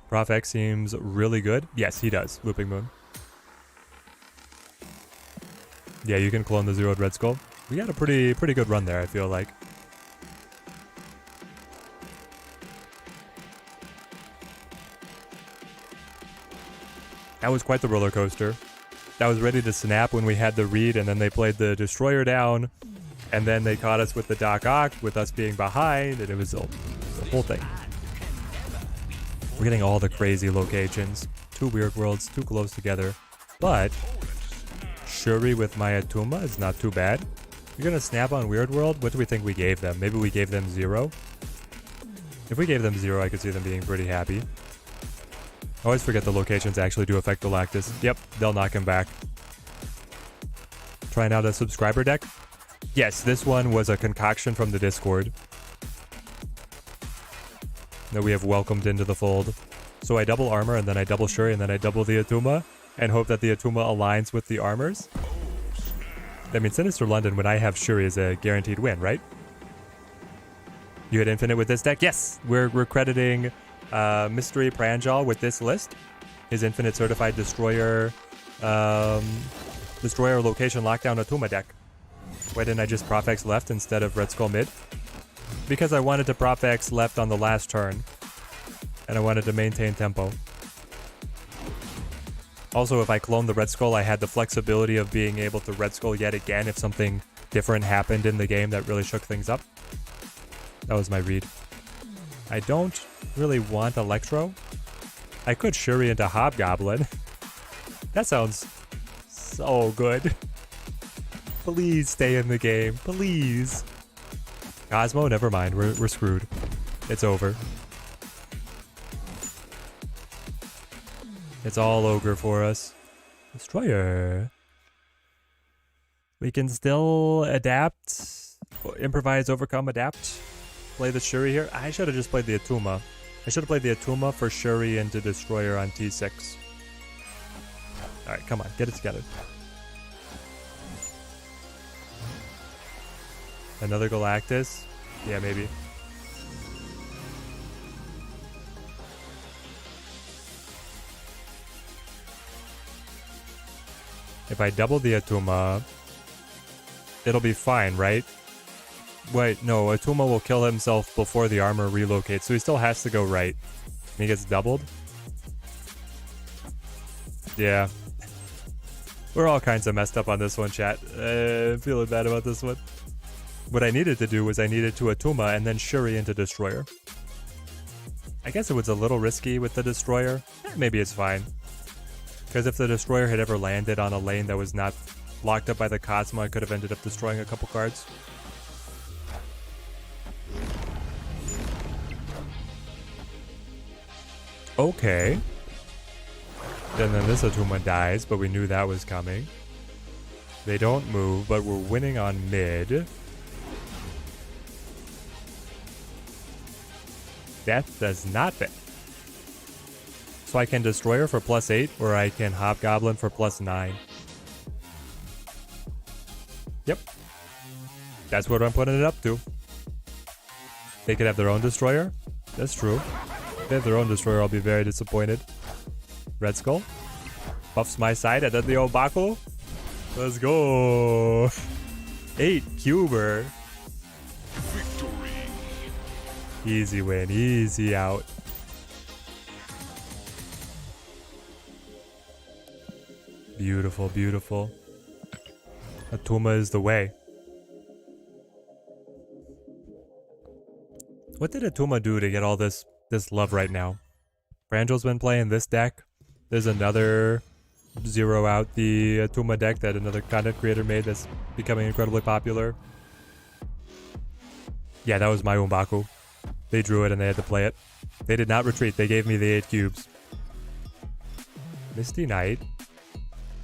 Prof X seems really good. Yes, he does. Looping Moon. Yeah, you can clone the zeroed Red Skull. We got a pretty good run there, I feel like. That was quite the roller coaster. That was ready to snap when we had the read, and then they played the Destroyer down, and then they caught us with the Doc Ock, with us being behind, and it was the whole thing. We're getting all the crazy locations. 2 weird worlds, too close together. But Shuri with my Atuma is not too bad. You're gonna snap on Weird World? What do we think we gave them? Maybe we gave them 0? If we gave them 0, I could see them being pretty happy. I always forget the locations actually do affect Galactus. Yep, they'll knock him back. Trying out a subscriber deck? Yes, this one was a concoction from the Discord that we have welcomed into the fold. So I double armor, and then I double Shuri, and then I double the Atuma, and hope that the Atuma aligns with the armors. I mean, Sinister London, when I have Shuri, is a guaranteed win, right? You hit infinite with this deck? Yes! We're crediting Mystery Pranjal with this list. His infinite certified destroyer location lockdown Atuma deck. Why didn't I just Prof X left instead of Red Skull mid? Because I wanted to Prof X left on the last turn, and I wanted to maintain tempo. Also, if I cloned the Red Skull, I had the flexibility of being able to Red Skull yet again if something different happened in the game that really shook things up. That was my read. I don't really want Electro. I could Shuri into Hobgoblin. That sounds so good. Please stay in the game. Please. Cosmo, never mind. We're screwed. It's over. It's all ogre for us. Destroyer. We can still adapt, improvise, overcome, adapt. Play the Shuri here. I should have just played the Atuma. I should have played the Atuma for Shuri into Destroyer on T6. Alright, come on. Get it together. Another Galactus? Yeah, maybe. If I double the Atuma, it'll be fine, right? Wait, no, Atuma will kill himself before the armor relocates, so he still has to go right. And he gets doubled? Yeah. We're all kinds of messed up on this one, chat. Feeling bad about this one. What I needed to do was I needed to Atuma and then Shuri into Destroyer. I guess it was a little risky with the Destroyer. Maybe it's fine. Because if the Destroyer had ever landed on a lane that was not locked up by the Cosmo, I could have ended up destroying a couple cards. Okay. And then this Atuma dies, but we knew that was coming. They don't move, but we're winning on mid. That does not fit. So I can Destroyer for +8, or I can Hobgoblin for +9. Yep. That's what I'm putting it up to. They could have their own Destroyer. That's true. If they have their own Destroyer, I'll be very disappointed. Red Skull. Buffs my side and then the old Baku. Let's go. 8 Cuber. Victory. Easy win. Easy out. Beautiful, beautiful. Atuma is the way. What did Atuma do to get all this love right now? Brangel's been playing this deck. There's another zero out the Atuma deck that another content creator made that's becoming incredibly popular. Yeah, that was my Umbaku. They drew it and they had to play it. They did not retreat. They gave me the 8 cubes. Misty Knight.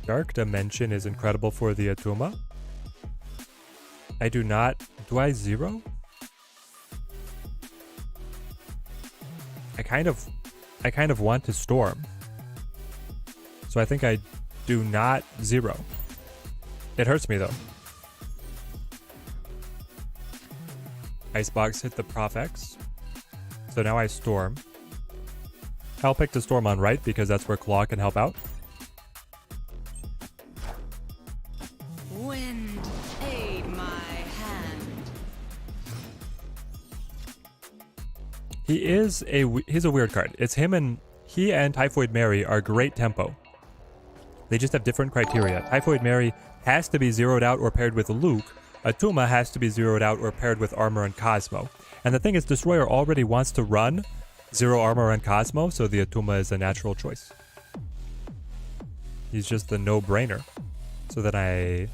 Dark Dimension is incredible for the Atuma. I do not... Do I zero? I kind of want to Storm. So I think I do not zero. It hurts me though. Icebox hit the Prof X. So now I Storm. I'll pick the Storm on right because that's where Claw can help out. Wind, aid my hand. He's a weird card. It's him and he and Typhoid Mary are great tempo. They just have different criteria. Typhoid Mary has to be zeroed out or paired with Luke. Atuma has to be zeroed out or paired with Armor and Cosmo. And the thing is, Destroyer already wants to run Zero Armor and Cosmo, so the Atuma is a natural choice. He's just a no-brainer. So then I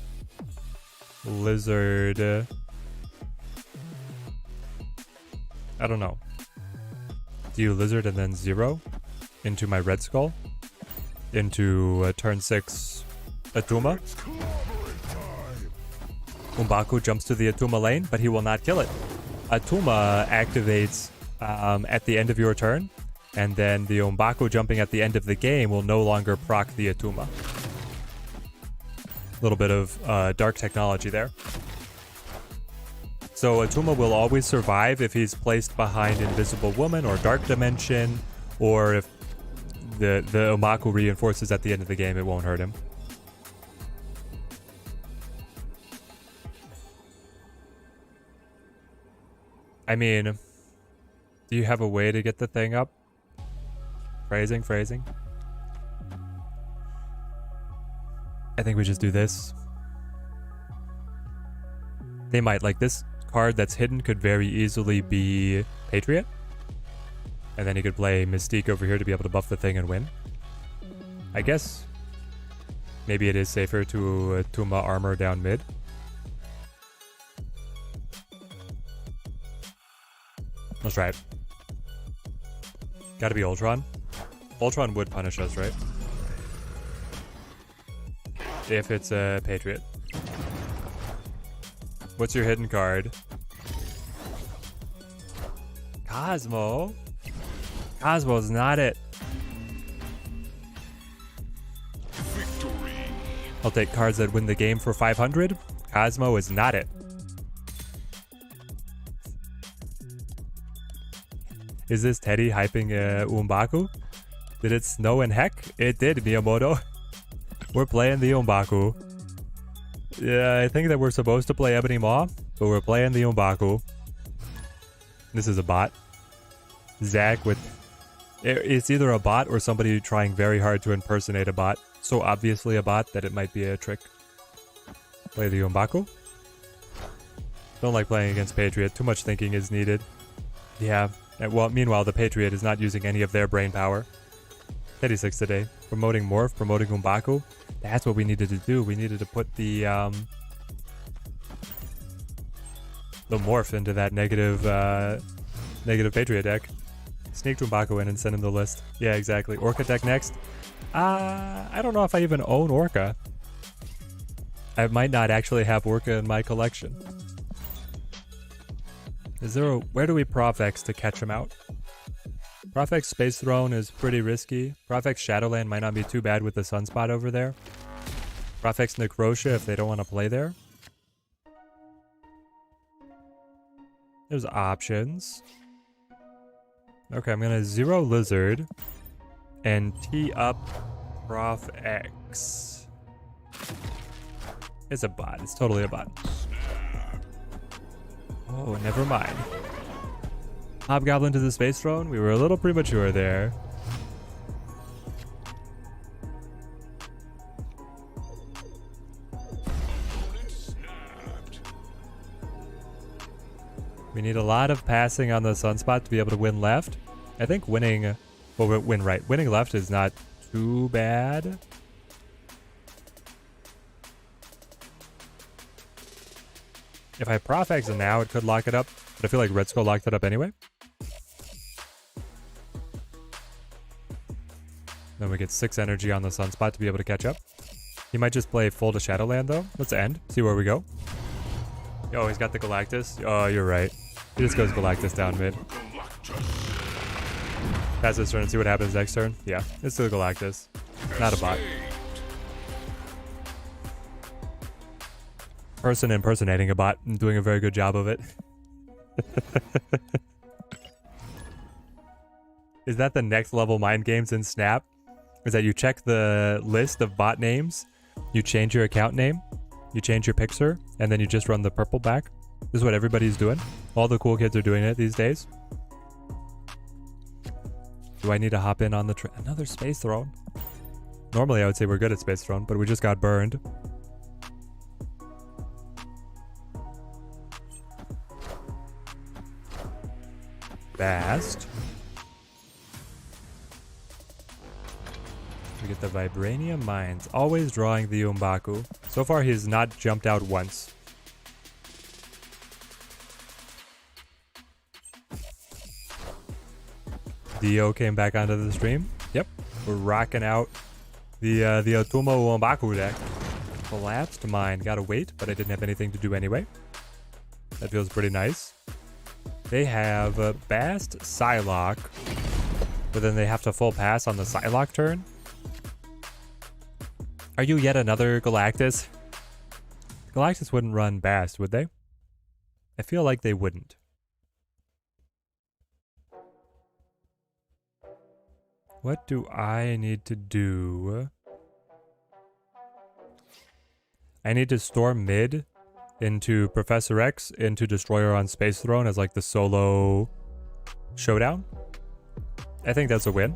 Lizard. I don't know. Do you Lizard and then Zero into my Red Skull? Into turn 6 Atuma? Umbaku jumps to the Atuma lane, but he will not kill it. Atuma activates at the end of your turn, and then the Umbaku jumping at the end of the game will no longer proc the Atuma. A little bit of dark technology there. So Atuma will always survive if he's placed behind Invisible Woman or Dark Dimension, or if the Umbaku reinforces at the end of the game, it won't hurt him. I mean, do you have a way to get the thing up? Phrasing. I think we just do this. They might, like, this card that's hidden could very easily be Patriot. And then he could play Mystique over here to be able to buff the thing and win. I guess maybe it is safer to Atuma armor down mid. Let's try it. Gotta be Ultron. Ultron would punish us, right? If it's a Patriot. What's your hidden card? Cosmo? Cosmo's not it. Victory. I'll take cards that win the game for 500. Cosmo is not it. Is this Teddy hyping Umbaku? Did it snow and heck? It did, Miyamoto. We're playing the Umbaku. Yeah, I think that we're supposed to play Ebony Maw, but we're playing the Umbaku. This is a bot. Zach with... It's either a bot or somebody trying very hard to impersonate a bot. So obviously a bot that it might be a trick. Play the Umbaku. Don't like playing against Patriot. Too much thinking is needed. Yeah. Well, meanwhile, the Patriot is not using any of their brain power. 36 today. Promoting Morph, promoting Umbaku. That's what we needed to do. We needed to put the Morph into that negative Patriot deck. Sneak Umbaku in and send him the list. Yeah, exactly. Orca deck next. I don't know if I even own Orca. I might not actually have Orca in my collection. Is there a... Where do we Prof X to catch him out? Prof X Space Throne is pretty risky. Prof X Shadowland might not be too bad with the Sunspot over there. Prof X Necrotia if they don't want to play there. There's options. Okay, I'm gonna zero Lizard and tee up Prof X. It's a bot. It's totally a bot. Oh, never mind. Hobgoblin to the Space Throne? We were a little premature there. We need a lot of passing on the Sunspot to be able to win left. I think winning... Well, win right. Winning left is not too bad. If I Prof X now, it could lock it up. But I feel like Red Skull locked it up anyway. Then we get 6 energy on the Sunspot to be able to catch up. He might just play full to Shadowland though. Let's end. See where we go. Oh, he's got the Galactus. Oh, you're right. He just goes Galactus down mid. Pass this turn and see what happens next turn. Yeah, it's the Galactus. Not a bot. Person impersonating a bot and doing a very good job of it. Is that the next level mind games in Snap? Is that you check the list of bot names, you change your account name, you change your picture, and then you just run the purple back? This is what everybody's doing. All the cool kids are doing it these days. Do I need to hop in on the another space throne? Normally I would say we're good at space throne, but we just got burned. Fast. We get the Vibranium Mines. Always drawing the Umbaku. So far he has not jumped out once. Dio came back onto the stream. Yep. We're rocking out the Otomo Umbaku deck. Collapsed Mine. Gotta wait, but I didn't have anything to do anyway. That feels pretty nice. They have Bast Psylocke, but then they have to full pass on the Psylocke turn. Are you yet another Galactus? Galactus wouldn't run Bast, would they? I feel like they wouldn't. What do I need to do? I need to storm mid into Professor X into Destroyer on Space Throne as like the solo showdown. I think that's a win.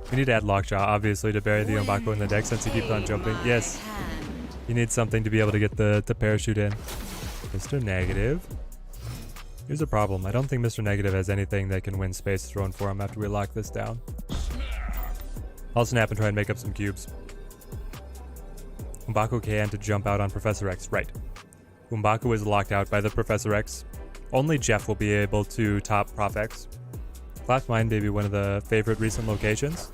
We need to add Lockjaw, obviously, to bury the Umbaku in the deck since he keeps on jumping. Yes. You need something to be able to get the parachute in. Mr. Negative. Here's a problem. I don't think Mr. Negative has anything that can win Space Throne for him after we lock this down. I'll snap and try and make up some cubes. Umbaku can to jump out on Professor X. Right. Umbaku is locked out by the Professor X. Only Jeff will be able to top Prof X. Collapsed Mine may be one of the favorite recent locations.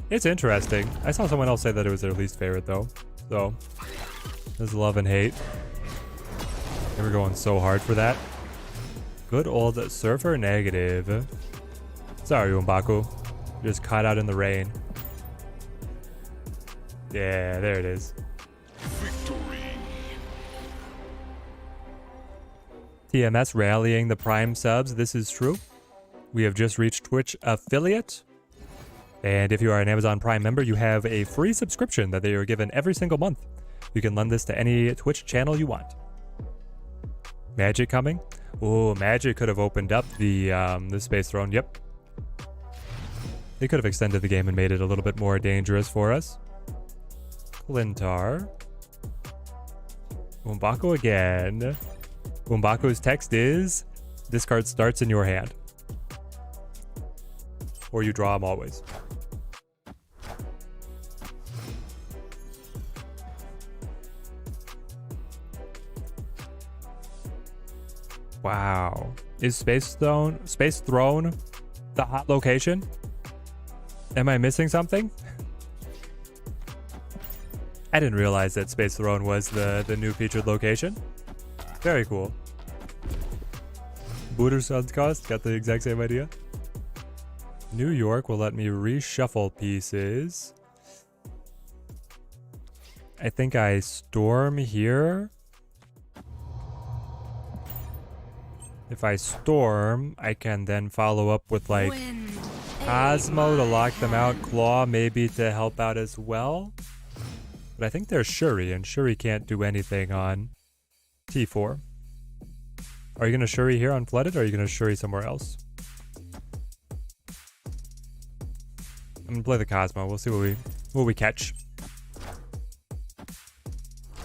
It's interesting. I saw someone else say that it was their least favorite though. So, there's love and hate. They were going so hard for that. Good old Surfer Negative. Sorry, Umbaku. You're just caught out in the rain. Yeah, there it is. Victory. TMS rallying the Prime subs. This is true. We have just reached Twitch affiliate. And if you are an Amazon Prime member, you have a free subscription that they are given every single month. You can lend this to any Twitch channel you want. Magic coming. Oh, Magic could have opened up the Space Throne. Yep. They could have extended the game and made it a little bit more dangerous for us. Clintar. Umbaku again. Umbaku's text is, this card starts in your hand. Or you draw them always. Wow. Is Space Throne the hot location? Am I missing something? I didn't realize that Space Throne was the new featured location. Very cool. Booter Sunscost, got the exact same idea. New York will let me reshuffle pieces. I think I storm here. If I storm, I can then follow up with like Cosmo to lock them out, Claw maybe to help out as well. But I think there's Shuri, and Shuri can't do anything on T4. Are you going to Shuri here on Flooded, or are you going to Shuri somewhere else? I'm going to play the Cosmo. We'll see what we catch.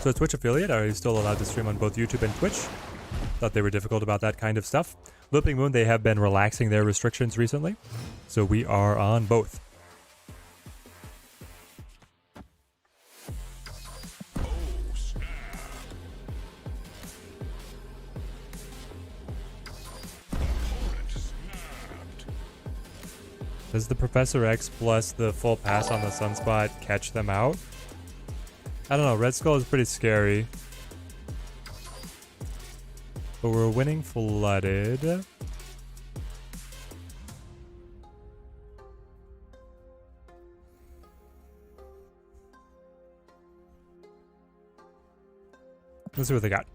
So Twitch affiliate, are you still allowed to stream on both YouTube and Twitch? Thought they were difficult about that kind of stuff. Looping Moon, they have been relaxing their restrictions recently. So we are on both. Does the Professor X plus the full pass on the Sunspot catch them out? I don't know. Red Skull is pretty scary. But we're winning Flooded. Let's see what they got.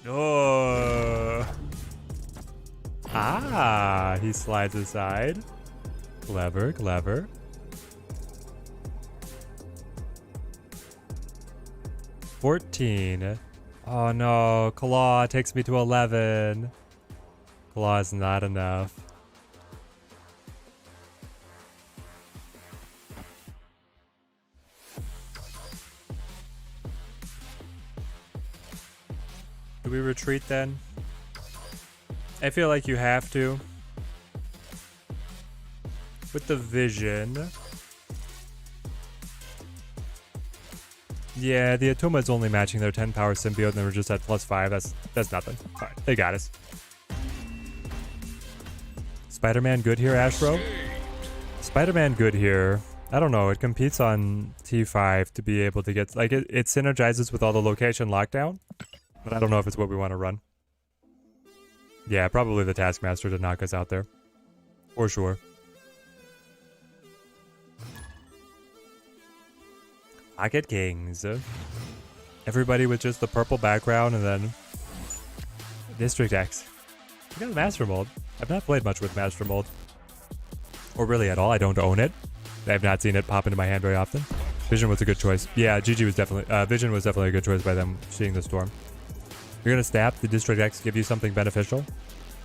Oh. Ah, he slides aside. Clever, clever. 14. Oh no, Claw takes me to 11. Claw is not enough. Do we retreat then? I feel like you have to. With the vision. Yeah, the Atuma is only matching their 10 power symbiote and they were just at +5. That's nothing. Alright, they got us. Spider-Man good here, Ashbro? Spider-Man good here. I don't know, it competes on T5 to be able to get... Like, it synergizes with all the location lockdown. But I don't know if it's what we want to run. Yeah, probably the Taskmaster to knock us out there. For sure. Pocket Kings. Everybody with just the purple background and then District X. We got Master Mold. I've not played much with Master Mold. Or really at all. I don't own it. I have not seen it pop into my hand very often. Vision was a good choice. Yeah, GG was definitely... Vision was definitely a good choice by them seeing the storm. You're going to stab the District X, give you something beneficial.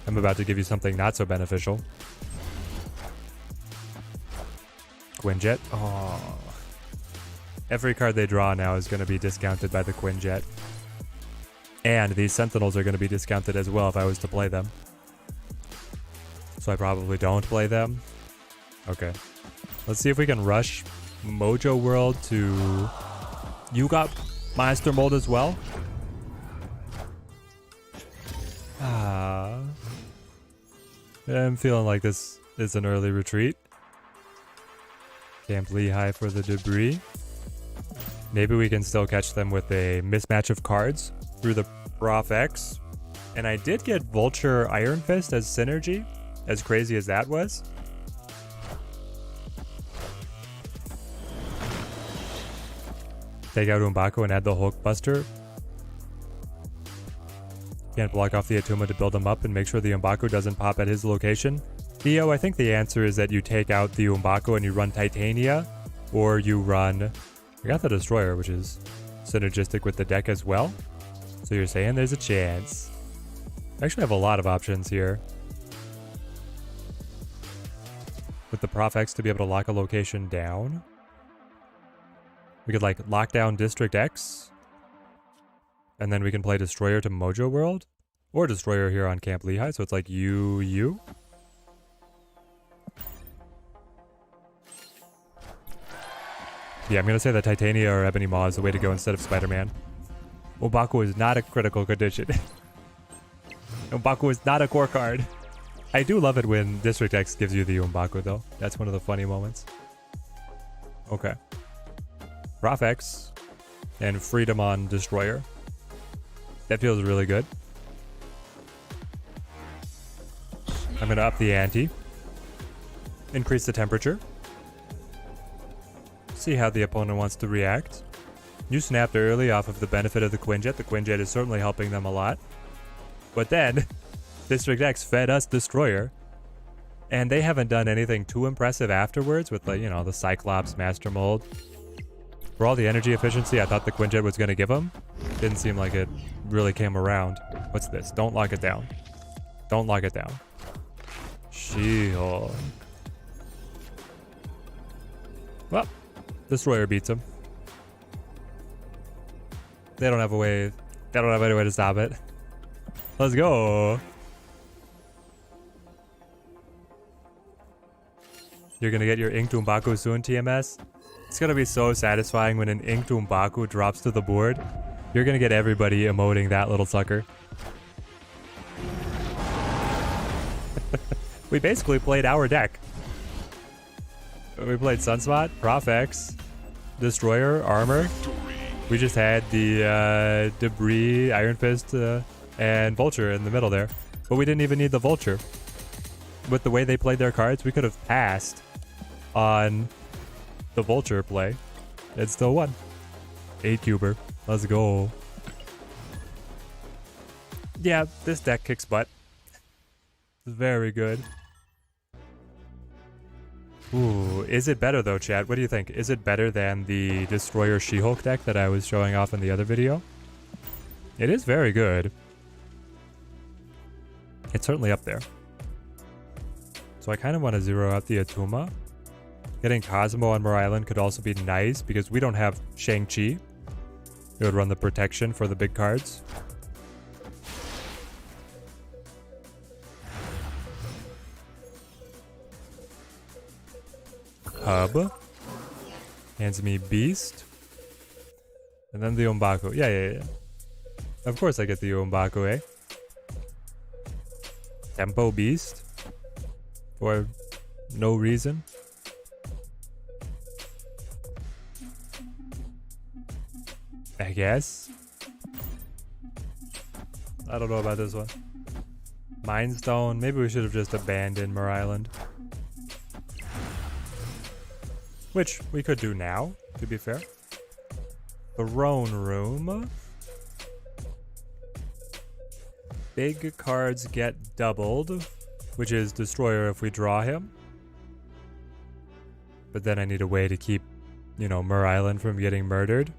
I'm about to give you something not so beneficial. Quinjet. Oh. Every card they draw now is going to be discounted by the Quinjet. And these Sentinels are going to be discounted as well if I was to play them. So I probably don't play them. Okay. Let's see if we can rush Mojo World to... You got Master Mold as well? Ah. I'm feeling like this is an early retreat. Camp Lehigh for the debris. Maybe we can still catch them with a mismatch of cards through the Prof X. And I did get Vulture Iron Fist as synergy, as crazy as that was. Take out Umbaku and add the Hulk Buster. Can't block off the Atuma to build him up and make sure the Umbaku doesn't pop at his location. Theo, I think the answer is that you take out the Umbaku and you run Titania, or you run... I got the Destroyer, which is synergistic with the deck as well. So you're saying there's a chance. I actually have a lot of options here. With the Prof X to be able to lock a location down. We could like lock down District X. And then we can play Destroyer to Mojo World. Or Destroyer here on Camp Lehigh. So it's like you. Yeah, I'm going to say that Titania or Ebony Maw is the way to go instead of Spider-Man. Umbaku is not a critical condition. Umbaku is not a core card. I do love it when District X gives you the Umbaku, though. That's one of the funny moments. Okay. Prof X and Freedom on Destroyer. That feels really good. I'm going to up the ante. Increase the temperature. See how the opponent wants to react. You snapped early off of the benefit of the Quinjet. The Quinjet is certainly helping them a lot. But then, District X fed us Destroyer. And they haven't done anything too impressive afterwards with, like, you know, the Cyclops Master Mold. For all the energy efficiency I thought the Quinjet was going to give them, didn't seem like it really came around. What's this? Don't lock it down. Don't lock it down. She-Hulk. Well, Destroyer beats him. They don't have a way. They don't have any way to stop it. Let's go. You're gonna get your Inked Umbaku soon, TMS. It's gonna be so satisfying when an Inked Umbaku drops to the board. You're gonna get everybody emoting that little sucker. We basically played our deck. We played Sunspot, Prof X, Destroyer, Armor. We just had the Debris, Iron Fist, and Vulture in the middle there. But we didn't even need the Vulture. With the way they played their cards, we could have passed on the Vulture play. It still won. 8 cuber. Let's go. Yeah, this deck kicks butt. Very good. Ooh, is it better though, chat? What do you think? Is it better than the Destroyer She-Hulk deck that I was showing off in the other video? It is very good. It's certainly up there. So I kind of want to zero out the Atuma. Getting Cosmo on Mer Island could also be nice because we don't have Shang-Chi. It would run the protection for the big cards. Hub. Hands me Beast. And then the Umbaku. Yeah. Of course I get the Umbaku, eh? Tempo Beast. For no reason. I guess. I don't know about this one. Mind Stone. Maybe we should have just abandoned Mer Island. Which we could do now, to be fair. Throne Room. Big cards get doubled, which is Destroyer if we draw him. But then I need a way to keep, you know, Mer Island from getting murdered.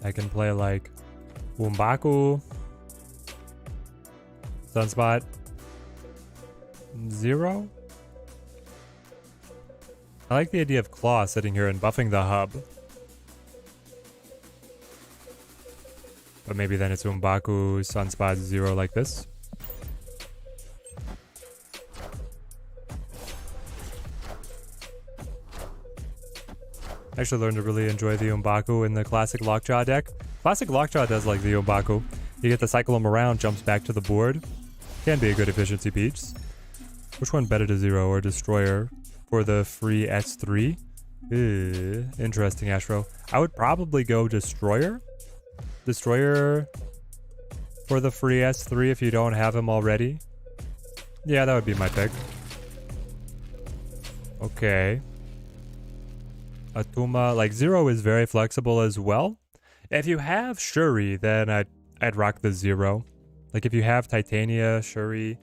I can play like Umbaku, Sunspot, Zero. I like the idea of Claw sitting here and buffing the hub. But maybe then it's Umbaku, Sunspot, Zero like this. I actually learned to really enjoy the Umbaku in the classic Lockjaw deck. Classic Lockjaw does like the Umbaku. You get to cycle him around, jumps back to the board. Can be a good efficiency piece. Which one better to Zero or Destroyer for the free S3? Interesting, Astro. I would probably go Destroyer. Destroyer for the free S3 if you don't have him already. Yeah, that would be my pick. Okay. Atuma, like Zero is very flexible as well. If you have Shuri, then I'd rock the Zero. Like if you have Titania, Shuri,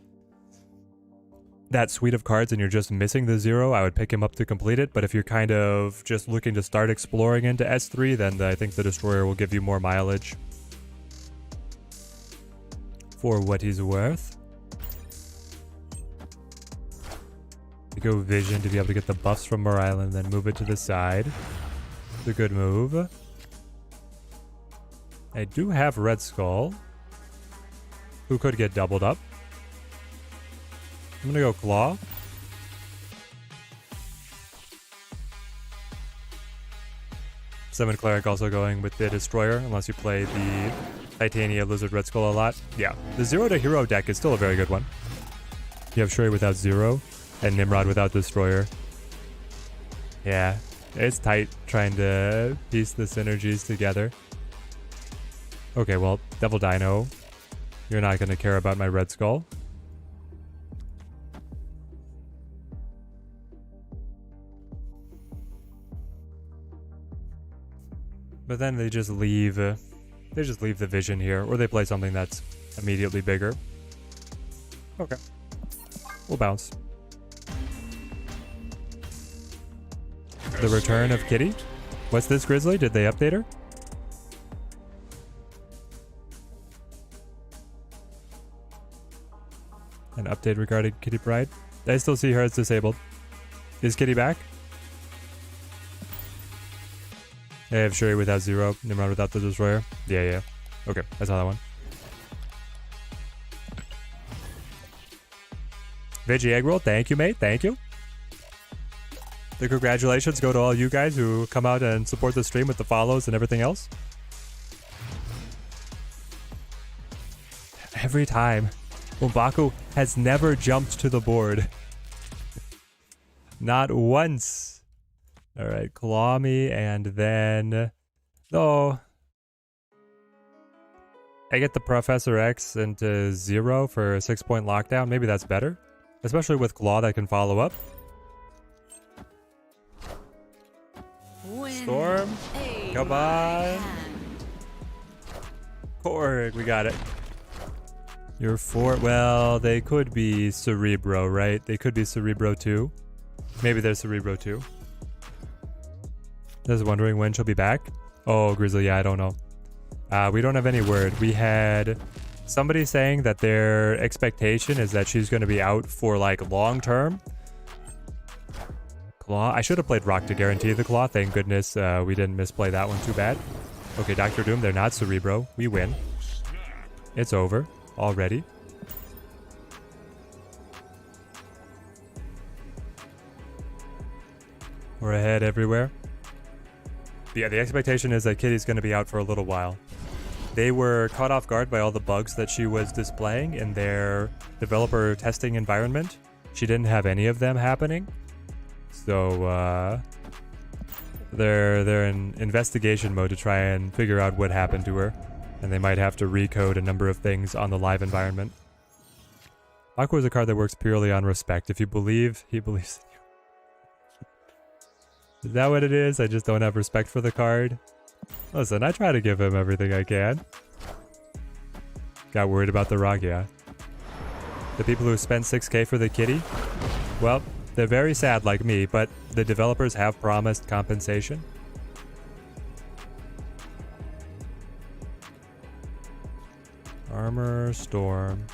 that suite of cards and you're just missing the Zero, I would pick him up to complete it. But if you're kind of just looking to start exploring into S3, then I think the Destroyer will give you more mileage. For what he's worth. You go Vision to be able to get the buffs from Mer Island, then move it to the side. It's a good move. I do have Red Skull, who could get doubled up. I'm gonna go Claw. Summon Cleric also going with the Destroyer, unless you play the Titania Lizard Red Skull a lot. Yeah, the Zero to Hero deck is still a very good one. You have Shuri without Zero, and Nimrod without Destroyer. Yeah, it's tight trying to piece the synergies together. Okay, well, Devil Dino, you're not going to care about my Red Skull. But then they just leave the Vision here, or they play something that's immediately bigger. Okay, we'll bounce. The return of Kitty? What's this, Grizzly? Did they update her? An update regarding Kitty Pride? I still see her as disabled. Is Kitty back? I have Shuri without Zero, Nimrod without the Destroyer. Yeah. Okay, I saw that one. Veggie Egg Roll, thank you, mate. Thank you. The congratulations go to all you guys who come out and support the stream with the follows and everything else. Every time. Umbaku has never jumped to the board. Not once. Alright, Claw me, and then... Oh. I get the Professor X into Zero for a 6-point lockdown. Maybe that's better. Especially with Claw that can follow up. When Storm. aid Come my on. hand. Korg, we got it. You're 4. Well, they could be Cerebro, right? They could be Cerebro 2. Maybe they're Cerebro 2. Just wondering when she'll be back. Oh, Grizzly, yeah, I don't know. We don't have any word. We had somebody saying that their expectation is that she's going to be out for like long term. Claw. I should have played Rock to guarantee the Claw. Thank goodness we didn't misplay that one too bad. Okay, Dr. Doom, they're not Cerebro. We win. It's over already. We're ahead everywhere. Yeah, the expectation is that Kitty's going to be out for a little while. They were caught off guard by all the bugs that she was displaying in their developer testing environment. She didn't have any of them happening. So, they're in investigation mode to try and figure out what happened to her. And they might have to recode a number of things on the live environment. Aqua is a card that works purely on respect. If you believe, he believes in you. Is that what it is? I just don't have respect for the card. Listen, I try to give him everything I can. Got worried about the rock, yeah. The people who spent 6K for the kitty? Well, they're very sad like me, but the developers have promised compensation. Armor, Storm.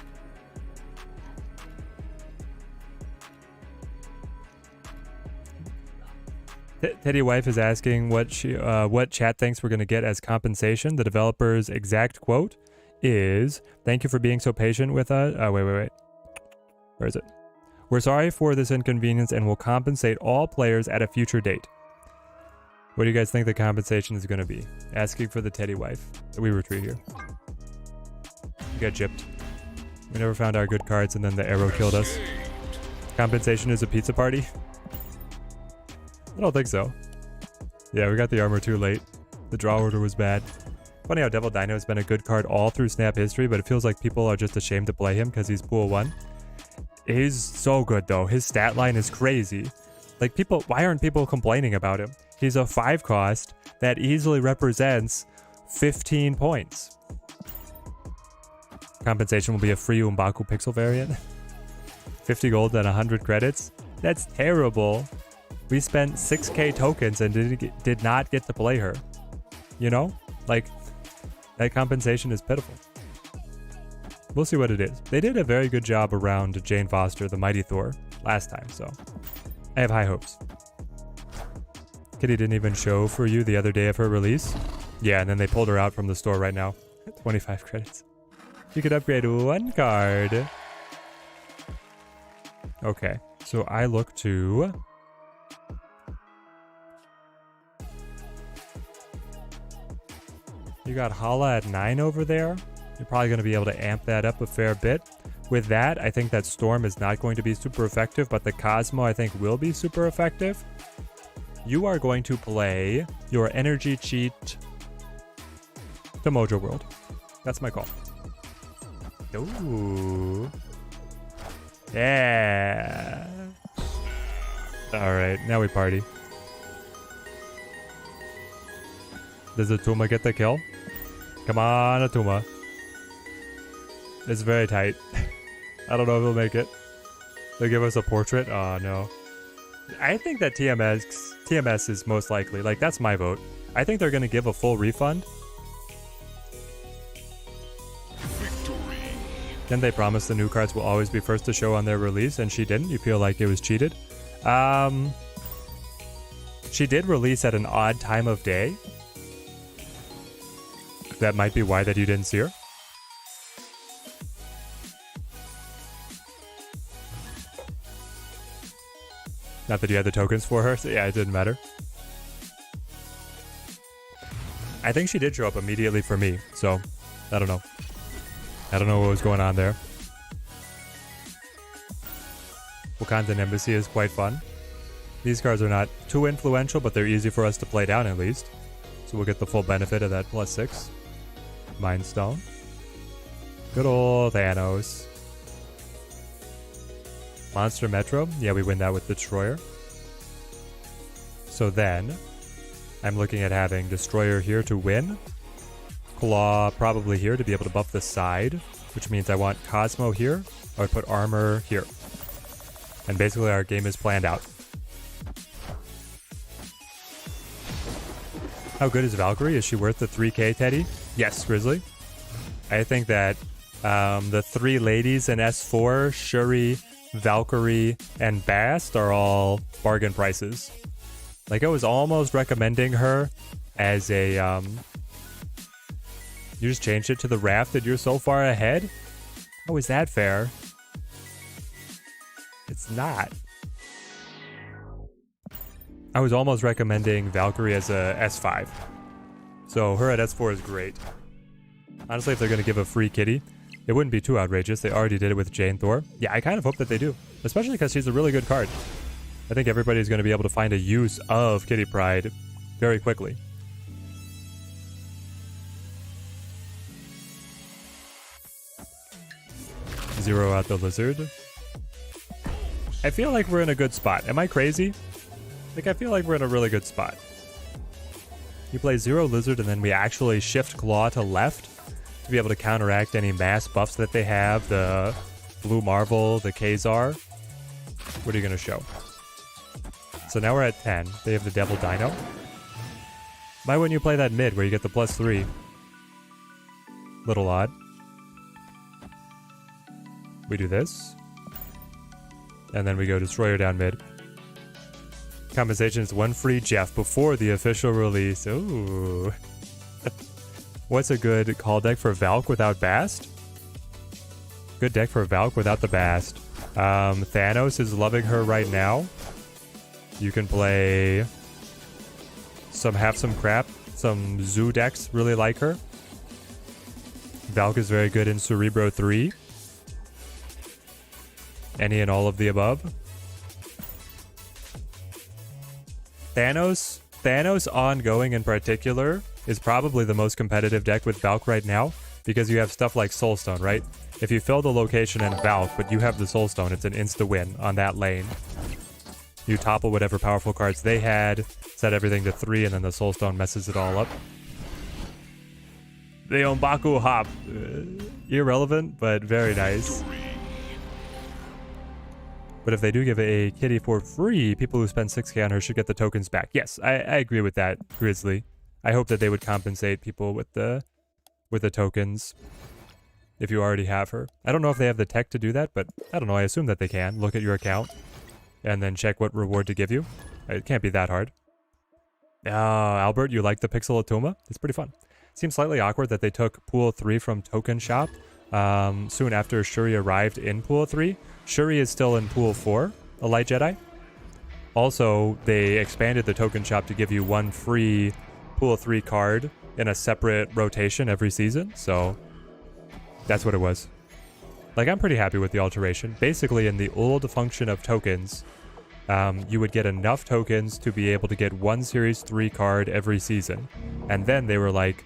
Teddy Wife is asking what chat thinks we're going to get as compensation. The developer's exact quote is, "Thank you for being so patient with us." Wait. Where is it? "We're sorry for this inconvenience and will compensate all players at a future date." What do you guys think the compensation is going to be? Asking for the Teddy Wife. We retreat here. We got gypped. We never found our good cards and then the arrow killed us. Compensation is a pizza party? I don't think so. Yeah, we got the armor too late. The draw order was bad. Funny how Devil Dino has been a good card all through Snap history, but it feels like people are just ashamed to play him because he's pool 1. He's so good though. His stat line is crazy. Like people, why aren't people complaining about him? He's a 5 cost that easily represents 15 points. Compensation will be a free Umbaku pixel variant. 50 gold and 100 credits. That's terrible. We spent 6K tokens and did not get to play her. You know? Like, that compensation is pitiful. We'll see what it is. They did a very good job around Jane Foster, the Mighty Thor, last time, so I have high hopes. Kitty didn't even show for you the other day of her release. Yeah, and then they pulled her out from the store right now. 25 credits. You could upgrade 1 card. Okay, so I look to... You got Hala at 9 over there. You're probably going to be able to amp that up a fair bit. With that, I think that Storm is not going to be super effective, but the Cosmo I think will be super effective. You are going to play your energy cheat to Mojo World. That's my call. Ooh. Yeah. Alright, now we party. Does Atuma get the kill? Come on, Atuma. It's very tight. I don't know if he'll make it. They'll give us a portrait? Oh, no. I think that TMS is most likely. Like, that's my vote. I think they're going to give a full refund. Victory. Then they promise the new cards will always be first to show on their release, and she didn't. You feel like it was cheated? She did release at an odd time of day. That might be why that you didn't see her. Not that you had the tokens for her, so yeah, it didn't matter. I think she did show up immediately for me, so I don't know. I don't know what was going on there. Wakandan Embassy is quite fun. These cards are not too influential, but they're easy for us to play down at least. So we'll get the full benefit of that +6. Mind Stone. Good old Thanos. Monster Metro. Yeah, we win that with Destroyer. So then, I'm looking at having Destroyer here to win. Claw probably here to be able to buff the side, which means I want Cosmo here. I would put Armor here. And basically our game is planned out. How good is Valkyrie? Is she worth the 3k, Teddy? Yes, Grizzly. I think that the 3 ladies in S4, Shuri, Valkyrie, and Bast are all bargain prices. Like, I was almost recommending her as a, you just changed it to the raft and you're so far ahead? How is that fair? It's not. I was almost recommending Valkyrie as a S5. So her at S4 is great. Honestly, if they're going to give a free kitty, it wouldn't be too outrageous. They already did it with Jane Thor. Yeah, I kind of hope that they do. Especially because she's a really good card. I think everybody's going to be able to find a use of Kitty Pryde very quickly. Zero out the lizard. I feel like we're in a good spot. Am I crazy? Like, I feel like we're in a really good spot. You play zero lizard and then we actually shift claw to left to be able to counteract any mass buffs that they have. The blue Marvel, the Kazar. What are you going to show? So now we're at 10. They have the Devil Dino. Why wouldn't you play that mid where you get the +3? Little odd. We do this. And then we go Destroyer down mid. Compensation is 1 free Jeff before the official release. Ooh. What's a good call deck for Valk without Bast? Good deck for Valk without the Bast. Thanos is loving her right now. You can play have some crap. Some Zoo decks really like her. Valk is very good in Cerebro 3. Any and all of the above. Thanos ongoing in particular is probably the most competitive deck with Valk right now because you have stuff like Soulstone, right? If you fill the location in Valk, but you have the Soulstone, it's an insta-win on that lane. You topple whatever powerful cards they had, set everything to 3, and then the Soulstone messes it all up. The Ombaku Hop. Irrelevant, but very nice. But if they do give a kitty for free, people who spend 6k on her should get the tokens back. Yes, I agree with that, Grizzly. I hope that they would compensate people with the tokens if you already have her. I don't know if they have the tech to do that, but I don't know. I assume that they can. Look at your account and then check what reward to give you. It can't be that hard. Albert, you like the Pixel Atoma? It's pretty fun. Seems slightly awkward that they took Pool 3 from Token Shop soon after Shuri arrived in Pool 3. Shuri is still in Pool 4, a Light Jedi. Also, they expanded the Token Shop to give you 1 free Pool 3 card in a separate rotation every season, so that's what it was. Like, I'm pretty happy with the alteration. Basically, in the old function of tokens, you would get enough tokens to be able to get 1 Series 3 card every season. And then they were like,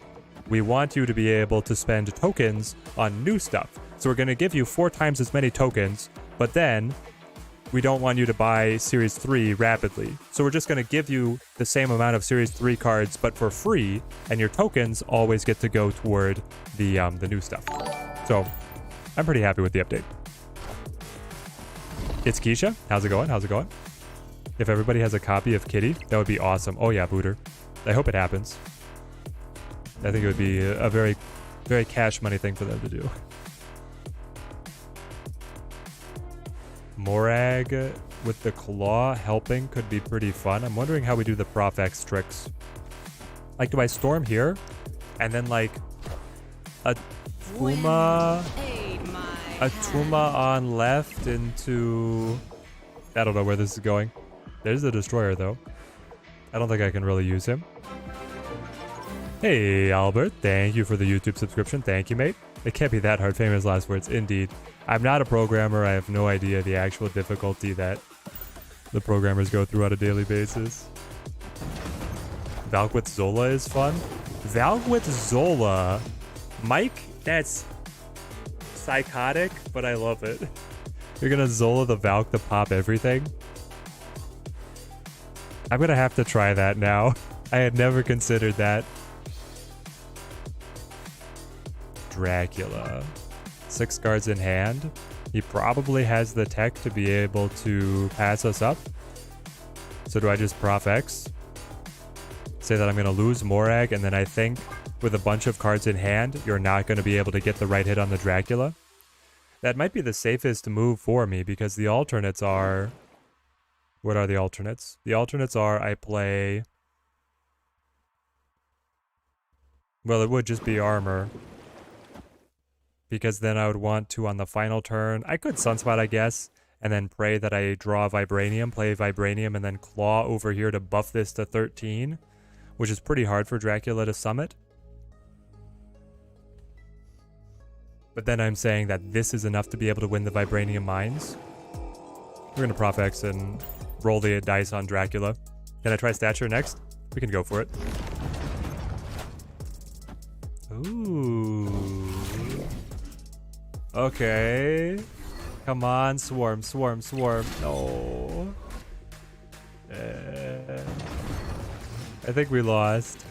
we want you to be able to spend tokens on new stuff. So we're going to give you 4 times as many tokens, but then we don't want you to buy Series 3 rapidly. So we're just going to give you the same amount of Series 3 cards, but for free, and your tokens always get to go toward the new stuff. So I'm pretty happy with the update. It's Keisha. How's it going? How's it going? If everybody has a copy of Kitty, that would be awesome. Oh yeah, Booter. I hope it happens. I think it would be a very, very cash money thing for them to do. Morag with the claw helping could be pretty fun. I'm wondering how we do the Prof X tricks. Like, do I storm here? And then, like, a Tuma on left into... I don't know where this is going. There's the Destroyer, though. I don't think I can really use him. Hey, Albert. Thank you for the YouTube subscription. Thank you, mate. It can't be that hard. Famous last words. Indeed. I'm not a programmer. I have no idea the actual difficulty that the programmers go through on a daily basis. Valk with Zola is fun. Valk with Zola. Mike, that's psychotic, but I love it. You're gonna Zola the Valk to pop everything? I'm gonna have to try that now. I had never considered that. Dracula. 6 cards in hand. He probably has the tech to be able to pass us up. So do I just Prof X? Say that I'm going to lose Morag, and then I think with a bunch of cards in hand, you're not going to be able to get the right hit on the Dracula. That might be the safest move for me, because the alternates are... What are the alternates? The alternates are I play... Well, it would just be armor. Because then I would want to, on the final turn... I could Sunspot, I guess, and then pray that I draw Vibranium, play Vibranium, and then Claw over here to buff this to 13, which is pretty hard for Dracula to summit. But then I'm saying that this is enough to be able to win the Vibranium Mines. We're going to Prof X and roll the dice on Dracula. Can I try Stature next? We can go for it. Ooh. Okay. Come on, Swarm, Swarm, Swarm. No. I think we lost.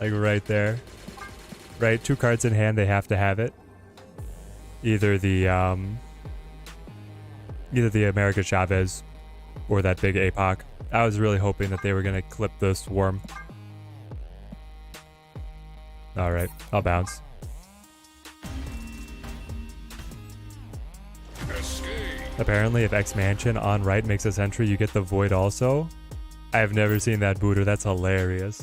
Like right there. Right, 2 cards in hand, they have to have it. Either the America Chavez or that big APOC. I was really hoping that they were gonna clip the Swarm. Alright, I'll bounce. Apparently, if X-Mansion on right makes a sentry, you get the Void also. I have never seen that booter. That's hilarious.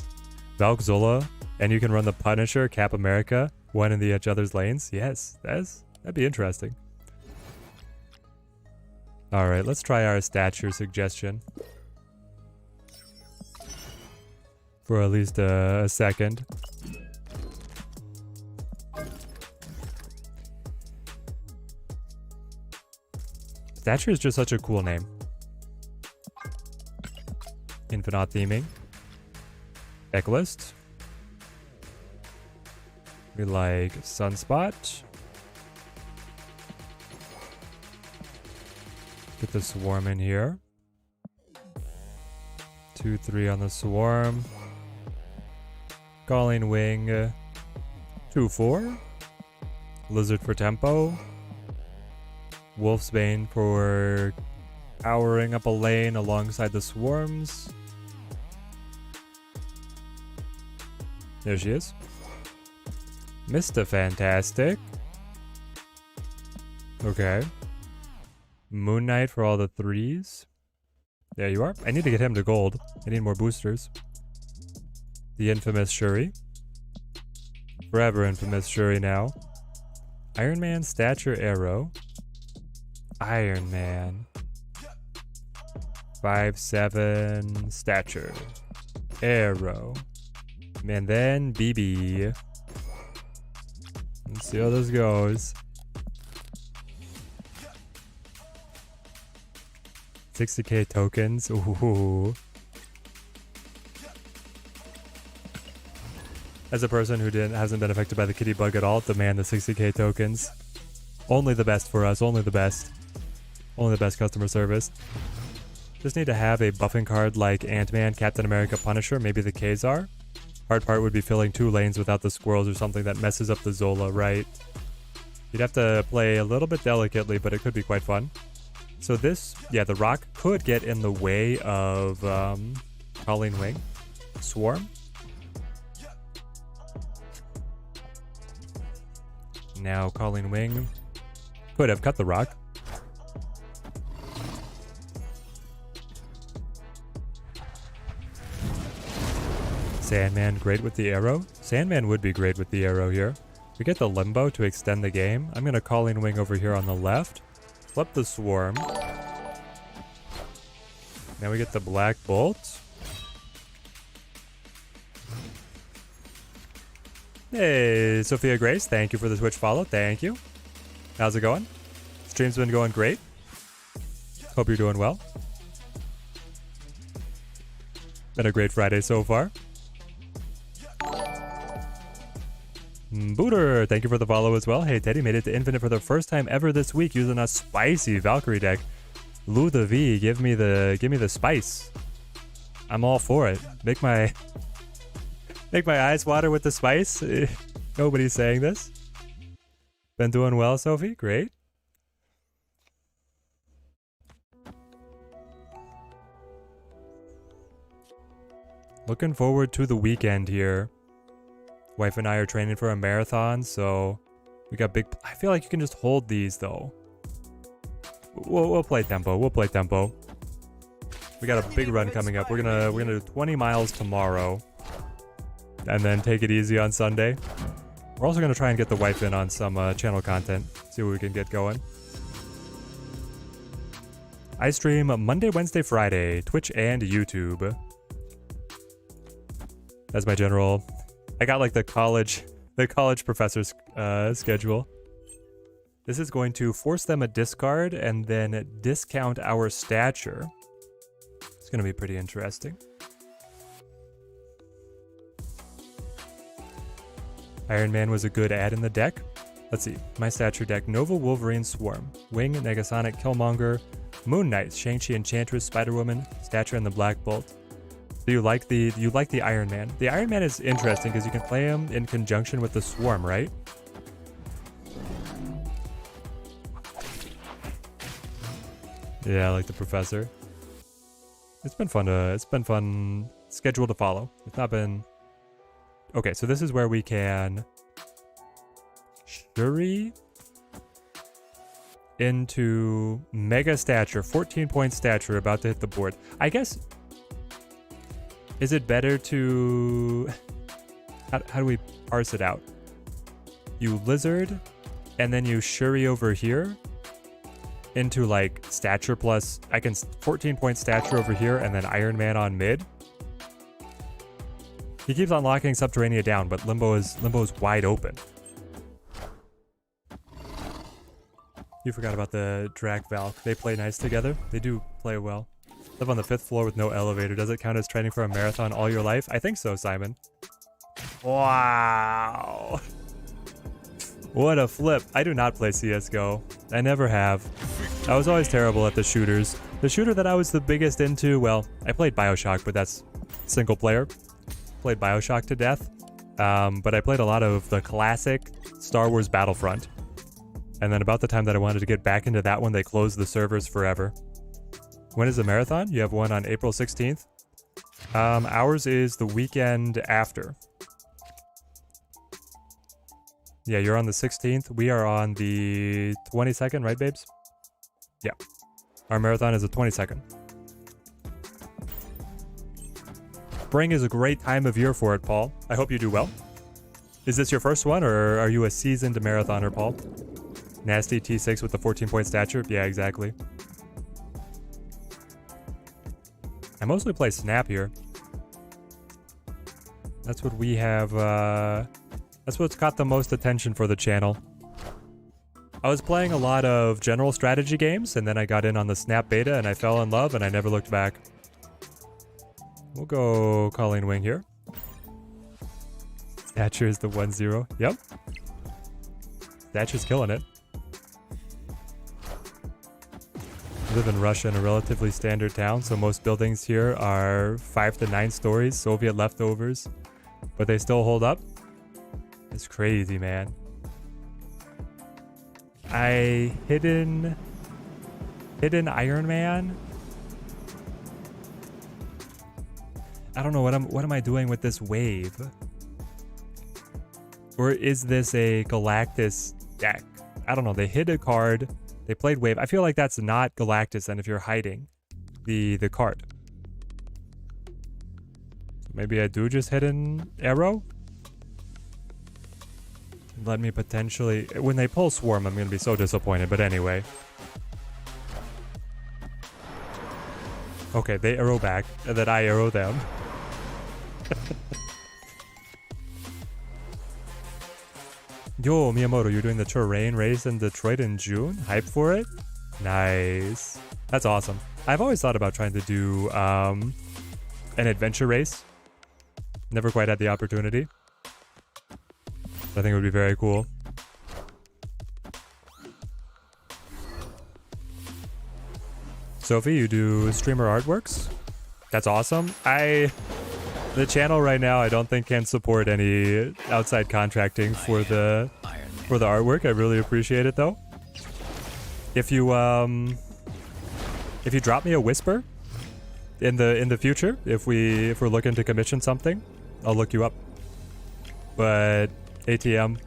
Valk Zola, and you can run the Punisher, Cap America, one in each other's lanes. Yes, that'd be interesting. Alright, let's try our Stature suggestion. For at least a second. Stature is just such a cool name. Infinite theming. Decklist. We like Sunspot. Get the Swarm in here. 2-3 on the Swarm. Calling Wing. 2-4. Lizard for tempo. Wolfsbane for powering up a lane alongside the Swarms. There she is. Mr. Fantastic. Okay. Moon Knight for all the 3s. There you are. I need to get him to gold. I need more boosters. The infamous Shuri. Forever infamous Shuri now. Iron Man, Stature, Arrow. Iron Man. 5-7 Stature. Arrow. And then BB. Let's see how this goes. 60k tokens. Ooh. As a person who hasn't been affected by the kitty bug at all, demand the 60k tokens. Only the best for us. Only the best. Only the best customer service. Just need to have a buffing card like Ant-Man, Captain America, Punisher, maybe the Kazar. Hard part would be filling 2 lanes without the squirrels or something that messes up the Zola, right? You'd have to play a little bit delicately, but it could be quite fun. So this, yeah, the rock could get in the way of Calling Wing. Swarm. Now Calling Wing could have cut the rock. Sandman great with the arrow. Sandman would be great with the arrow here. We get the Limbo to extend the game. I'm going to Calling Wing over here on the left. Flip the Swarm. Now we get the Black Bolt. Hey, Sophia Grace, thank you for the Twitch follow. Thank you. How's it going? Stream's been going great. Hope you're doing well. Been a great Friday so far. Booter, thank you for the follow as well. Hey, Teddy made it to Infinite for the first time ever this week using a spicy Valkyrie deck. Lou the V, give me the spice. I'm all for it. Make my eyes water with the spice. Nobody's saying this. Been doing well, Sophie? Great. Looking forward to the weekend here. Wife and I are training for a marathon, so we got big... I feel like you can just hold these, though. We'll play tempo. We'll play tempo. We got a big run coming up. We're gonna do 20 miles tomorrow, and then take it easy on Sunday. We're also gonna try and get the wife in on some channel content. See what we can get going. I stream Monday, Wednesday, Friday, Twitch and YouTube. That's my general. I got like the college professor's schedule. This is going to force them a discard and then discount our stature. It's going to be pretty interesting. Iron Man was a good add in the deck. Let's see. My stature deck: Nova, Wolverine, Swarm, Wing, Negasonic, Killmonger, Moon Knight, Shang-Chi, Enchantress, Spider-Woman, Stature, and the Black Bolt. Do you like the Iron Man? The Iron Man is interesting because you can play him in conjunction with the Swarm, right? Yeah, like the Professor. It's been fun schedule to follow. It's not been... Okay, so this is where we can Shuri into Mega Stature, 14-point stature, about to hit the board. I guess... Is it better to... How do we parse it out? You Lizard, and then you Shuri over here into like stature plus... I can 14-point stature over here, and then Iron Man on mid. He keeps unlocking Subterranea down, but Limbo is wide open. You forgot about the Drac Valk. They play nice together. They do play well. Live on the 5th floor with no elevator. Does it count as training for a marathon all your life? I think so, Simon. Wow. What a flip. I do not play CSGO. I never have. I was always terrible at the shooters. The shooter that I was the biggest into, well, I played BioShock, but that's single player. Played BioShock to death. But I played a lot of the classic Star Wars Battlefront. And then about the time that I wanted to get back into that one, they closed the servers forever. When is the marathon? You have one on April 16th. Ours is the weekend after. Yeah, you're on the 16th. We are on the 22nd, right, babes? Yeah. Our marathon is the 22nd. Spring is a great time of year for it, Paul. I hope you do well. Is this your first one, or are you a seasoned marathoner, Paul? Nasty T6 with the 14-point stature? Yeah, exactly. I mostly play Snap here. That's what we have, that's what's got the most attention for the channel. I was playing a lot of general strategy games, and then I got in on the Snap beta, and I fell in love, and I never looked back. We'll go Colleen Wing here. Stature is the 1-0. Yep. Stature's killing it. I live in Russia in a relatively standard town, so most buildings here are 5 to 9 stories, Soviet leftovers, but they still hold up. It's crazy, man. Hidden Iron Man. I don't know what am I doing with this wave? Or is this a Galactus deck? I don't know. They hid a card. They played wave. I feel like that's not Galactus then if you're hiding the card. So maybe I do just Hidden Arrow? Let me potentially... When they pull Swarm, I'm going to be so disappointed, but anyway. Okay, they arrow back, and then I arrow them. Yo, Miyamoto, you're doing the terrain race in Detroit in June? Hype for it? Nice. That's awesome. I've always thought about trying to do an adventure race. Never quite had the opportunity. I think it would be very cool. Sophie, you do streamer artworks? That's awesome. The channel right now I don't think can support any outside contracting for the artwork. I really appreciate it though. If you drop me a whisper in the future, if we're looking to commission something, I'll look you up. But ATM,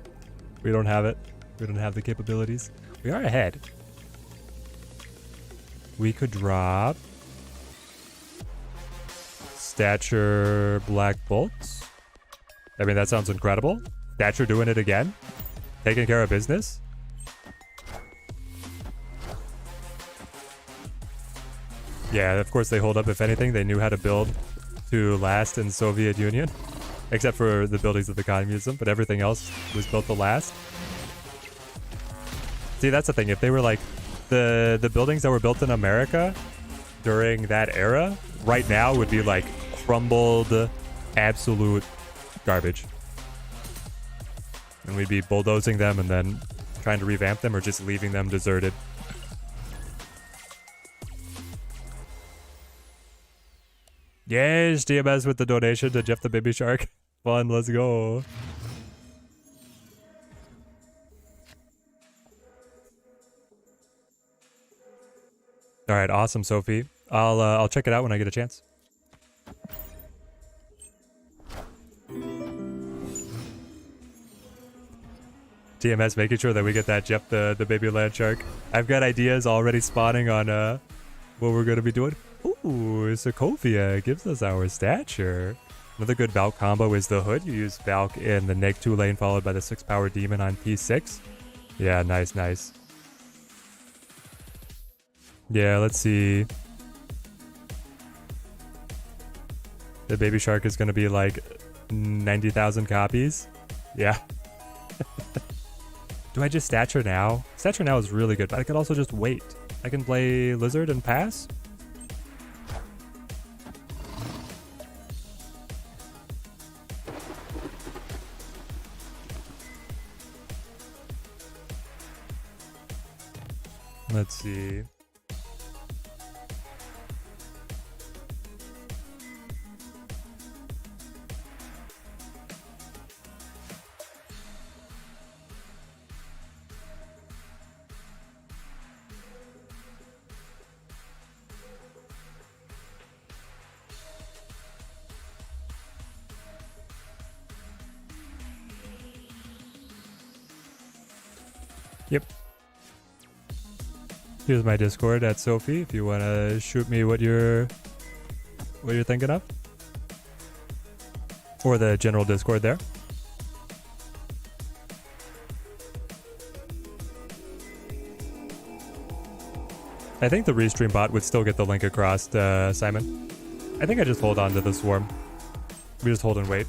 we don't have it. We don't have the capabilities. We are ahead. We could drop Stature Black Bolts. I mean, that sounds incredible. Stature doing it again. Taking care of business. Yeah, of course they hold up. If anything, they knew how to build to last in Soviet Union. Except for the buildings of the communism, but everything else was built to last. See, that's the thing. If they were like the buildings that were built in America during that era, right now would be like crumbled, absolute garbage. And we'd be bulldozing them and then trying to revamp them or just leaving them deserted. Yes, DMS with the donation to Jeff the Baby Shark. Fun, let's go. All right, awesome, Sophie. I'll check it out when I get a chance. TMS making sure that we get that Jeff the baby land shark. I've got ideas already spawning on what we're gonna be doing. Ooh, Sokovia gives us our stature. Another good Valk combo is the Hood. You use Valk in the neg 2 lane followed by the 6 power demon on P6. Yeah, nice, nice. Yeah, let's see. The baby shark is gonna be like 90,000 copies. Yeah. Do I just stature now? Stature now is really good, but I could also just wait. I can play Lizard and pass. Let's see. Yep. Here's my Discord at Sophie if you want to shoot me what you're thinking of. Or the general Discord there. I think the restream bot would still get the link across, Simon. I think I just hold on to the swarm. We just hold and wait.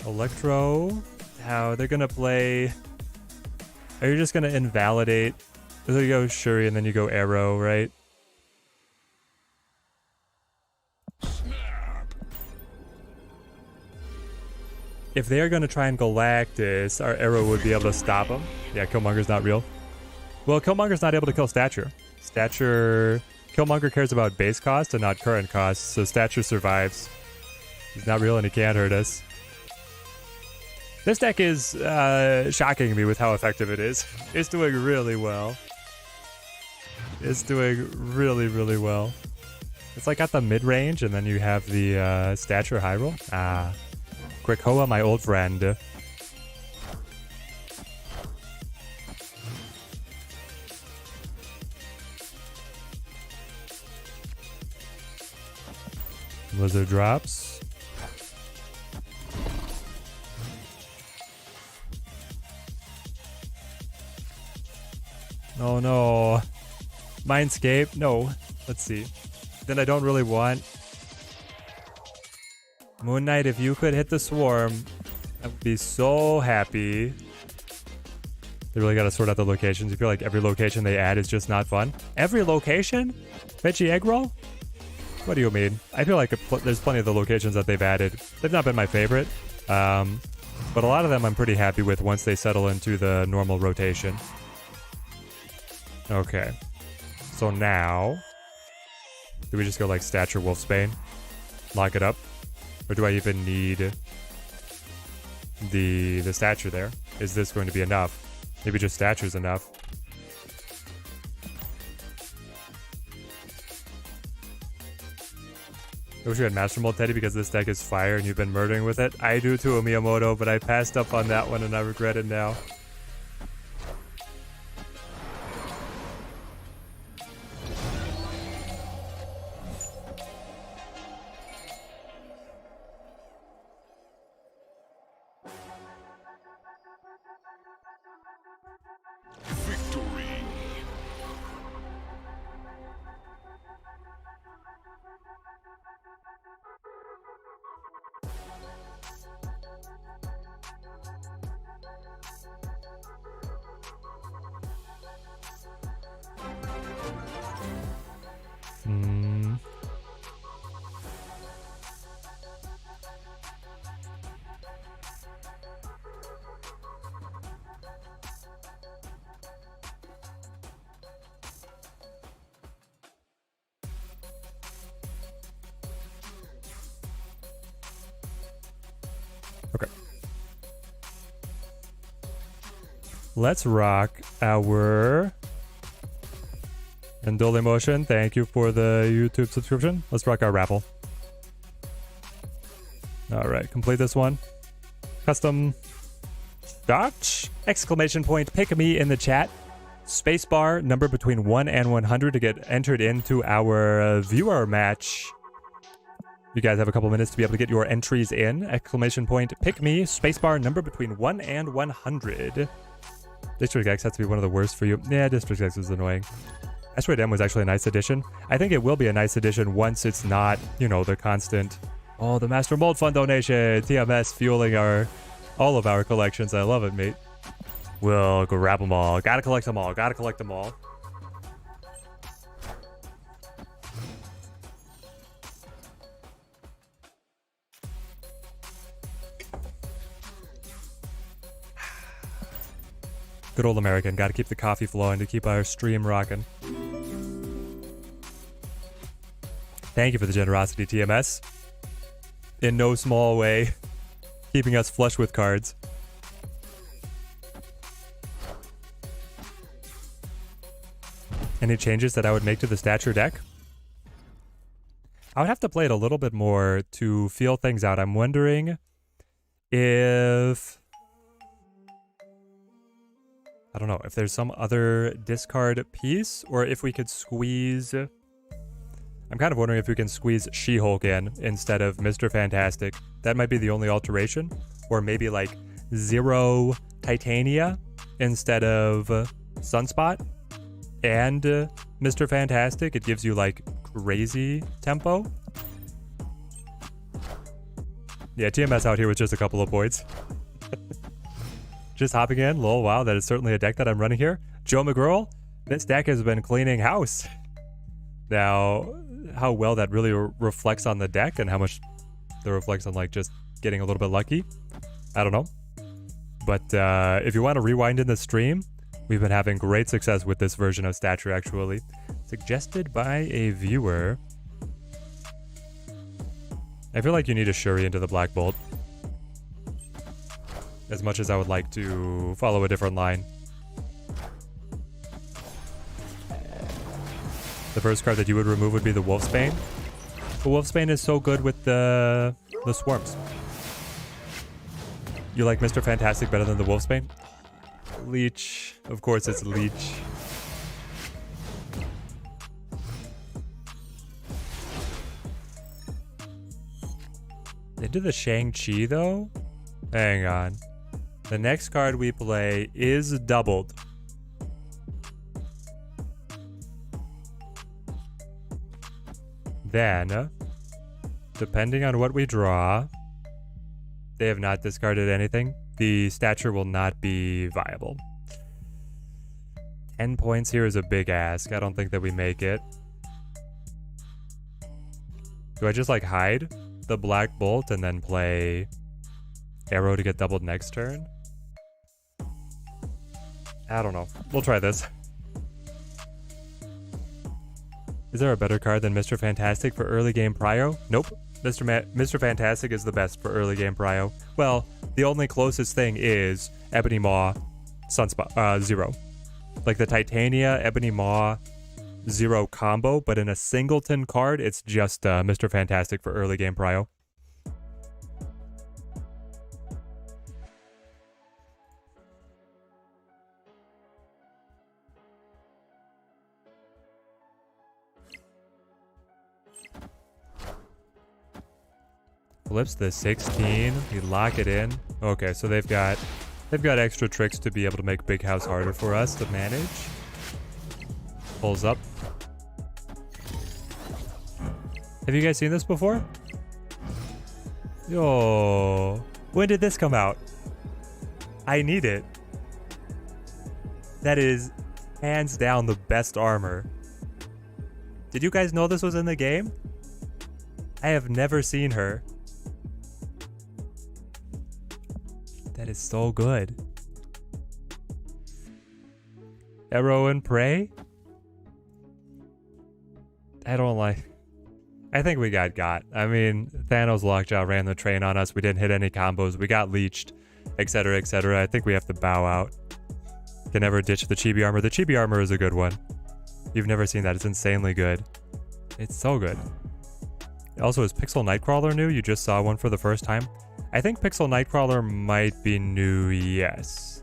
Electro, how they're gonna play. Are you just gonna invalidate? So you go Shuri and then you go Arrow, right? If they are gonna try and Galactus, our Arrow would be able to stop them. Yeah, Killmonger's not real. Well, Killmonger's not able to kill Stature. Killmonger cares about base cost and not current cost, so Stature survives. He's not real and he can't hurt us. This deck is shocking me with how effective it is. It's doing really well. It's doing really, really well. It's like at the mid-range, and then you have the Stature high roll. Ah. Quick Hoa, my old friend. Lizard drops. Oh no. Mindscape? No. Let's see. Then I don't really want... Moon Knight, if you could hit the swarm, I would be so happy. They really got to sort out the locations. You feel like every location they add is just not fun. Every location? Veggie egg roll? What do you mean? I feel like there's plenty of the locations that they've added. They've not been my favorite. But a lot of them I'm pretty happy with once they settle into the normal rotation. Okay. So now... do we just go like Stature Wolfsbane? Lock it up? Or do I even need the Stature there? Is this going to be enough? Maybe just Stature's enough. I wish we had Master Mold Teddy because this deck is fire and you've been murdering with it. I do too, Miyamoto, but I passed up on that one and I regret it now. Okay. Let's rock our Indole Motion. Thank you for the YouTube subscription. Let's rock our raffle. All right, complete this one. Custom start! Exclamation point, pick me in the chat. Spacebar, number between 1 and 100 to get entered into our viewer match. You guys have a couple minutes to be able to get your entries in. Exclamation point, pick me, spacebar, number between 1 and 100. District X has to be one of the worst for you. Yeah, District X is annoying. Asteroid M was actually a nice addition. I think it will be a nice addition once it's not, you know, the constant... Oh, the Master Mold Fund donation! TMS fueling all of our collections. I love it, mate. We'll grab them all. Gotta collect them all. Gotta collect them all. Good old American. Gotta keep the coffee flowing to keep our stream rocking. Thank you for the generosity, TMS. In no small way, keeping us flush with cards. Any changes that I would make to the Stature deck? I would have to play it a little bit more to feel things out. I'm wondering if... I don't know, if there's some other discard piece, or if we could squeeze... I'm kind of wondering if we can squeeze She-Hulk in instead of Mr. Fantastic. That might be the only alteration. Or maybe like 0 Titania instead of Sunspot. And Mr. Fantastic, it gives you like crazy tempo. Yeah, TMS out here with just a couple of points. Just hopping in, lol, wow, that is certainly a deck that I'm running here. Joe McGurl, this deck has been cleaning house. Now, how well that really reflects on the deck and how much that reflects on like just getting a little bit lucky, I don't know. But if you want to rewind in the stream, we've been having great success with this version of Stature actually. Suggested by a viewer. I feel like you need a Shuri into the Black Bolt. As much as I would like to follow a different line. The first card that you would remove would be the Wolfsbane. The Wolfsbane is so good with the swarms. You like Mr. Fantastic better than the Wolfsbane? Leech. Of course it's Leech. Into the Shang-Chi though? Hang on. The next card we play is doubled. Then, depending on what we draw, they have not discarded anything. The Stature will not be viable. 10 points here is a big ask. I don't think that we make it. Do I just like hide the Black Bolt and then play Arrow to get doubled next turn? I don't know. We'll try this. Is there a better card than Mr. Fantastic for early game prio? Nope. Mr. Fantastic is the best for early game prio. Well, the only closest thing is Ebony Maw Sunspot Zero. Like the Titania Ebony Maw Zero combo, but in a singleton card, it's just Mr. Fantastic for early game prio. Flips the 16. We lock it in. Okay, so they've got extra tricks to be able to make Big House harder for us to manage. Pulls up. Have you guys seen this before? Yo, when did this come out? I need it. That is hands down the best armor. Did you guys know this was in the game? I have never seen her. That is so good. Arrow and Prey? I don't like... I think we got. I mean, Thanos Lockjaw ran the train on us. We didn't hit any combos. We got leeched, etc., etc. I think we have to bow out. Can never ditch the Chibi armor. The Chibi armor is a good one. You've never seen that. It's insanely good. It's so good. Also, is Pixel Nightcrawler new? You just saw one for the first time. I think Pixel Nightcrawler might be new, yes.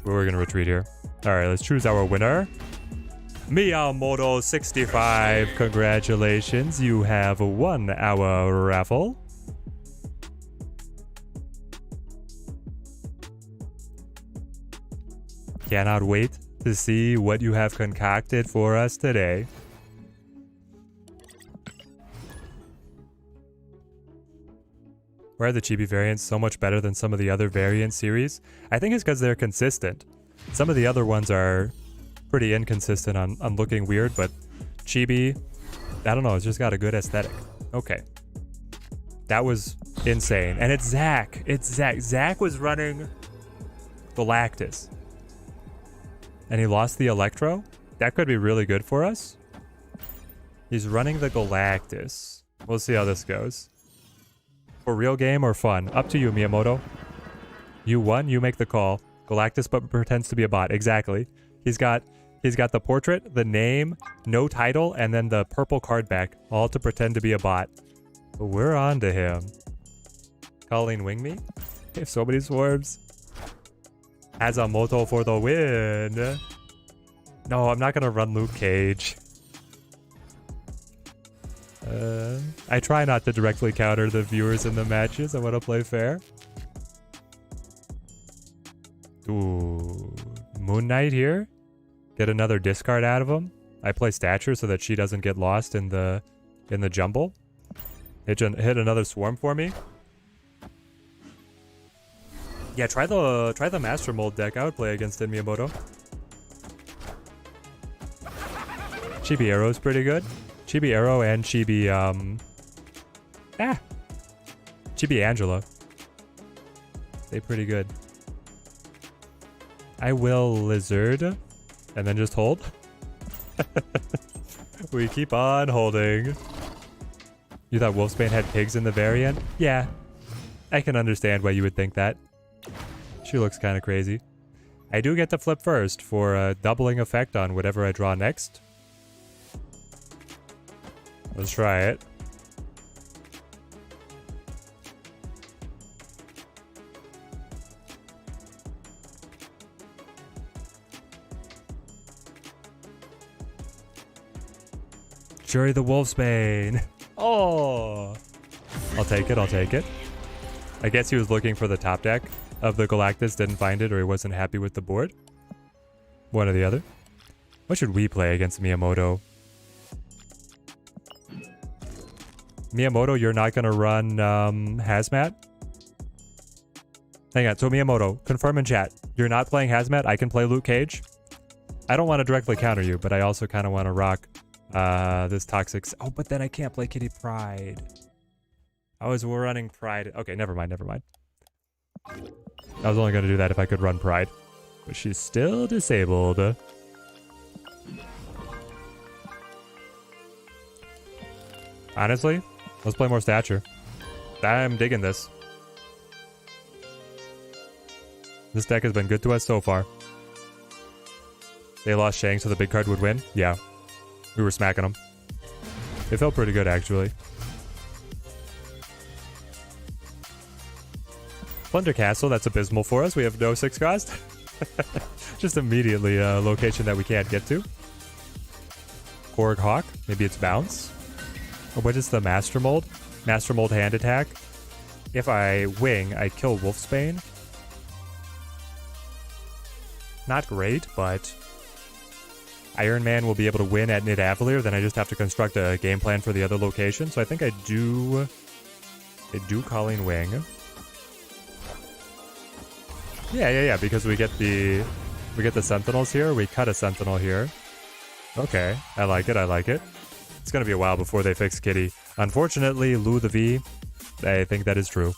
We're gonna retreat here. Alright, let's choose our winner. Miyamoto65, congratulations. You have won our raffle. Cannot wait to see what you have concocted for us today. Why are the Chibi variants so much better than some of the other variant series? I think it's because they're consistent. Some of the other ones are pretty inconsistent on looking weird, but Chibi, I don't know, it's just got a good aesthetic. Okay. That was insane. And it's Zach. It's Zach. Zach was running Galactus. And he lost the Electro? That could be really good for us. He's running the Galactus. We'll see how this goes. For real game or fun? Up to you, Miyamoto. You won, you make the call. Galactus but pretends to be a bot. Exactly. He's got the portrait, the name, no title, and then the purple card back, all to pretend to be a bot. But we're on to him. Colleen wing me? If so many swarms. Azamoto for the win. No, I'm not gonna run Luke Cage. I try not to directly counter the viewers in the matches. I want to play fair. Ooh, Moon Knight here. Get another discard out of him. I play Stature so that she doesn't get lost in the jumble. Hit another swarm for me. Yeah, try the Master Mold deck. I would play against it, Miyamoto. Chibi Arrow is pretty good. Chibi Arrow and Chibi, Chibi Angela. They pretty good. I will Lizard. And then just hold. We keep on holding. You thought Wolfsbane had pigs in the variant? Yeah. I can understand why you would think that. She looks kind of crazy. I do get to flip first for a doubling effect on whatever I draw next. Let's try it. Jury the Wolfsbane. Oh. I'll take it, I'll take it. I guess he was looking for the top deck of the Galactus, didn't find it, or he wasn't happy with the board. One or the other. What should we play against Miyamoto? Miyamoto, you're not going to run Hazmat? Hang on, so Miyamoto, confirm in chat. You're not playing Hazmat? I can play Luke Cage? I don't want to directly counter you, but I also kind of want to rock this toxic. Oh, but then I can't play Kitty Pride. I was running Pride. Okay, never mind, never mind. I was only going to do that if I could run Pride. But she's still disabled. Honestly, let's play more Stature. I'm digging this. This deck has been good to us so far. They lost Shang, so the big card would win? Yeah. We were smacking them. It felt pretty good, actually. Plunder Castle, that's abysmal for us. We have no 6 cost. Just immediately a location that we can't get to. Korg Hawk, maybe it's Bounce. Or what is the Master Mold? Master Mold hand attack. If I wing, I kill Wolfsbane. Not great, but Iron Man will be able to win at Nidavellir. Then I just have to construct a game plan for the other location. So I think I do Colleen Wing. Yeah, because we get the Sentinels here. We cut a Sentinel here. Okay, I like it. It's gonna be a while before they fix Kitty. Unfortunately, Lou the V, I think that is true.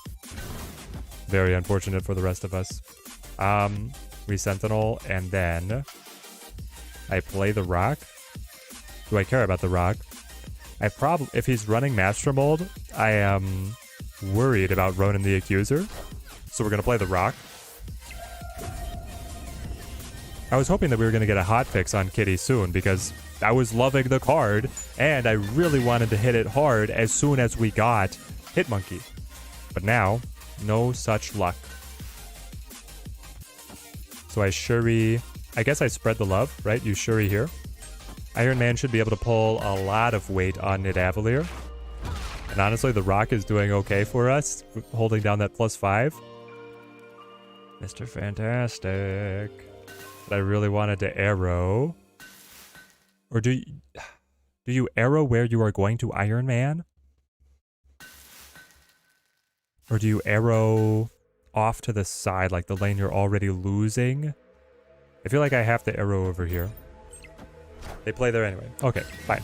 Very unfortunate for the rest of us. We Sentinel, and then I play the Rock. Do I care about the Rock? If he's running Master Mold, I am worried about Ronan the Accuser. So we're gonna play the Rock. I was hoping that we were going to get a hotfix on Kitty soon because I was loving the card and I really wanted to hit it hard as soon as we got Hitmonkey. But now, no such luck. So I Shuri... I guess I spread the love, right? You Shuri here. Iron Man should be able to pull a lot of weight on Nidavellir. And honestly, the Rock is doing okay for us, holding down that +5. Mr. Fantastic... I really wanted to arrow. Or do you arrow where you are going to Iron Man? Or do you arrow off to the side, like the lane you're already losing? I feel like I have to arrow over here. They play there anyway. Okay, fine.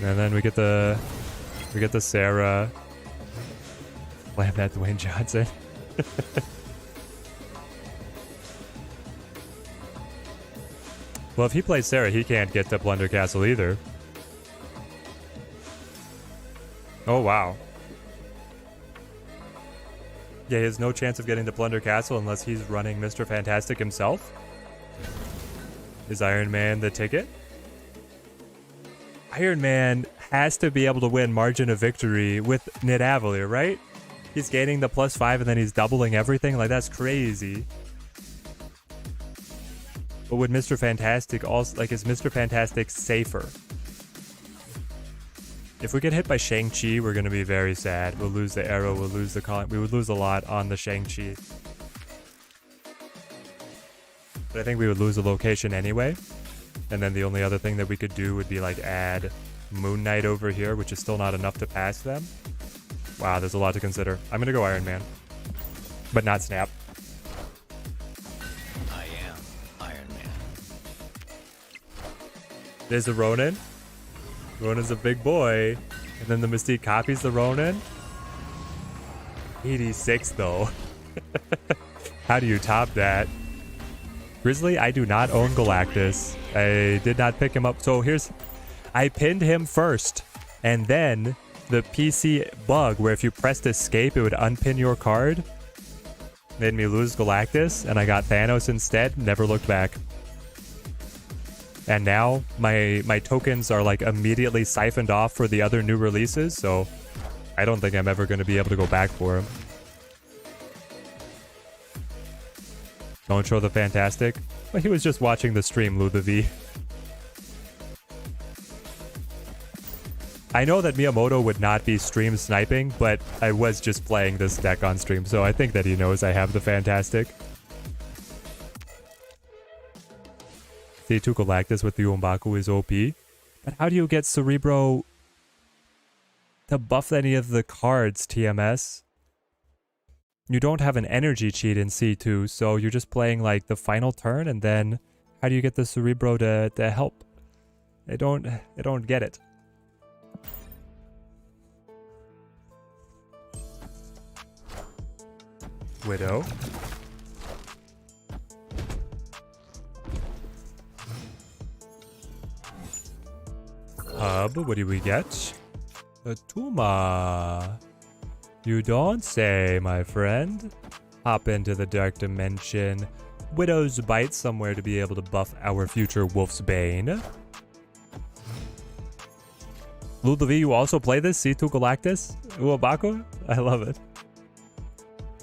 And then we get the Sarah. Slam that Dwayne Johnson. Well, if he plays Sarah, he can't get to Plunder Castle either. Oh, wow. Yeah, he has no chance of getting to Plunder Castle unless he's running Mr. Fantastic himself. Is Iron Man the ticket? Iron Man has to be able to win margin of victory with Nidavellir, right? He's gaining the +5 and then he's doubling everything? Like, that's crazy. But would Mr. Fantastic also, like, is Mr. Fantastic safer? If we get hit by Shang-Chi, we're going to be very sad. We'll lose the arrow, we'll lose the we would lose a lot on the Shang-Chi. But I think we would lose the location anyway. And then the only other thing that we could do would be, like, add Moon Knight over here, which is still not enough to pass them. Wow, there's a lot to consider. I'm going to go Iron Man. But not Snap. There's a Ronin. Ronan's a big boy. And then the Mystique copies the Ronin. 86 though. How do you top that? Grizzly, I do not own Galactus. I did not pick him up. So I pinned him first. And then the PC bug where if you pressed escape, it would unpin your card. Made me lose Galactus. And I got Thanos instead. Never looked back. And now my tokens are like immediately siphoned off for the other new releases, so I don't think I'm ever going to be able to go back for them. Don't show the Fantastic. Well, he was just watching the stream, Lou the V. I know that Miyamoto would not be stream sniping, but I was just playing this deck on stream, so I think that he knows I have the Fantastic. C2 Galactus with the Umbaku is OP. But how do you get Cerebro to buff any of the cards, TMS? you don't have an energy cheat in C2, so you're just playing like the final turn, and then how do you get the Cerebro to help? I don't get it. Widow. Hub, what do we get? A Tuma. You don't say, my friend. Hop into the dark dimension. Widow's Bite somewhere to be able to buff our future Wolf's Bane. Ludovic, you also play this? C2 Galactus? Uobaku? I love it.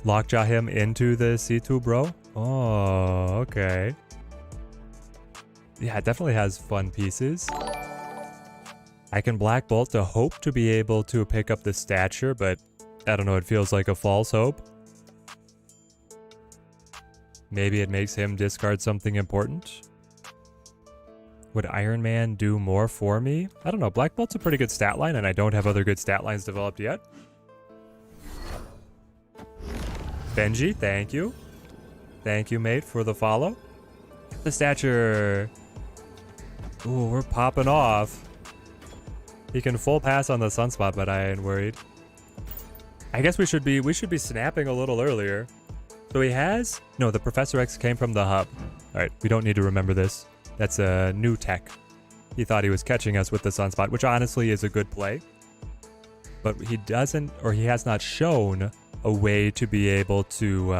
Lockjaw him into the C2, bro. Oh, okay. Yeah, it definitely has fun pieces. I can Black Bolt to hope to be able to pick up the stature, but I don't know, it feels like a false hope. Maybe it makes him discard something important. Would Iron Man do more for me? I don't know, Black Bolt's a pretty good stat line, and I don't have other good stat lines developed yet. Benji, thank you. Thank you, mate, for the follow. The stature. Ooh, we're popping off. He can full pass on the Sunspot, but I ain't worried. I guess we should be snapping a little earlier. So he has... No, the Professor X came from the hub. Alright, we don't need to remember this. That's a new tech. He thought he was catching us with the Sunspot, which honestly is a good play. But he doesn't, or he has not shown a way to be able to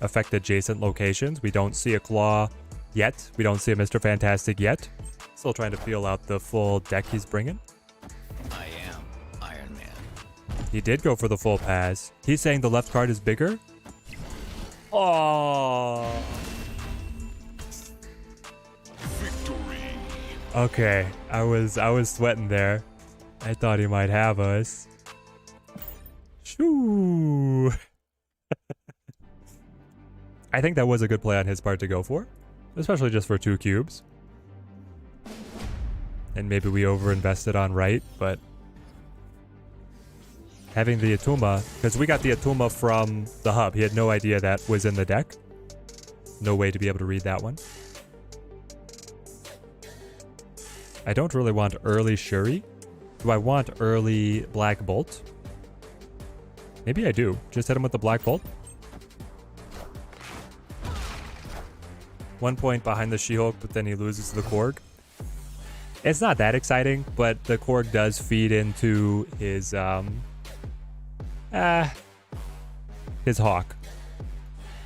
affect adjacent locations. We don't see a Claw yet. We don't see a Mr. Fantastic yet. Still trying to feel out the full deck he's bringing. I am Iron Man. He did go for the full pass. He's saying the left card is bigger. Oh. Victory. Okay, I was sweating there. I thought he might have us. Shoo. I think that was a good play on his part to go for, especially just for 2 cubes. And maybe we overinvested on right, but having the Atuma, because we got the Atuma from the hub. He had no idea that was in the deck. No way to be able to read that one. I don't really want early Shuri. Do I want early Black Bolt? Maybe I do. Just hit him with the Black Bolt. 1 point behind the She-Hulk, but then he loses the Korg. It's not that exciting, but the Korg does feed into his Hawk,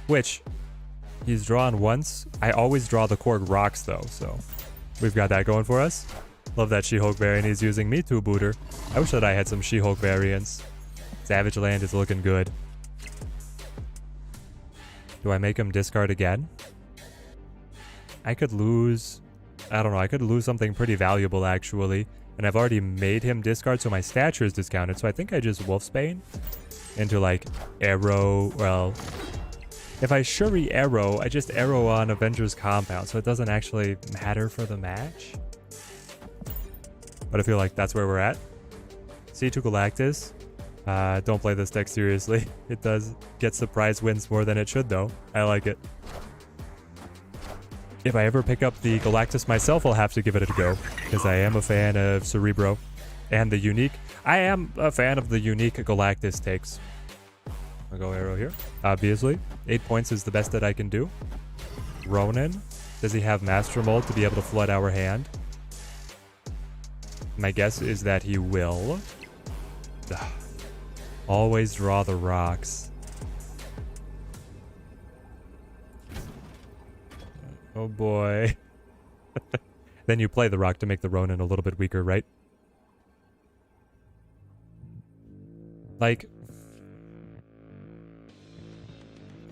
which he's drawn once. I always draw the Korg rocks though, so we've got that going for us. Love that She-Hulk variant he's using. Me too, Booter. I wish that I had some She-Hulk variants. Savage Land is looking good. Do I make him discard again? I could lose... I don't know, I could lose something pretty valuable actually. And I've already made him discard, so my stature is discounted. So I think I just Wolfsbane into like Arrow. Well, if I Shuri Arrow, I just Arrow on Avengers Compound, so it doesn't actually matter for the match. But I feel like that's where we're at. C2 Galactus. Don't play this deck seriously. It does get surprise wins more than it should though. I like it. If I ever pick up the Galactus myself, I'll have to give it a go, because I am a fan of Cerebro and the unique. I am a fan of the unique Galactus takes. I'll go Arrow here, obviously. 8 points is the best that I can do. Ronin, does he have Master Mold to be able to flood our hand? My guess is that he will. Ugh. Always draw the rocks. Oh boy. Then you play the rock to make the Ronin a little bit weaker, right? Like...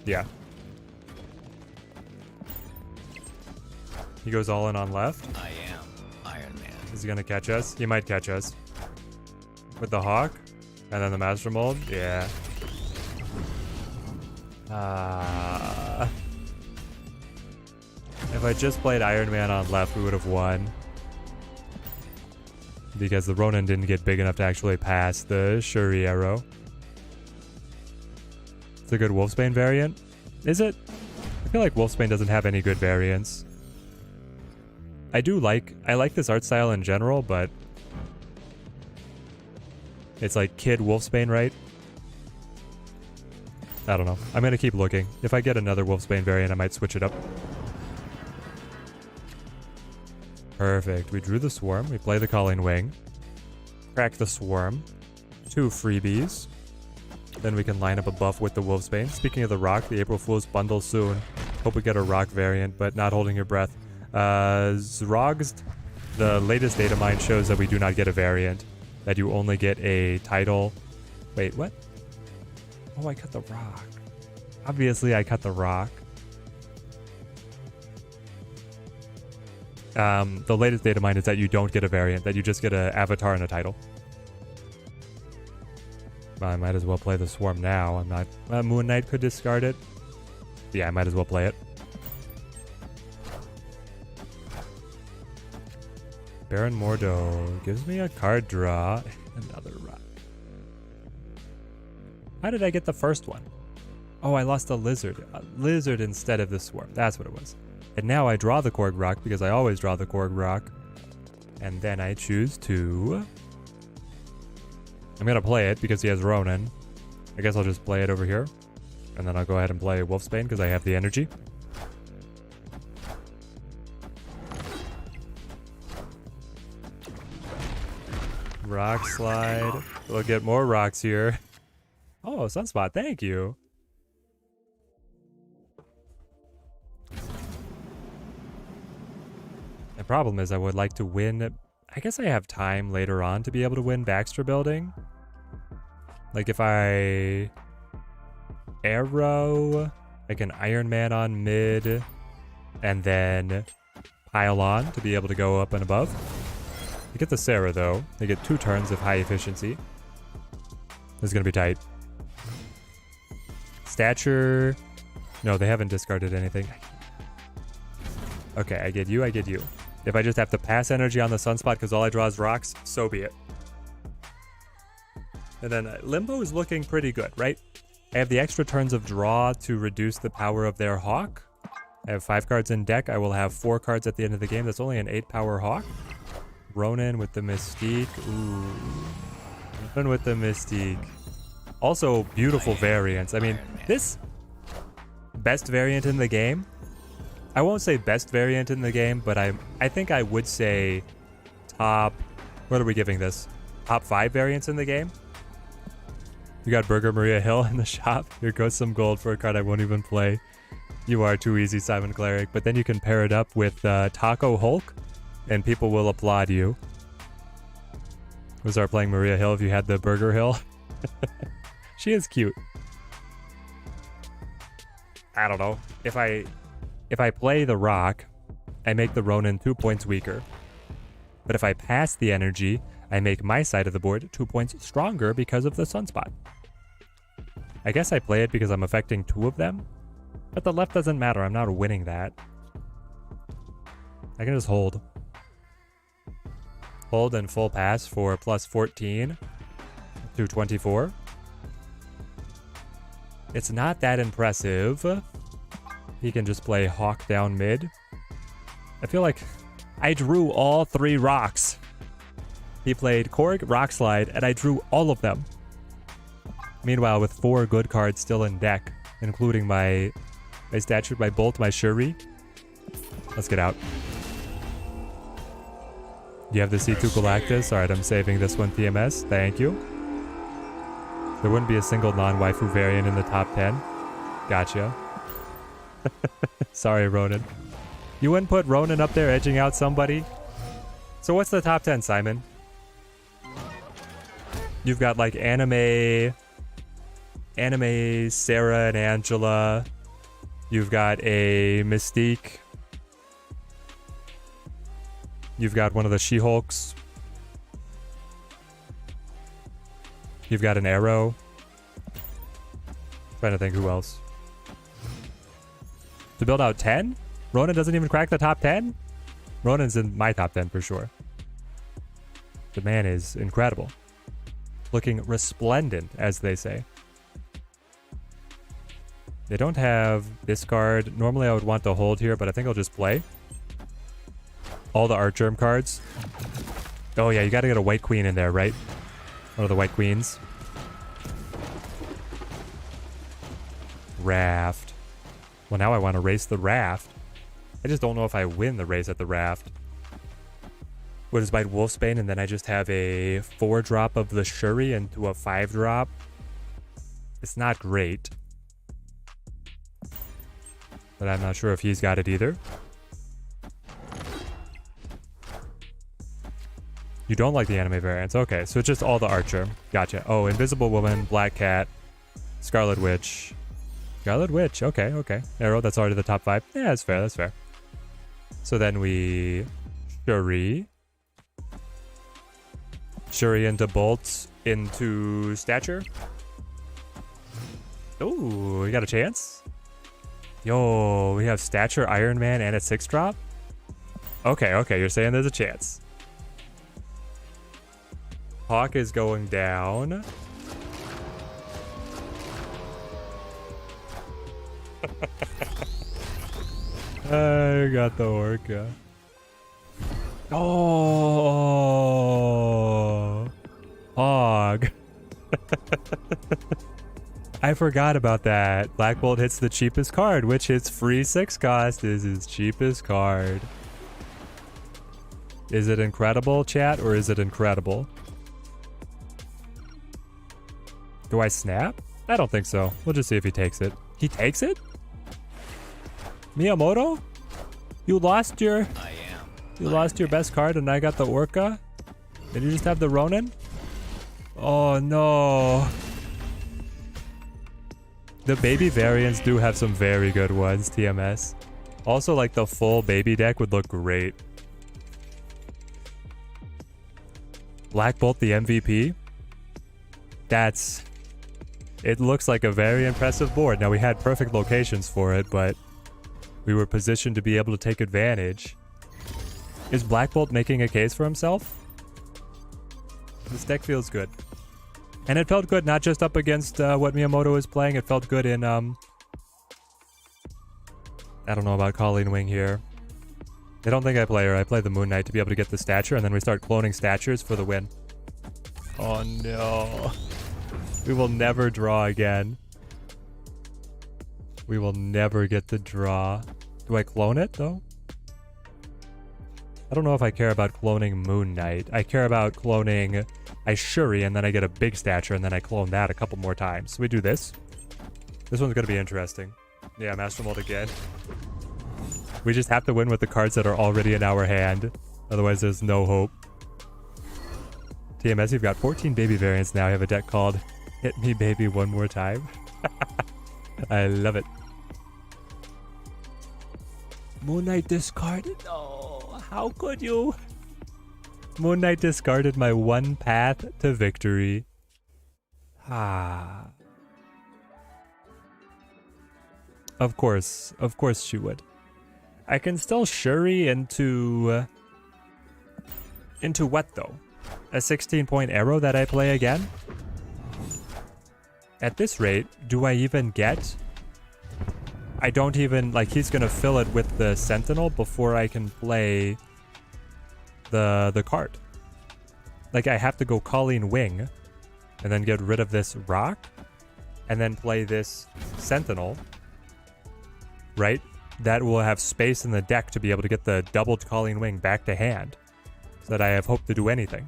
yeah. He goes all in on left. I am Iron Man. Is he gonna catch us? He might catch us. With the Hawk? And then the Master Mold? Yeah. If I just played Iron Man on left, we would have won. Because the Ronin didn't get big enough to actually pass the Shuri Arrow. It's a good Wolfsbane variant. Is it? I feel like Wolfsbane doesn't have any good variants. I like this art style in general, but it's like Kid Wolfsbane, right? I don't know. I'm gonna keep looking. If I get another Wolfsbane variant, I might switch it up. Perfect. We drew the Swarm. We play the Calling Wing. Crack the Swarm. 2 freebies. Then we can line up a buff with the Wolfsbane. Speaking of the rock, the April Fool's bundle soon. Hope we get a rock variant, but not holding your breath. Zrog's, the latest data mine shows that we do not get a variant. That you only get a title. Wait, what? Oh, I cut the rock. Obviously, I cut the rock. The latest data mine is that you don't get a variant, that you just get an avatar and a title. I might as well play the Swarm now. I'm not... Moon Knight could discard it. Yeah, I might as well play it. Baron Mordo gives me a card draw. Another rock. How did I get the first one? Oh, I lost a lizard. A lizard instead of the Swarm. That's what it was. And now I draw the Korg rock because I always draw the Korg rock. And then I choose to... I'm going to play it because he has Ronin. I guess I'll just play it over here. And then I'll go ahead and play Wolfsbane because I have the energy. Rock slide. We'll get more rocks here. Oh, Sunspot, thank you. The problem is I would like to win. I guess I have time later on to be able to win Baxter Building. Like if I arrow, I can Iron Man on mid and then pile on to be able to go up and above. You get the Sarah though. They get 2 turns of high efficiency. This is going to be tight. Stature. No, they haven't discarded anything. Okay, I get you, I get you. If I just have to pass energy on the Sunspot because all I draw is rocks, so be it. And then Limbo is looking pretty good, right? I have the extra turns of draw to reduce the power of their Hawk. I have 5 cards in deck. I will have 4 cards at the end of the game. That's only an 8 power Hawk. Ronin with the Mystique. Ooh. Ronin with the Mystique. Also, beautiful variants. I mean, this best variant in the game. I won't say best variant in the game, but I think I would say top... What are we giving this? Top 5 variants in the game? You got Burger Maria Hill in the shop. Here goes some gold for a card I won't even play. You are too easy, Simon Cleric. But then you can pair it up with Taco Hulk, and people will applaud you. We'll start playing Maria Hill if you had the Burger Hill. She is cute. I don't know. If I play the rock, I make the Ronin 2 points weaker. But if I pass the energy, I make my side of the board 2 points stronger because of the Sunspot. I guess I play it because I'm affecting 2 of them. But the left doesn't matter. I'm not winning that. I can just hold. Hold and full pass for plus 14 to 24. It's not that impressive. He can just play Hawk down mid. I feel like I drew all 3 rocks. He played Korg, Rock Slide, and I drew all of them. Meanwhile, with 4 good cards still in deck, including my statue, my Bolt, my Shuri. Let's get out. You have the C2 Galactus. Alright, I'm saving this one TMS. Thank you. There wouldn't be a single non-waifu variant in the top 10. Gotcha. Sorry, Ronin. You wouldn't put Ronin up there edging out somebody? So what's the top 10, Simon? You've got like anime Sarah and Angela. You've got a Mystique. You've got one of the She-Hulks. You've got an Arrow. Trying to think who else. To build out 10? Ronin doesn't even crack the top 10? Ronin's in my top 10 for sure. The man is incredible. Looking resplendent, as they say. They don't have discard. Normally I would want to hold here, but I think I'll just play. All the Art Germ cards. Oh yeah, you gotta get a white queen in there, right? One of the white queens. Raft. Well, now I want to race the raft. I just don't know if I win the race at the raft. What is bite Wolfsbane, and then I just have a 4-drop of the Shuri into a 5-drop. It's not great. But I'm not sure if he's got it either. You don't like the anime variants. Okay, so it's just all the Archer. Gotcha. Oh, Invisible Woman, Black Cat, Scarlet Witch. Scarlet Witch. Okay, okay. Arrow, that's already the top 5. Yeah, that's fair, that's fair. So then we... Shuri. Shuri into Bolts, into Stature. Ooh, we got a chance? Yo, we have Stature, Iron Man, and a 6-drop? Okay, okay, you're saying there's a chance. Hawk is going down. I got the Orca. Oh, Hog. I forgot about that. Black Bolt hits the cheapest card, which its free 6 cost is his cheapest card. Is it incredible, chat, or is it incredible? Do I snap? I don't think so. We'll just see if he takes it. He takes it? Miyamoto? You lost your... You lost your best card and I got the Orca? Did you just have the Ronin? Oh no. The baby variants do have some very good ones, TMS. Also, like, the full baby deck would look great. Black Bolt, the MVP? That's... It looks like a very impressive board. Now, we had perfect locations for it, but we were positioned to be able to take advantage. Is Black Bolt making a case for himself? This deck feels good. And it felt good not just up against what Miyamoto is playing. It felt good in... I don't know about Colleen Wing here. I don't think I play her. I play the Moon Knight to be able to get the stature, and then we start cloning statures for the win. Oh no. We will never draw again. We will never get the draw. Do I clone it, though? I don't know if I care about cloning Moon Knight. I care about cloning Shuri, and then I get a big stature, and then I clone that a couple more times. So we do this. This one's going to be interesting. Yeah, Master Mold again. We just have to win with the cards that are already in our hand. Otherwise, there's no hope. TMS, you've got 14 baby variants now. I have a deck called Hit Me Baby One More Time. I love it. Moon Knight discarded? Oh, how could you? Moon Knight discarded my one path to victory. Ah. Of course she would. I can still Shuri into what though? A 16-point arrow that I play again? At this rate, do I even get... I don't even... Like, he's gonna fill it with the Sentinel before I can play the card. Like, I have to go Colleen Wing and then get rid of this rock and then play this Sentinel, right? That will have space in the deck to be able to get the doubled Colleen Wing back to hand so that I have hope to do anything.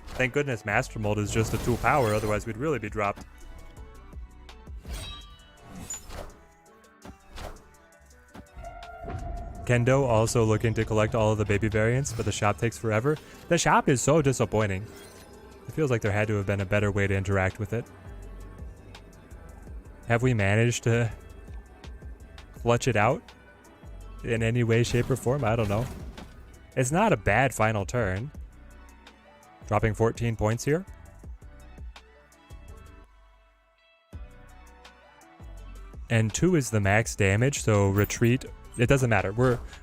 Thank goodness Master Mold is just a 2 power, otherwise we'd really be dropped. Kendo also looking to collect all of the baby variants, but the shop takes forever. The shop is so disappointing. It feels like there had to have been a better way to interact with it. Have we managed to clutch it out in any way, shape, or form? I don't know. It's not a bad final turn. Dropping 14 points here. And 2 is the max damage, so retreat... It doesn't matter.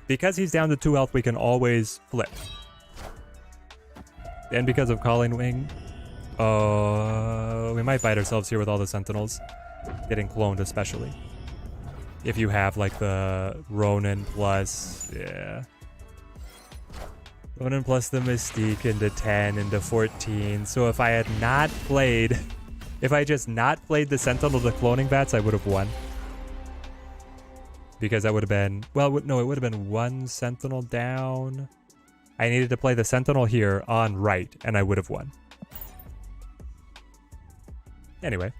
Because he's down to 2 health, we can always flip. And because of Colleen Wing, we might bite ourselves here with all the Sentinels. Getting cloned especially. If you have like the Ronin plus, yeah. Ronin plus the Mystique into 10, into 14. So if I had not played, if I just not played the Sentinel to cloning bats, I would have won. Because that would have been, well, no, it would have been one Sentinel down. I needed to play the Sentinel here on right, and I would have won. Anyway.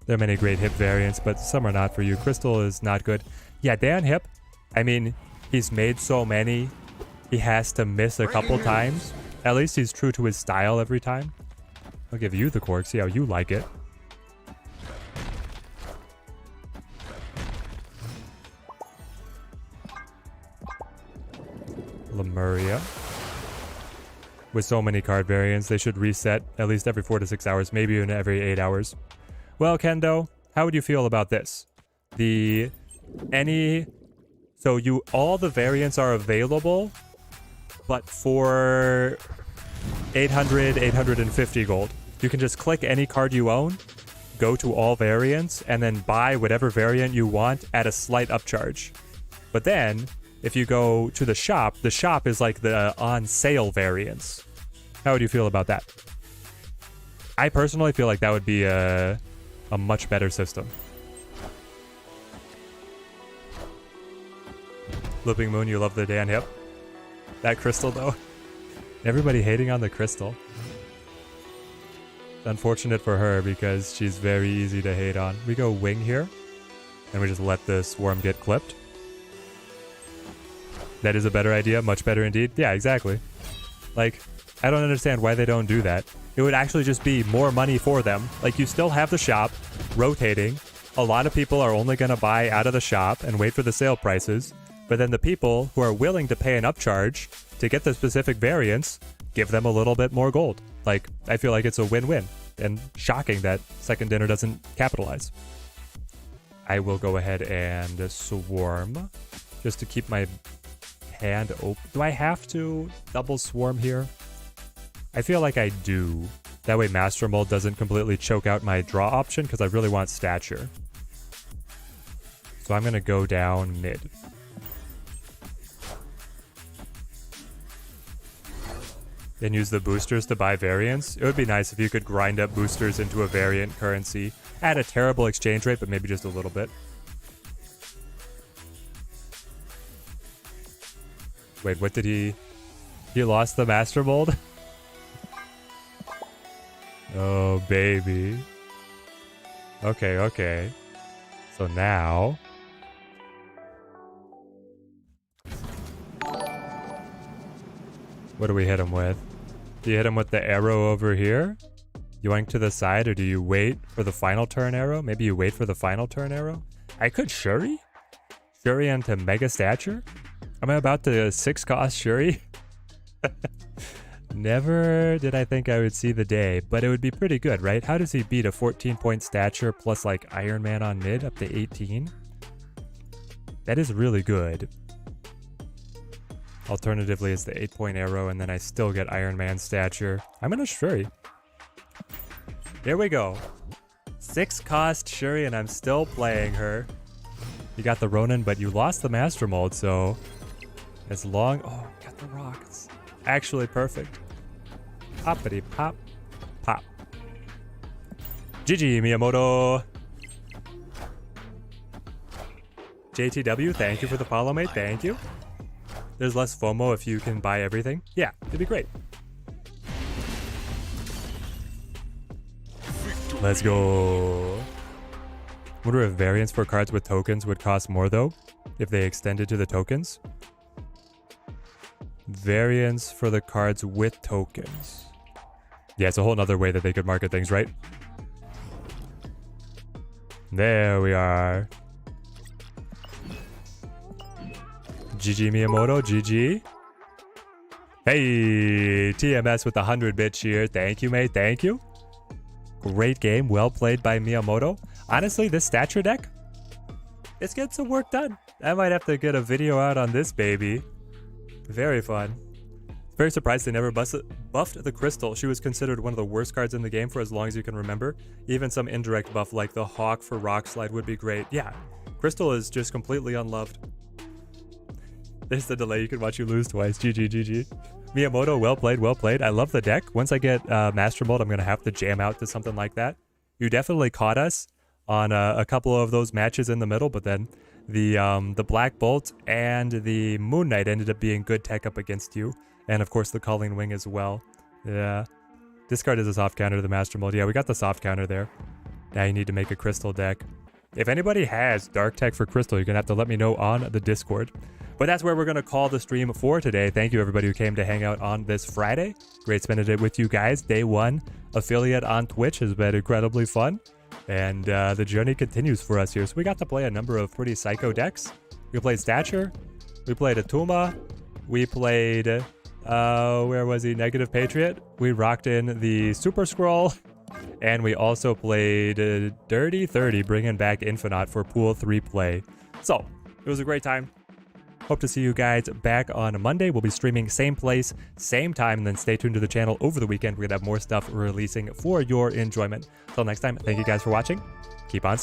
There are many great hip variants, but some are not for you. Crystal is not good. Yeah, Dan Hip, I mean, he's made so many. He has to miss a couple times. At least he's true to his style every time. I'll give you the cork, see how you like it. Lemuria. With so many card variants, they should reset at least every 4 to 6 hours, maybe even every 8 hours. Well, Kendo, how would you feel about this? All the variants are available, but for 800, 850 gold. You can just click any card you own, go to all variants, and then buy whatever variant you want at a slight upcharge. But then, if you go to the shop is like the on sale variants. How would you feel about that? I personally feel like that would be a much better system. Looping Moon, you love the Dan Hip. That crystal though. Everybody hating on the crystal. It's unfortunate for her because she's very easy to hate on. We go wing here. And we just let the swarm get clipped. That is a better idea. Much better indeed. Yeah, exactly. Like, I don't understand why they don't do that. It would actually just be more money for them. Like, you still have the shop rotating. A lot of people are only going to buy out of the shop and wait for the sale prices. But then the people who are willing to pay an upcharge to get the specific variants, give them a little bit more gold. Like, I feel like it's a win-win. And shocking that Second Dinner doesn't capitalize. I will go ahead and swarm just to keep my hand open. Do I have to double swarm here? I feel like I do. That way Master Mold doesn't completely choke out my draw option because I really want stature. So I'm going to go down mid. And use the boosters to buy variants. It would be nice if you could grind up boosters into a variant currency at a terrible exchange rate, but maybe just a little bit. Wait, what did he lost the Master Mold? Oh, baby. Okay. So now... what do we hit him with? Do you hit him with the arrow over here? Yoink to the side, or do you wait for the final turn arrow? Maybe you wait for the final turn arrow? I could Shuri? Shuri into Mega Stature? Am I about to 6-cost Shuri? Never did I think I would see the day, but it would be pretty good, right? How does he beat a 14-point stature plus like Iron Man on mid up to 18? That is really good. Alternatively, it's the 8-point arrow, and then I still get Iron Man stature. I'm gonna Shuri. Here we go. 6-cost Shuri, and I'm still playing her. You got the Ronin, but you lost the Master Mold, so as long... oh, got the rockets. Actually perfect. Poppity pop. Pop. GG, Miyamoto. JTW, thank you for the follow, mate. Thank you. There's less FOMO if you can buy everything. Yeah, it'd be great. Let's go. Wonder if variants for cards with tokens would cost more though, if they extended to the tokens. Variants for the cards with tokens. Yeah, it's a whole nother way that they could market things, right? There we are. GG Miyamoto, GG. Hey, TMS with the 100-bit cheer. Thank you, mate. Thank you. Great game. Well played by Miyamoto. Honestly, this stature deck, it's getting some work done. I might have to get a video out on this baby. Very fun. Very surprised they never buffed the Crystal. She was considered one of the worst cards in the game for as long as you can remember. Even some indirect buff like the Hawk for Rock Slide would be great. Yeah, Crystal is just completely unloved. There's the delay. You can watch you lose twice. GG, GG. Miyamoto, well played, well played. I love the deck. Once I get Master Mode, I'm going to have to jam out to something like that. You definitely caught us on a couple of those matches in the middle, but then the Black Bolt and the Moon Knight ended up being good tech up against you. And of course the Calling Wing as well. Yeah. This card is a soft counter to the Master Mode. Yeah, we got the soft counter there. Now you need to make a Crystal deck. If anybody has Dark Tech for Crystal, you're going to have to let me know on the Discord. But that's where we're going to call the stream for today. Thank you everybody who came to hang out on this Friday. Great spending it with you guys. Day 1 affiliate on Twitch has been incredibly fun. And the journey continues for us here. So we got to play a number of pretty psycho decks. We played Stature. We played Atuma. We played... where was he? Negative Patriot. We rocked in the Super Scroll. And we also played Dirty 30, bringing back Infinite for Pool 3 play. So, it was a great time. Hope to see you guys back on Monday. We'll be streaming same place, same time, and then stay tuned to the channel over the weekend. We're going to have more stuff releasing for your enjoyment. Until next time, thank you guys for watching. Keep on